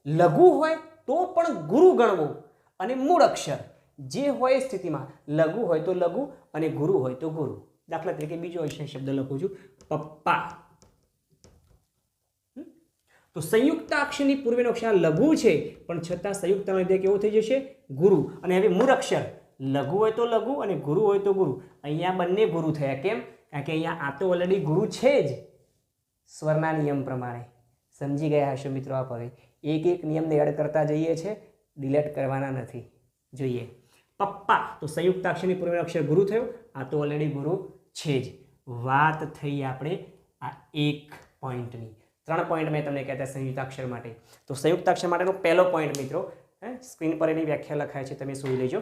લઘુ હોય તો પણ ગુરુ ગણવો, અને મૂળ અક્ષર જે હોય એ સ્થિતિમાં લઘુ હોય તો લઘુ અને ગુરુ હોય તો ગુરુ. દાખલા તરીકે બીજો શબ્દ લખું છું, પપ્પા. તો સંયુક્તાક્ષરની પૂર્વેનો અક્ષર લઘુ છે, પણ છતાં સંયુક્તના લીધે કેવો થઈ જશે? ગુરુ. અને હવે મૂળ અક્ષર લઘુ હોય તો લઘુ અને ગુરુ હોય તો ગુરુ. અહીંયા બંને ગુરુ થયા. કેમ? કારણ કે અહીંયા આ તો ઓલરેડી ગુરુ છે જ, સ્વરના નિયમ પ્રમાણે. સમજી ગયા હશો મિત્રો આપ. હવે એક એક નિયમને એડ કરતા જઈએ છે, ડિલેટ કરવાના નથી. જોઈએ, પપ્પા. તો સંયુક્તાક્ષરની પૂર્વેનો અક્ષર ગુરુ થયો. આ તો ઓલરેડી ગુરુ છે જ. વાત થઈ આપણે આ એક પોઈન્ટની. 3 પોઈન્ટ મેં તમને કહેતા સંયુક્તાક્ષર માટે. તો સંયુક્તાક્ષર માટેનો પહેલો પોઈન્ટ મિત્રો, સ્ક્રીન પર એની વ્યાખ્યા લખાય છે, તમે જોઈ લેજો.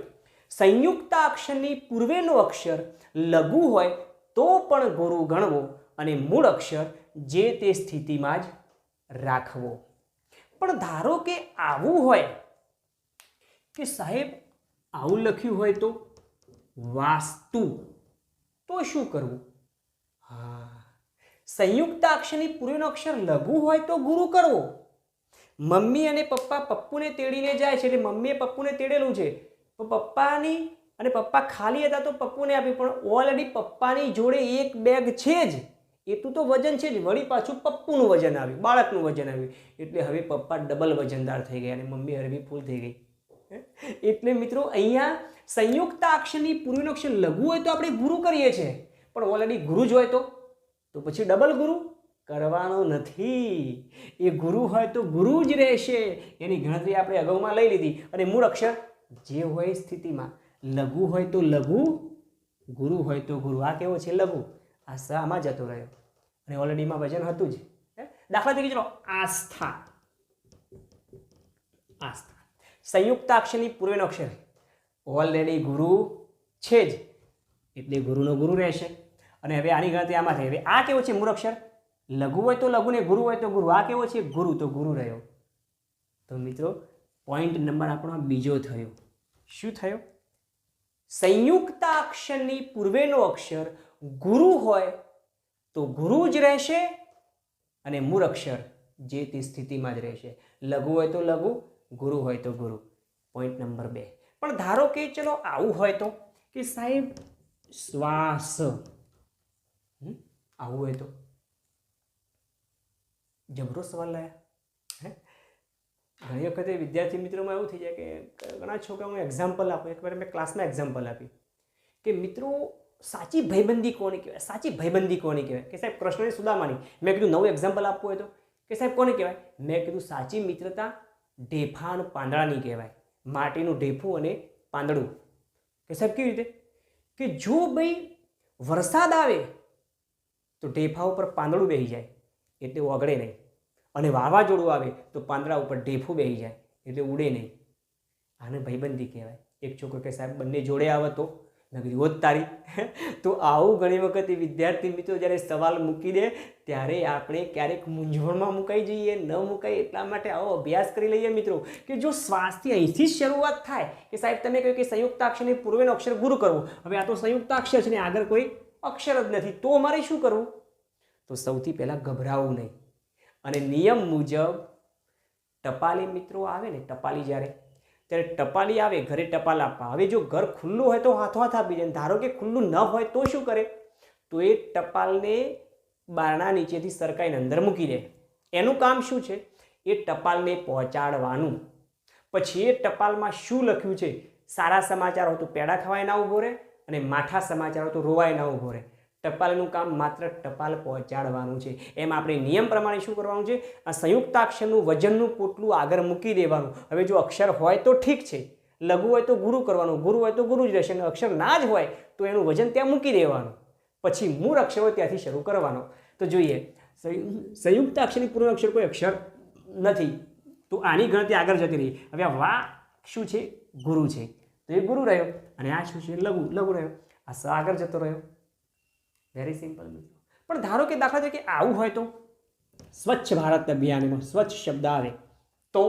સંયુક્તાક્ષરની પૂર્વેનો અક્ષર લઘુ હોય તો પણ ગુરુ ગણવો અને મૂળ અક્ષર જે તે સ્થિતિમાં જ રાખવો. પણ ધારો કે આવું હોય કે સાહેબ આવું લખ્યું હોય તો વાસ્તુ, તો શું કરવું? હા, સંયુક્તાક્ષરની પૂર્વેનો અક્ષર લઘુ હોય તો ગુરુ કરવો. મમ્મી અને પપ્પા પપ્પુને તેડીને જાય છે, એટલે મમ્મીએ પપ્પુને તેડેલું છે, તો પપ્પાની અને પપ્પા ખાલી હતા તો પપ્પુને આપી. પણ ઓલરેડી પપ્પાની જોડે એક બેગ છે જ, એટલું તો વજન છે જ. વળી પાછું પપ્પુનું વજન આવ્યું, બાળકનું વજન આવ્યું. એટલે હવે પપ્પા ડબલ વજનદાર થઈ ગયા અને મમ્મી હળવી ફૂલ થઈ ગઈ. એટલે મિત્રો, અહીંયા સંયુક્તાક્ષરની પૂર્વેનો અક્ષર લઘુ હોય તો આપણે ગુરુ કરીએ છીએ, પણ ઓલરેડી ગુરુ જ હોય તો પછી ડબલ ગુરુ કરવાનો નથી. એ ગુરુ હોય તો ગુરુ જ રહેશે. એની ગણતરી આપણે અગાઉમાં લઈ લીધી. અને મૂળ અક્ષર જે હોય સ્થિતિમાં, લઘુ હોય તો લઘુ, ગુરુ હોય તો ગુરુ. આ કેવો છે? લઘુ. આ સ આમાં જતો રહ્યો અને ઓલરેડીમાં વજન હતું જ. દાખલા તરીકે ચલો, આસ્થા. આસ્થા સંયુક્તાક્ષરની પૂર્વેનો અક્ષર ઓલરેડી ગુરુ છે જ, એટલે ગુરુનો ગુરુ રહેશે. અને હવે આની ગણતરી આમાં થઈ. હવે આ કેવો છે? મૂળ અક્ષર લઘુ હોય તો લઘુ ને ગુરુ હોય તો ગુરુ. આ કેવો છે? ગુરુ, તો ગુરુ રહ્યો. તો મિત્રો, પોઈન્ટ નંબર આપણો બીજો થયો. શું થયો? સંયુક્તાક્ષરની પૂર્વેનો અક્ષર ગુરુ હોય તો ગુરુ જ રહેશે અને મૂળાક્ષર જે તે સ્થિતિમાં જ રહેશે. લઘુ હોય તો લઘુ, ગુરુ હોય તો ગુરુ. Point number 2. પણ ધારો કે ચલો આવું હોય તો કે સાહેબ શ્વાસ, આવું હોય તો જબરો સવાલ લાયા. ઘણી વખતે વિદ્યાર્થી મિત્રોમાં એવું થઈ જાય કે ઘણા છોકરાઓને એક્ઝામ્પલ આપો. એકવાર મેં ક્લાસમાં એક્ઝામ્પલ આપી કે મિત્રો સાચી ભાઈબંધી કોને કહેવાય, સાચી ભાઈબંધી કોને કહેવાય? કે સાહેબ કૃષ્ણ અને સુદામાની. મેં કીધું નવું એક્ઝામ્પલ આપવું હોય તો કે સાહેબ કોને કહેવાય? મેં કીધું સાચી મિત્રતા ઢેફા અને પાંદડાની કહેવાય. માટીનું ઢેફું અને પાંદડું. કે સાહેબ કેવી રીતે? કે જો ભાઈ વરસાદ આવે તો ઢેફા ઉપર પાંદડું બેસી જાય એટલે ઓગળે નહીં, અને વાવાઝોડું આવે તો પાંદડા ઉપર ઢેફું બેસી જાય એટલે ઉડે નહીં. આને ભાઈબંધી કહેવાય. એક છોકરો કે સાહેબ બંને જોડે આવે તો? મેં કીધું હોત તારી. તો આવું ઘણી વખત વિદ્યાર્થી મિત્રો જ્યારે સવાલ મૂકી દે ત્યારે આપણે ક્યારેક મૂંઝવણમાં મુકાઈ જઈએ, ન મુકાય. એટલા માટે આવો અભ્યાસ કરી લઈએ મિત્રો કે જો શ્વાસથી અહીંથી જ શરૂઆત થાય કે સાહેબ તમે કહ્યું કે સંયુક્તાક્ષરની પૂર્વેનો અક્ષર ગુરુ કરવો. હવે આ તો સંયુક્તાક્ષર છે ને આગળ કોઈ અક્ષર જ નથી, તો અમારે શું કરવું? તો સૌથી પહેલાં ગભરાવું નહીં, અને નિયમ મુજબ ટપાલી મિત્રો આવે ને, ટપાલી જ્યારે ટપાલી આવે ઘરે ટપાલ આપવા. હવે જો ઘર ખુલ્લું હોય તો હાથો હાથ આપી જાય. ધારો કે ખુલ્લું ન હોય તો શું કરે? તો એ ટપાલને બારણા નીચેથી સરકાઈને અંદર મૂકી દે. એનું કામ શું છે? એ ટપાલને પહોંચાડવાનું. પછી એ ટપાલમાં શું લખ્યું છે? સારા સમાચાર હોય તો પેડા ખવાય ના ઊભો રહે, અને માઠા સમાચાર હોય તો રોવાય ના ઊભો રહે. ટપાલનું કામ માત્ર ટપાલ પહોંચાડવાનું છે. એમ આપણે નિયમ પ્રમાણે શું કરવાનું છે? આ સંયુક્તાક્ષરનું વજનનું પોટલું આગળ મૂકી દેવાનું. હવે જો અક્ષર હોય તો ઠીક છે, લઘુ હોય તો ગુરુ કરવાનું, ગુરુ હોય તો ગુરુ જ રહેશે, અને અક્ષર ના જ હોય તો એનું વજન ત્યાં મૂકી દેવાનું. પછી મૂળ અક્ષર હોય ત્યાંથી શરૂ કરવાનો. તો જોઈએ સંયુક્તાક્ષરની પૂર્ણ અક્ષર કોઈ અક્ષર નથી, તો આની ગણતરી આગળ જતી રહી. હવે આ વા શું છે? ગુરુ છે, તો એ ગુરુ રહ્યો. અને આ શું છે? લઘુ, લઘુ રહ્યો. આ સ આગળ જતો રહ્યો. વેરી સિમ્પલ મિત્રો. પણ ધારો કે દાખલા તરીકે આવું હોય તો સ્વચ્છ ભારત અભિયાનમાં સ્વચ્છ શબ્દ આવે તો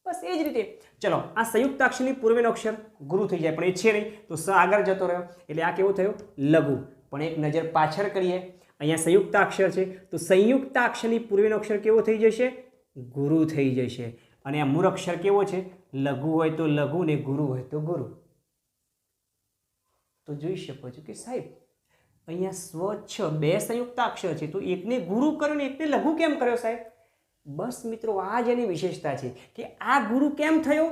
બસ એ જ રીતે ચલો આ સંયુક્તાક્ષરની પૂર્વેનો અક્ષર ગુરુ થઈ જાય, પણ એ છે નહીં તો સ આગળ જતો રહ્યો એટલે આ કેવો થયો? લઘુ. પણ એક નજર પાછળ કરીએ, અહીંયા સંયુક્તાક્ષર છે તો સંયુક્તાક્ષરની પૂર્વેનો અક્ષર કેવો થઈ જશે? ગુરુ થઈ જશે. અને આ મૂળ અક્ષર કેવો છે? લઘુ હોય તો લઘુ ને ગુરુ હોય તો ગુરુ. તો જોઈ શકો છો કે સાહેબ અહીંયા સ્વચ્છ બે સંયુક્તાક્ષર છે તો એકને ગુરુ કર્યો ને એકને લઘુ કેમ કર્યો સાહેબ? બસ મિત્રો આ જ એની વિશેષતા છે કે આ ગુરુ કેમ થયો?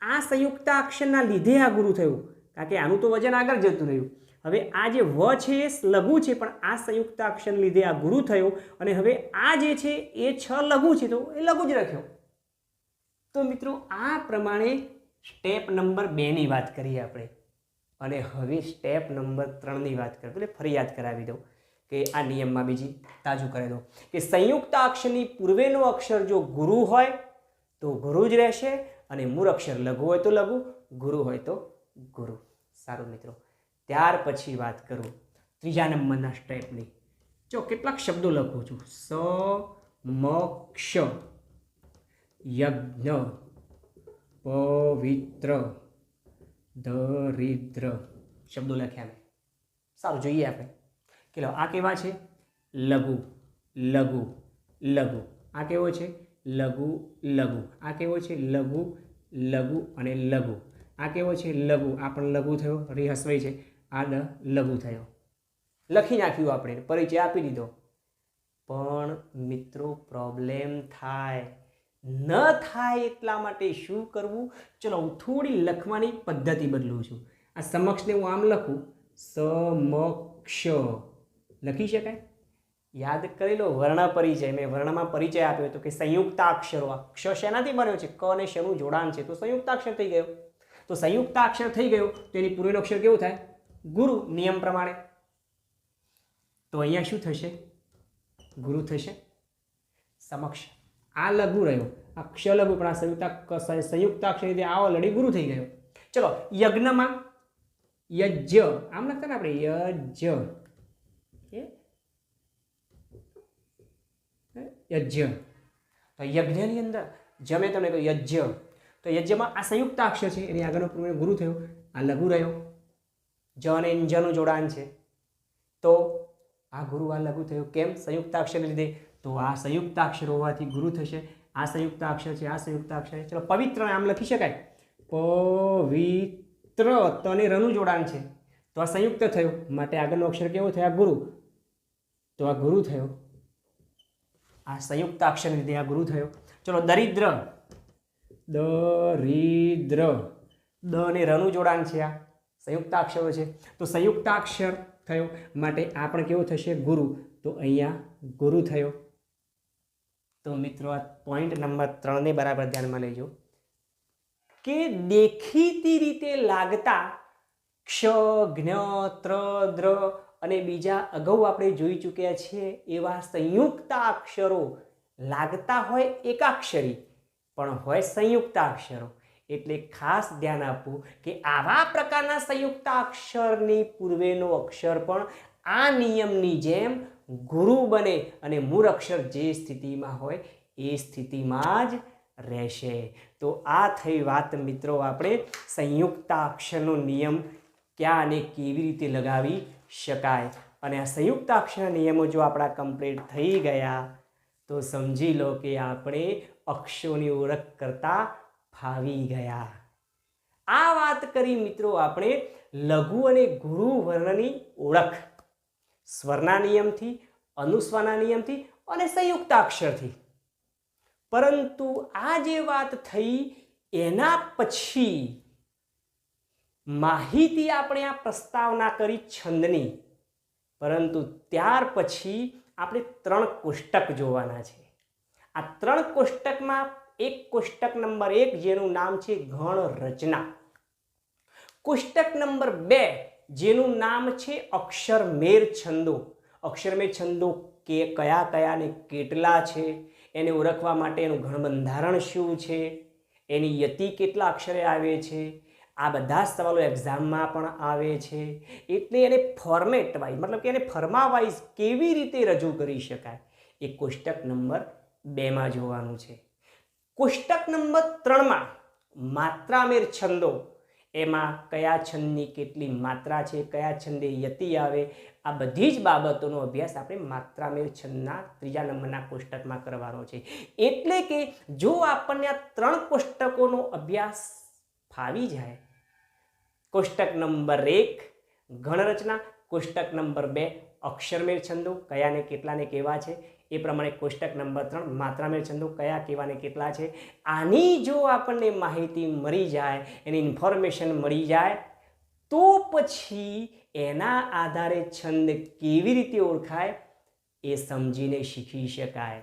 આ સંયુક્તાક્ષરના લીધે આ ગુરુ થયું, કારણ કે આનું તો વજન આગળ જતું રહ્યું. હવે આ જે વ છે એ લઘુ છે, પણ આ સંયુક્તાક્ષરને લીધે આ ગુરુ થયો. અને હવે આ જે છે એ છ લઘુ છે તો એ લઘુ જ રાખ્યો. તો મિત્રો આ પ્રમાણે સ્ટેપ નંબર 2 ની વાત કરીએ આપણે. અને હવે સ્ટેપ નંબર 3 ની વાત કરીએ. એટલે ફરી યાદ કરાવી દઉં કે આ નિયમમાં બીજી તાજું કરી દો કે સંયુક્તાક્ષરની પૂર્વેનો અક્ષર જો ગુરુ હોય તો ગુરુ જ રહેશે, અને મૂળ અક્ષર લઘુ હોય તો લઘુ, ગુરુ હોય તો ગુરુ. સારું મિત્રો, ત્યાર પછી વાત કરું 3જા નંબરના સ્ટેપની. જો કેટલાક શબ્દો લખું છું. સમક્ષ, યજ્ઞ, પવિત્ર, દરિદ્ર શબ્દો લખ્યા મેં. સારું, જોઈએ આપણે કે આ કેવા છે? લઘુ, લઘુ, લઘુ. આ કેવો છે? લઘુ, લઘુ. આ કેવો છે? લઘુ, લઘુ અને લઘુ. આ કેવો છે? લઘુ. આ પણ લઘુ થયો, રી હસવાઈ છે. આ લઘુ થયો. લખી નાખ્યું આપણે, પરિચય આપી દીધો. પણ મિત્રો પ્રોબ્લેમ થાય. ન થાય એટલા માટે શું કરવું? ચલો હું થોડી લખવાની પદ્ધતિ બદલું છું. આ સમક્ષને હું આમ લખું, સમક્ષ લખી શકાય. યાદ કરી લો વર્ણ પરિચય. મેં વર્ણમાં પરિચય આપ્યો હતો કે સંયુક્તાક્ષરો. અક્ષર શેનાથી બન્યો છે? ક અને શનું જોડાણ છે તો સંયુક્તાક્ષર થઈ ગયો. તો સંયુક્તાક્ષર થઈ ગયો તો એની પૂર્વેનો અક્ષર કેવો થાય? ગુરુ, નિયમ પ્રમાણે. તો અહીંયા શું થશે? ગુરુ થશે. સમક્ષ આ લઘુ રહ્યો, અક્ષર લઘુ, પણ આ સંયુક્તાક્ષર રીતે આ ઓલરેડી ગુરુ થઈ ગયો. ચલો યજ્ઞમાં યજ્ઞ આમ લખતા ને આપણે, યજ્ઞ, યજ્ઞ. તો યજ્ઞની અંદર જમે તમને કહ્યું યજ્ઞ, તો યજ્ઞમાં આ સંયુક્તાક્ષર છે એની આગળનો પૂર્વ ગુરુ થયો, આ લઘુ રહ્યો. જ અને જનું જોડાણ છે, તો આ ગુરુ આ લઘુ થયું. કેમ? સંયુક્તાક્ષરને લીધે. તો આ સંયુક્તાક્ષર હોવાથી ગુરુ થશે. આ સંયુક્તાક્ષર છે, આ સંયુક્તાક્ષર છે. ચલો પવિત્ર નામ લખી શકાય. પવિત્ર તો અને રનું જોડાણ છે, તો આ સંયુક્ત થયું, માટે આગળનો અક્ષર કેવો થયો? ગુરુ. તો આ ગુરુ થયો. આ સંયુક્તાક્ષરને લીધે આ ગુરુ થયો. ચલો દરિદ્ર. દરિદ્ર, દ અને રનું જોડાણ છે, આ સંયુક્તાક્ષરો છે, તો સંયુક્તાક્ષર થયો, માટે આ પણ કેવો થશે? ગુરુ. તો અહીંયા ગુરુ થયો. તો મિત્રો આ પોઈન્ટ નંબર 3 ને બરાબર ધ્યાનમાં લેજો કે દેખીતી રીતે લાગતા ક્ષ, જ્ઞ, ત્ર, દ્ર અને બીજા અગાઉ આપણે જોઈ ચૂક્યા છીએ એવા સંયુક્તાક્ષરો લાગતા હોય એકાક્ષરી પણ હોય સંયુક્તાક્ષરો. એટલે ખાસ ધ્યાન આપવું કે આવા પ્રકારના સંયુક્તાક્ષરની પૂર્વેનો અક્ષર પણ આ નિયમની જેમ ગુરુ બને અને મૂળ અક્ષર જે સ્થિતિમાં હોય એ સ્થિતિમાં જ રહેશે. તો આ થઈ વાત મિત્રો આપણે સંયુક્તાક્ષરનો નિયમ ક્યાં અને કેવી રીતે લગાવી શકાય. અને આ સંયુક્તાક્ષરના નિયમો જો આપણા કમ્પ્લીટ થઈ ગયા તો સમજી લો કે આપણે અક્ષરોની ઓળખ કરતા ફાવી ગયા. આ વાત કરી મિત્રો આપણે લઘુ અને ગુરુ વર્ણની ઓળખ સ્વરના નિયમથી, અનુસ્વારના નિયમથી અને સંયુક્તાક્ષરથી. પરંતુ આ જે વાત થઈ એના પછી માહિતી આપણે આ પ્રસ્તાવના કરી છંદની, પરંતુ ત્યાર પછી આપણે 3 કોષ્ટક જોવાના છે. આ 3 કોષ્ટકમાં એક કોષ્ટક નંબર 1 જેનું નામ છે ગણ રચના, કોષ્ટક નંબર 2 જેનું નામ છે અક્ષરમેળ છંદો. અક્ષરમેળ છંદો કે કયા કયા ને કેટલા છે, એને ઓળખવા માટે એનું ગણબંધારણ શું છે, એની યતિ કેટલા અક્ષરે આવે છે, આ બધા સવાલો એક્ઝામમાં પણ આવે છે. એટલે એને ફોર્મેટ વાઇઝ મતલબ કે એને ફરમા વાઇઝ કેવી રીતે રજૂ કરી શકાય એ કોષ્ટક નંબર 2માં જોવાનું છે. કોષ્ટક નંબર 3માં માત્રામેળ છંદો, એમાં કયા છંદની કેટલી માત્રા છે, કયા છંદે યતિ આવે, આ બધી જ બાબતોનો અભ્યાસ આપણે માત્રામેળ છંદના 3જા નંબરના કોષ્ટકમાં કરવાનો છે. એટલે કે જો આપણને આ 3 કોષ્ટકોનો અભ્યાસ ફાવી જાય, કોષ્ટક નંબર 1 ગણરચના, કોષ્ટક નંબર 2 અક્ષરમેળ છંદો કયા ને કેટલા ને કેવા છે, એ પ્રમાણે કોષ્ટક નંબર 3 માત્રામેળ છંદો કયા કેવા ને કેટલા છે, આની જો આપણને માહિતી મળી જાય, એની ઇન્ફોર્મેશન મળી જાય, તો પછી એના આધારે છંદ કેવી રીતે ઓળખાય એ સમજીને શીખી શકાય.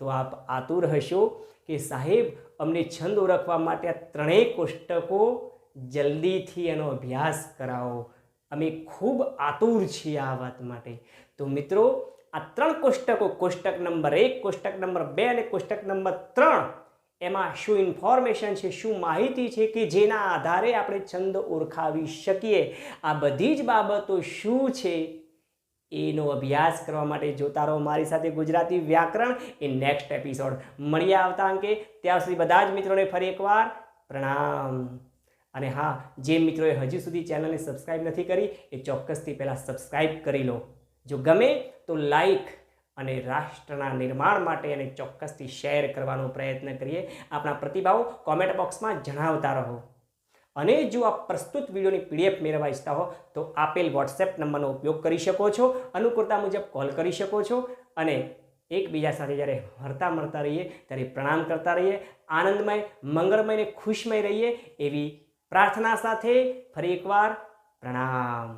તો આપ આતુર હશો કે સાહેબ અમને છંદ ઓળખવા માટે આ 3 કોષ્ટકો જલ્દીથી એનો અભ્યાસ કરાવો. અમે ખૂબ આતુર છીએ આ વાત માટે. તો મિત્રો આ 3 કોષ્ટકો, કોષ્ટક નંબર 1, કોષ્ટક નંબર 2 અને કોષ્ટક નંબર 3, એમાં શું ઇન્ફોર્મેશન છે, શું માહિતી છે કે જેના આધારે આપણે છંદ ઓળખાવી શકીએ, આ બધી જ બાબતો શું છે એનો અભ્યાસ કરવા માટે જોતા રહો મારી સાથે ગુજરાતી વ્યાકરણ એ નેક્સ્ટ એપિસોડ. મળીએ આવતા અંકે. ત્યાં સુધી બધા જ મિત્રોને ફરી એકવાર પ્રણામ. અને હા, જે મિત્રોએ હજુ સુધી ચેનલને સબસ્ક્રાઈબ નથી કરી એ ચોક્કસથી પહેલાં સબસ્ક્રાઈબ કરી લો. જો ગમે તો લાઈક અને રાષ્ટ્રના નિર્માણ માટે એને ચોક્કસથી શેર કરવાનો પ્રયત્ન કરીએ. આપણા પ્રતિભાવો કોમેન્ટ બોક્સમાં જણાવતા રહો. અને જો આ પ્રસ્તુત વિડીયોની PDF મેળવવા ઈચ્છતા હો તો આપેલ WhatsApp નંબરનો ઉપયોગ કરી શકો છો, અનુકૂળતા મુજબ કોલ કરી શકો છો. અને એકબીજા સાથે જ્યારે હરતા મળતા રહીએ ત્યારે પ્રણામ કરતા રહીએ. આનંદમય, મંગળમય અને ખુશમય રહીએ એવી પ્રાર્થના સાથે ફરી એકવાર પ્રણામ.